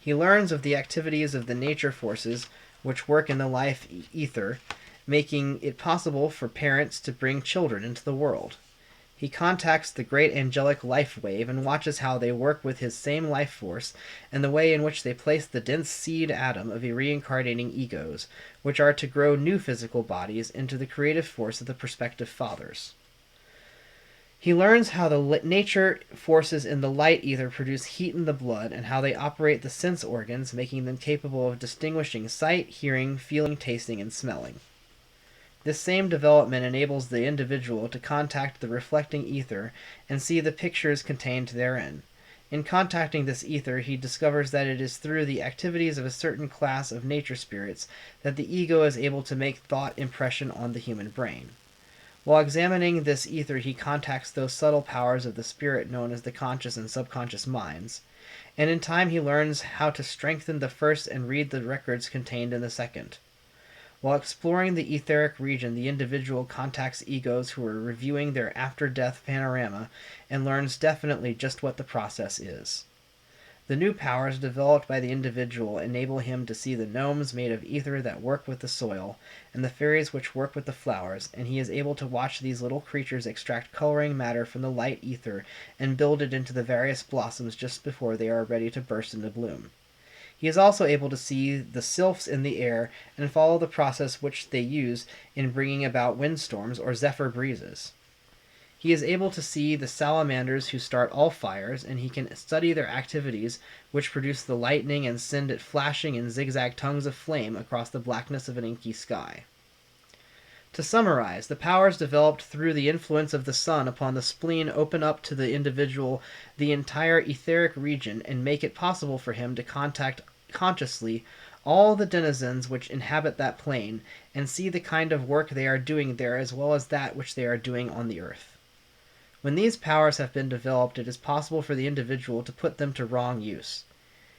He learns of the activities of the nature forces which work in the life ether, making it possible for parents to bring children into the world. He contacts the great angelic life wave and watches how they work with his same life force and the way in which they place the dense seed atom of reincarnating egos, which are to grow new physical bodies into the creative force of the prospective fathers. He learns how the nature forces in the light ether produce heat in the blood and how they operate the sense organs, making them capable of distinguishing sight, hearing, feeling, tasting, and smelling. This same development enables the individual to contact the reflecting ether and see the pictures contained therein. In contacting this ether, he discovers that it is through the activities of a certain class of nature spirits that the ego is able to make thought impression on the human brain. While examining this ether, he contacts those subtle powers of the spirit known as the conscious and subconscious minds, and in time he learns how to strengthen the first and read the records contained in the second. While exploring the etheric region, the individual contacts egos who are reviewing their after-death panorama and learns definitely just what the process is. The new powers developed by the individual enable him to see the gnomes made of ether that work with the soil, and the fairies which work with the flowers, and he is able to watch these little creatures extract coloring matter from the light ether and build it into the various blossoms just before they are ready to burst into bloom. He is also able to see the sylphs in the air and follow the process which they use in bringing about windstorms or zephyr breezes. He is able to see the salamanders who start all fires, and he can study their activities which produce the lightning and send it flashing in zigzag tongues of flame across the blackness of an inky sky. To summarize, the powers developed through the influence of the sun upon the spleen open up to the individual the entire etheric region and make it possible for him to contact consciously all the denizens which inhabit that plane and see the kind of work they are doing there as well as that which they are doing on the earth. When these powers have been developed, it is possible for the individual to put them to wrong use.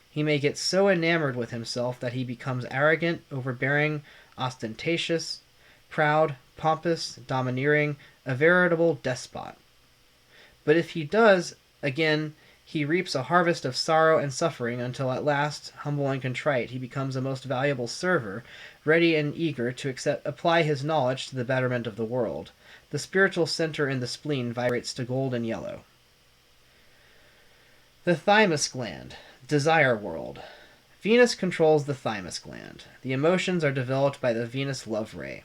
He may get so enamored with himself that he becomes arrogant, overbearing, ostentatious, proud, pompous, domineering, a veritable despot. But if he does, again, he reaps a harvest of sorrow and suffering until at last, humble and contrite, he becomes a most valuable server, ready and eager to apply his knowledge to the betterment of the world. The spiritual center in the spleen vibrates to gold and yellow. The thymus gland, desire world. Venus controls the thymus gland. The emotions are developed by the Venus love ray.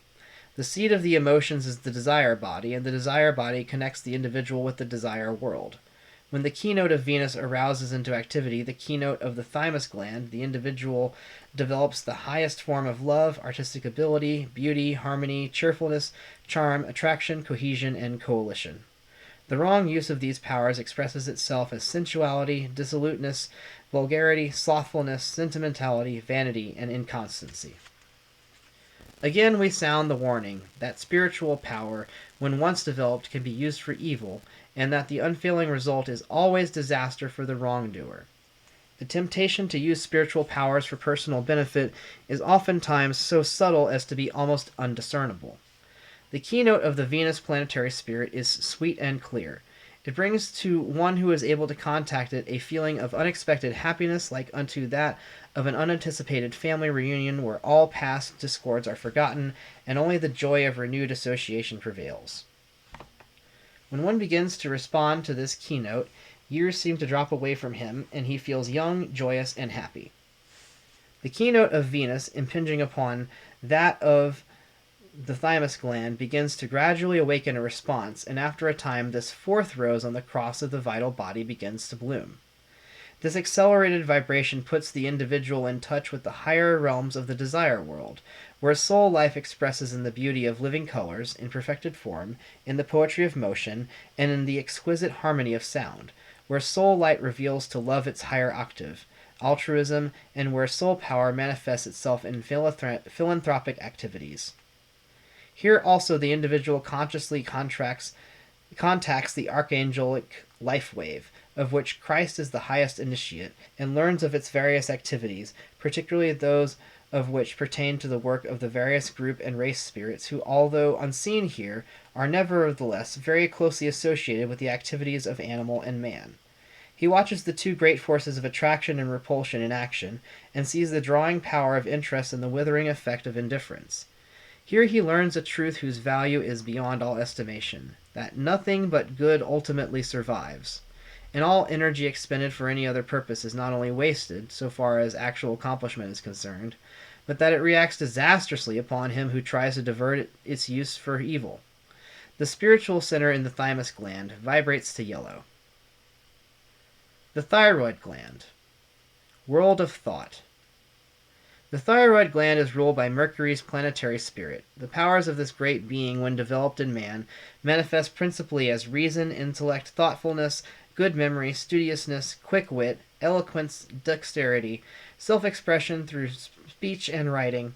The seat of the emotions is the desire body, and the desire body connects the individual with the desire world. When the keynote of Venus arouses into activity the keynote of the thymus gland, the individual develops the highest form of love, artistic ability, beauty, harmony, cheerfulness, charm, attraction, cohesion, and coalition. The wrong use of these powers expresses itself as sensuality, dissoluteness, vulgarity, slothfulness, sentimentality, vanity, and inconstancy. Again we sound the warning that spiritual power, when once developed, can be used for evil, and that the unfailing result is always disaster for the wrongdoer. The temptation to use spiritual powers for personal benefit is oftentimes so subtle as to be almost undiscernible. The keynote of the Venus planetary spirit is sweet and clear. It brings to one who is able to contact it a feeling of unexpected happiness like unto that of an unanticipated family reunion where all past discords are forgotten and only the joy of renewed association prevails. When one begins to respond to this keynote, years seem to drop away from him and he feels young, joyous, and happy. The keynote of Venus impinging upon that of the thymus gland begins to gradually awaken a response, and after a time this fourth rose on the cross of the vital body begins to bloom. This accelerated vibration puts the individual in touch with the higher realms of the desire world, where soul life expresses in the beauty of living colors, in perfected form, in the poetry of motion, and in the exquisite harmony of sound, where soul light reveals to love its higher octave, altruism, and where soul power manifests itself in philanthropic activities. Here also the individual consciously contacts the archangelic life wave, of which Christ is the highest initiate, and learns of its various activities, particularly those of which pertain to the work of the various group and race spirits who, although unseen here, are nevertheless very closely associated with the activities of animal and man. He watches the two great forces of attraction and repulsion in action, and sees the drawing power of interest and the withering effect of indifference. Here he learns a truth whose value is beyond all estimation, that nothing but good ultimately survives, and all energy expended for any other purpose is not only wasted, so far as actual accomplishment is concerned, but that it reacts disastrously upon him who tries to divert its use for evil. The spiritual center in the thymus gland vibrates to yellow. The thyroid gland. World of thought. The thyroid gland is ruled by Mercury's planetary spirit. The powers of this great being, when developed in man, manifest principally as reason, intellect, thoughtfulness, good memory, studiousness, quick wit, eloquence, dexterity, self-expression through speech and writing,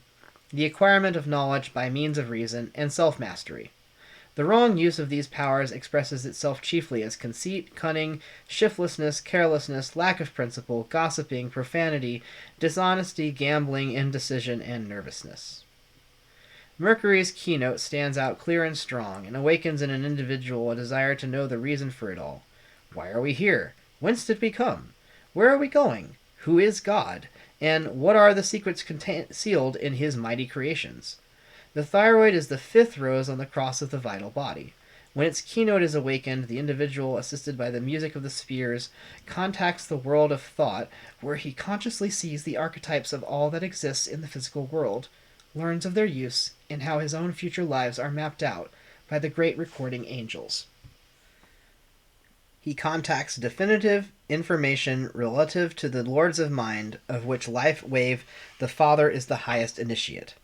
the acquirement of knowledge by means of reason, and self-mastery. The wrong use of these powers expresses itself chiefly as conceit, cunning, shiftlessness, carelessness, lack of principle, gossiping, profanity, dishonesty, gambling, indecision, and nervousness. Mercury's keynote stands out clear and strong, and awakens in an individual a desire to know the reason for it all. Why are we here? Whence did we come? Where are we going? Who is God? And what are the secrets concealed in his mighty creations? The thyroid is the fifth rose on the cross of the vital body. When its keynote is awakened, the individual, assisted by the music of the spheres, contacts the world of thought, where he consciously sees the archetypes of all that exists in the physical world, learns of their use, and how his own future lives are mapped out by the great recording angels. He contacts definitive information relative to the lords of mind, of which life wave the Father is the highest initiate.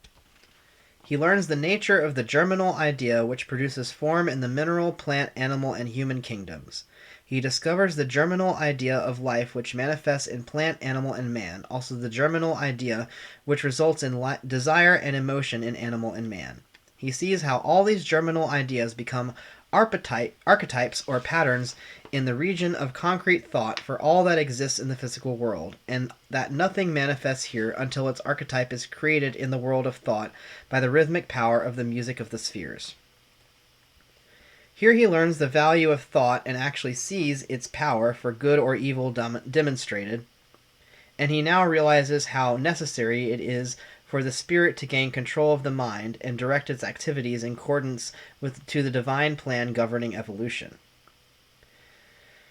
He learns the nature of the germinal idea which produces form in the mineral, plant, animal, and human kingdoms. He discovers the germinal idea of life which manifests in plant, animal, and man, also the germinal idea which results in desire and emotion in animal and man. He sees how all these germinal ideas become archetypes or patterns in the region of concrete thought for all that exists in the physical world, and that nothing manifests here until its archetype is created in the world of thought by the rhythmic power of the music of the spheres. Here he learns the value of thought and actually sees its power for good or evil demonstrated, and he now realizes how necessary it is for the spirit to gain control of the mind and direct its activities in accordance to the divine plan governing evolution.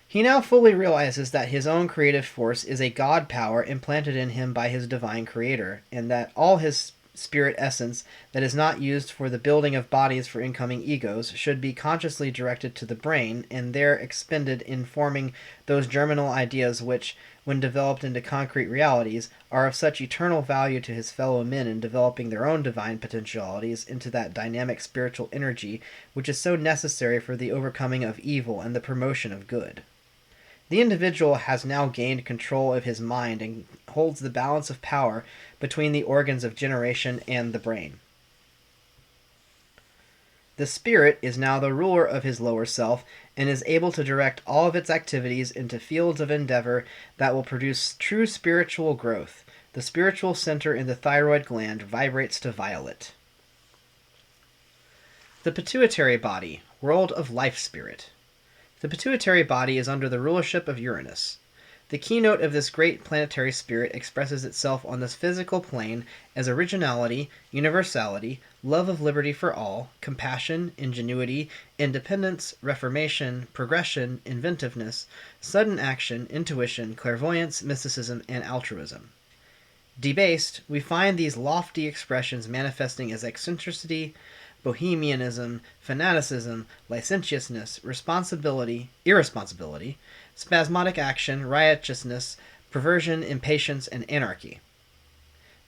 He now fully realizes that his own creative force is a God power implanted in him by his divine creator, and that all his spirit essence that is not used for the building of bodies for incoming egos should be consciously directed to the brain and there expended in forming those germinal ideas which, when developed into concrete realities, are of such eternal value to his fellow men in developing their own divine potentialities into that dynamic spiritual energy which is so necessary for the overcoming of evil and the promotion of good. The individual has now gained control of his mind and holds the balance of power between the organs of generation and the brain. The spirit is now the ruler of his lower self and is able to direct all of its activities into fields of endeavor that will produce true spiritual growth. The spiritual center in the thyroid gland vibrates to violet. The pituitary body, world of life spirit. The pituitary body is under the rulership of Uranus. The keynote of this great planetary spirit expresses itself on this physical plane as originality, universality, love of liberty for all, compassion, ingenuity, independence, reformation, progression, inventiveness, sudden action, intuition, clairvoyance, mysticism, and altruism. Debased, we find these lofty expressions manifesting as eccentricity, bohemianism, fanaticism, licentiousness, irresponsibility, spasmodic action, riotousness, perversion, impatience, and anarchy.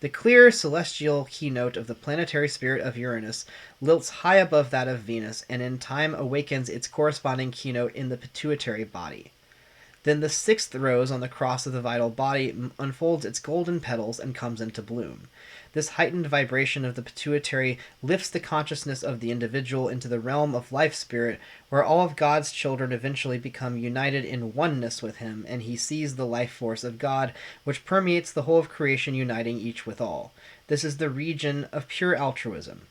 The clear celestial keynote of the planetary spirit of Uranus lilts high above that of Venus and in time awakens its corresponding keynote in the pituitary body. Then the sixth rose on the cross of the vital body unfolds its golden petals and comes into bloom. This heightened vibration of the pituitary lifts the consciousness of the individual into the realm of life spirit, where all of God's children eventually become united in oneness with him, and he sees the life force of God, which permeates the whole of creation, uniting each with all. This is the region of pure altruism.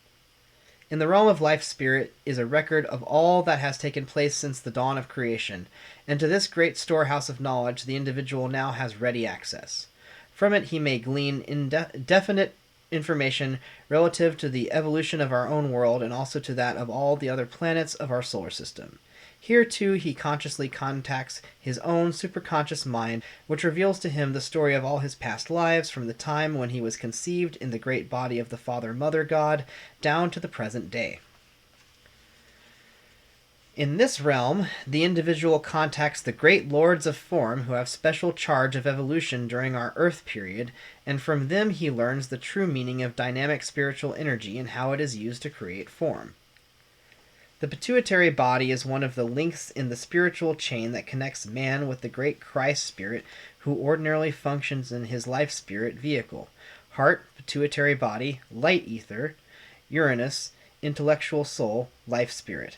In the realm of life spirit is a record of all that has taken place since the dawn of creation, and to this great storehouse of knowledge the individual now has ready access. From it he may glean definite information relative to the evolution of our own world and also to that of all the other planets of our solar system. Here, too, he consciously contacts his own superconscious mind, which reveals to him the story of all his past lives from the time when he was conceived in the great body of the Father-Mother God down to the present day. In this realm, the individual contacts the great lords of form who have special charge of evolution during our Earth period, and from them he learns the true meaning of dynamic spiritual energy and how it is used to create form. The pituitary body is one of the links in the spiritual chain that connects man with the great Christ spirit who ordinarily functions in his life spirit vehicle. Heart, pituitary body, light ether, Uranus, intellectual soul, life spirit.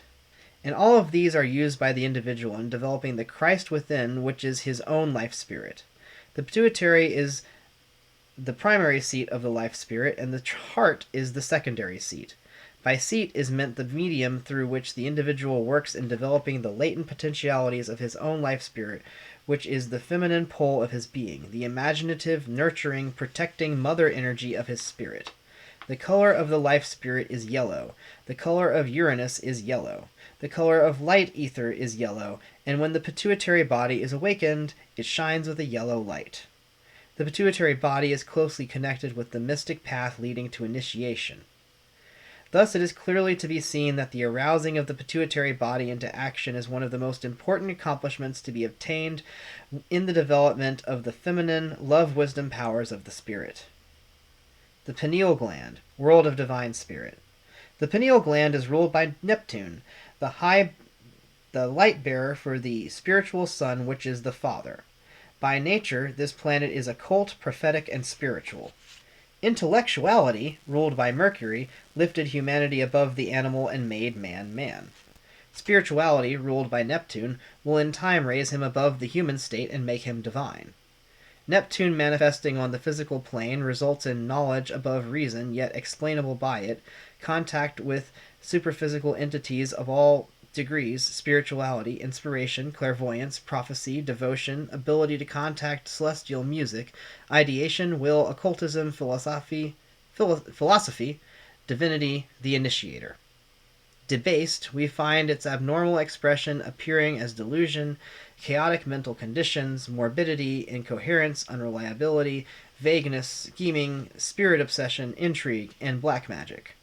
And all of these are used by the individual in developing the Christ within, which is his own life spirit. The pituitary is the primary seat of the life spirit, and the heart is the secondary seat. By seat is meant the medium through which the individual works in developing the latent potentialities of his own life spirit, which is the feminine pole of his being, the imaginative, nurturing, protecting mother energy of his spirit. The color of the life spirit is yellow. The color of Uranus is yellow. The color of light ether is yellow, and when the pituitary body is awakened, it shines with a yellow light. The pituitary body is closely connected with the mystic path leading to initiation. Thus it is clearly to be seen that the arousing of the pituitary body into action is one of the most important accomplishments to be obtained in the development of the feminine love-wisdom powers of the spirit. The pineal gland, world of divine spirit. The pineal gland is ruled by Neptune, the light bearer for the spiritual sun, which is the Father. By nature, this planet is occult, prophetic, and spiritual. Intellectuality, ruled by Mercury, lifted humanity above the animal and made man man. Spirituality, ruled by Neptune, will in time raise him above the human state and make him divine. Neptune manifesting on the physical plane results in knowledge above reason, yet explainable by it, contact with superphysical entities of all degrees, spirituality, inspiration, clairvoyance, prophecy, devotion, ability to contact celestial music, ideation, will, occultism, philosophy, divinity, the initiator. Debased, we find its abnormal expression appearing as delusion, chaotic mental conditions, morbidity, incoherence, unreliability, vagueness, scheming, spirit obsession, intrigue, and black magic.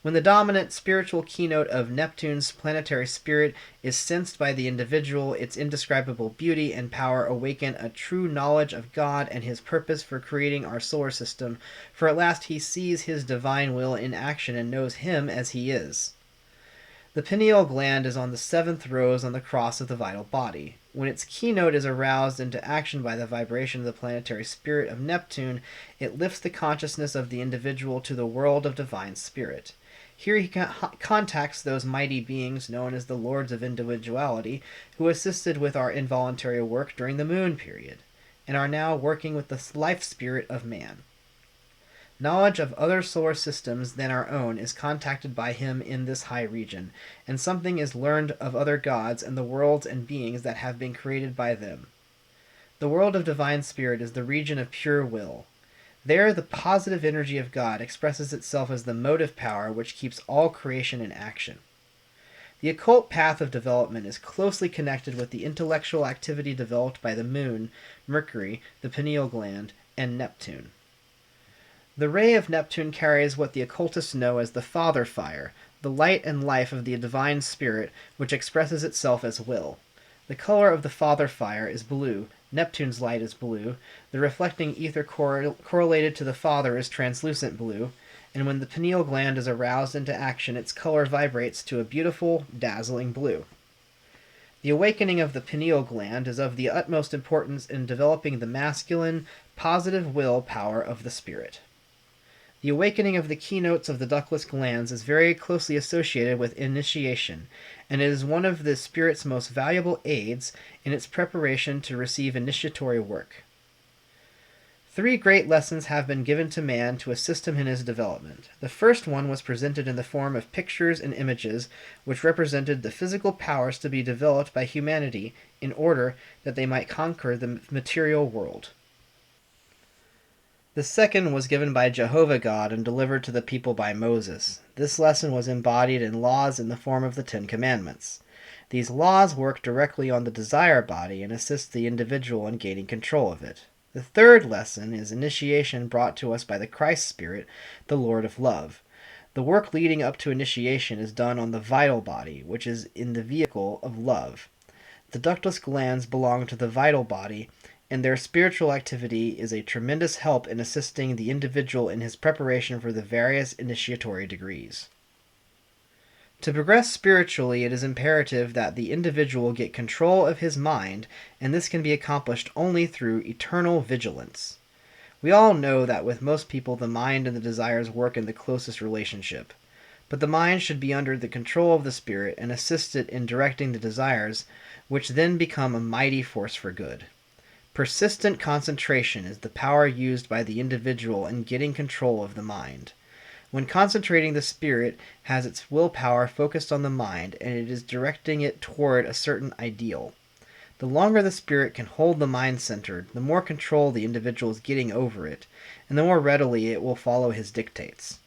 When the dominant spiritual keynote of Neptune's planetary spirit is sensed by the individual, its indescribable beauty and power awaken a true knowledge of God and his purpose for creating our solar system, for at last he sees his divine will in action and knows him as he is. The pineal gland is on the 7th rose on the cross of the vital body. When its keynote is aroused into action by the vibration of the planetary spirit of Neptune, it lifts the consciousness of the individual to the world of divine spirit. Here he contacts those mighty beings known as the Lords of Individuality, who assisted with our involuntary work during the moon period, and are now working with the life spirit of man. Knowledge of other solar systems than our own is contacted by him in this high region, and something is learned of other gods and the worlds and beings that have been created by them. The world of divine spirit is the region of pure will. There, the positive energy of God expresses itself as the motive power which keeps all creation in action. The occult path of development is closely connected with the intellectual activity developed by the moon, Mercury, the pineal gland, and Neptune. The ray of Neptune carries what the occultists know as the father fire, the light and life of the divine spirit which expresses itself as will. The color of the father fire is blue, Neptune's light is blue, the reflecting ether correlated to the father is translucent blue, and when the pineal gland is aroused into action, its color vibrates to a beautiful, dazzling blue. The awakening of the pineal gland is of the utmost importance in developing the masculine, positive will power of the spirit. The awakening of the keynotes of the ductless glands is very closely associated with initiation, and it is one of the spirit's most valuable aids in its preparation to receive initiatory work. 3 great lessons have been given to man to assist him in his development. The first one was presented in the form of pictures and images, which represented the physical powers to be developed by humanity in order that they might conquer the material world. The second was given by Jehovah God and delivered to the people by Moses. This lesson was embodied in laws in the form of the 10 Commandments. These laws work directly on the desire body and assist the individual in gaining control of it. The third lesson is initiation brought to us by the Christ Spirit, the Lord of Love. The work leading up to initiation is done on the vital body, which is in the vehicle of love. The ductless glands belong to the vital body, and their spiritual activity is a tremendous help in assisting the individual in his preparation for the various initiatory degrees. To progress spiritually, it is imperative that the individual get control of his mind, and this can be accomplished only through eternal vigilance. We all know that with most people the mind and the desires work in the closest relationship, but the mind should be under the control of the spirit and assist it in directing the desires, which then become a mighty force for good. Persistent concentration is the power used by the individual in getting control of the mind. When concentrating, the spirit has its willpower focused on the mind, and it is directing it toward a certain ideal. The longer the spirit can hold the mind centered, the more control the individual is getting over it, and the more readily it will follow his dictates.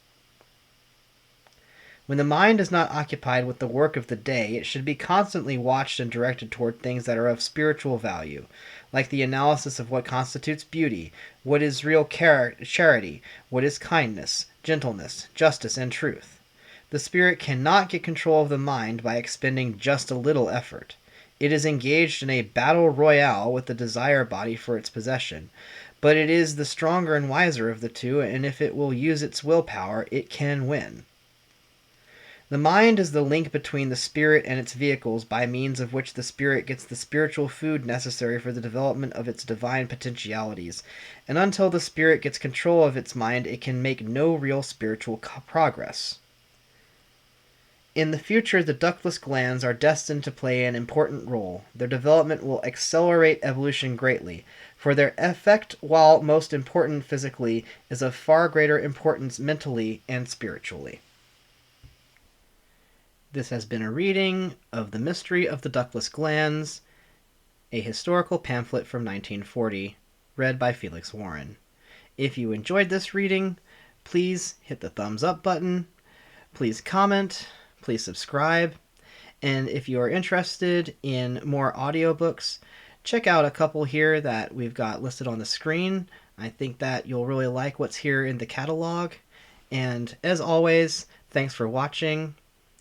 When the mind is not occupied with the work of the day, it should be constantly watched and directed toward things that are of spiritual value, like the analysis of what constitutes beauty, what is real charity, what is kindness, gentleness, justice, and truth. The spirit cannot get control of the mind by expending just a little effort. It is engaged in a battle royale with the desire body for its possession, But it is the stronger and wiser of the two, and if it will use its willpower, it can win. The mind is the link between the spirit and its vehicles, by means of which the spirit gets the spiritual food necessary for the development of its divine potentialities, and until the spirit gets control of its mind, it can make no real spiritual progress. In the future, the ductless glands are destined to play an important role. Their development will accelerate evolution greatly, for their effect, while most important physically, is of far greater importance mentally and spiritually. This has been a reading of The Mystery of the Ductless Glands, a historical pamphlet from 1940, read by Felix Warren. If you enjoyed this reading, please hit the thumbs up button, please comment, please subscribe, and if you are interested in more audiobooks, check out a couple here that we've got listed on the screen. I think that you'll really like what's here in the catalog. And as always, thanks for watching,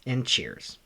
and cheers.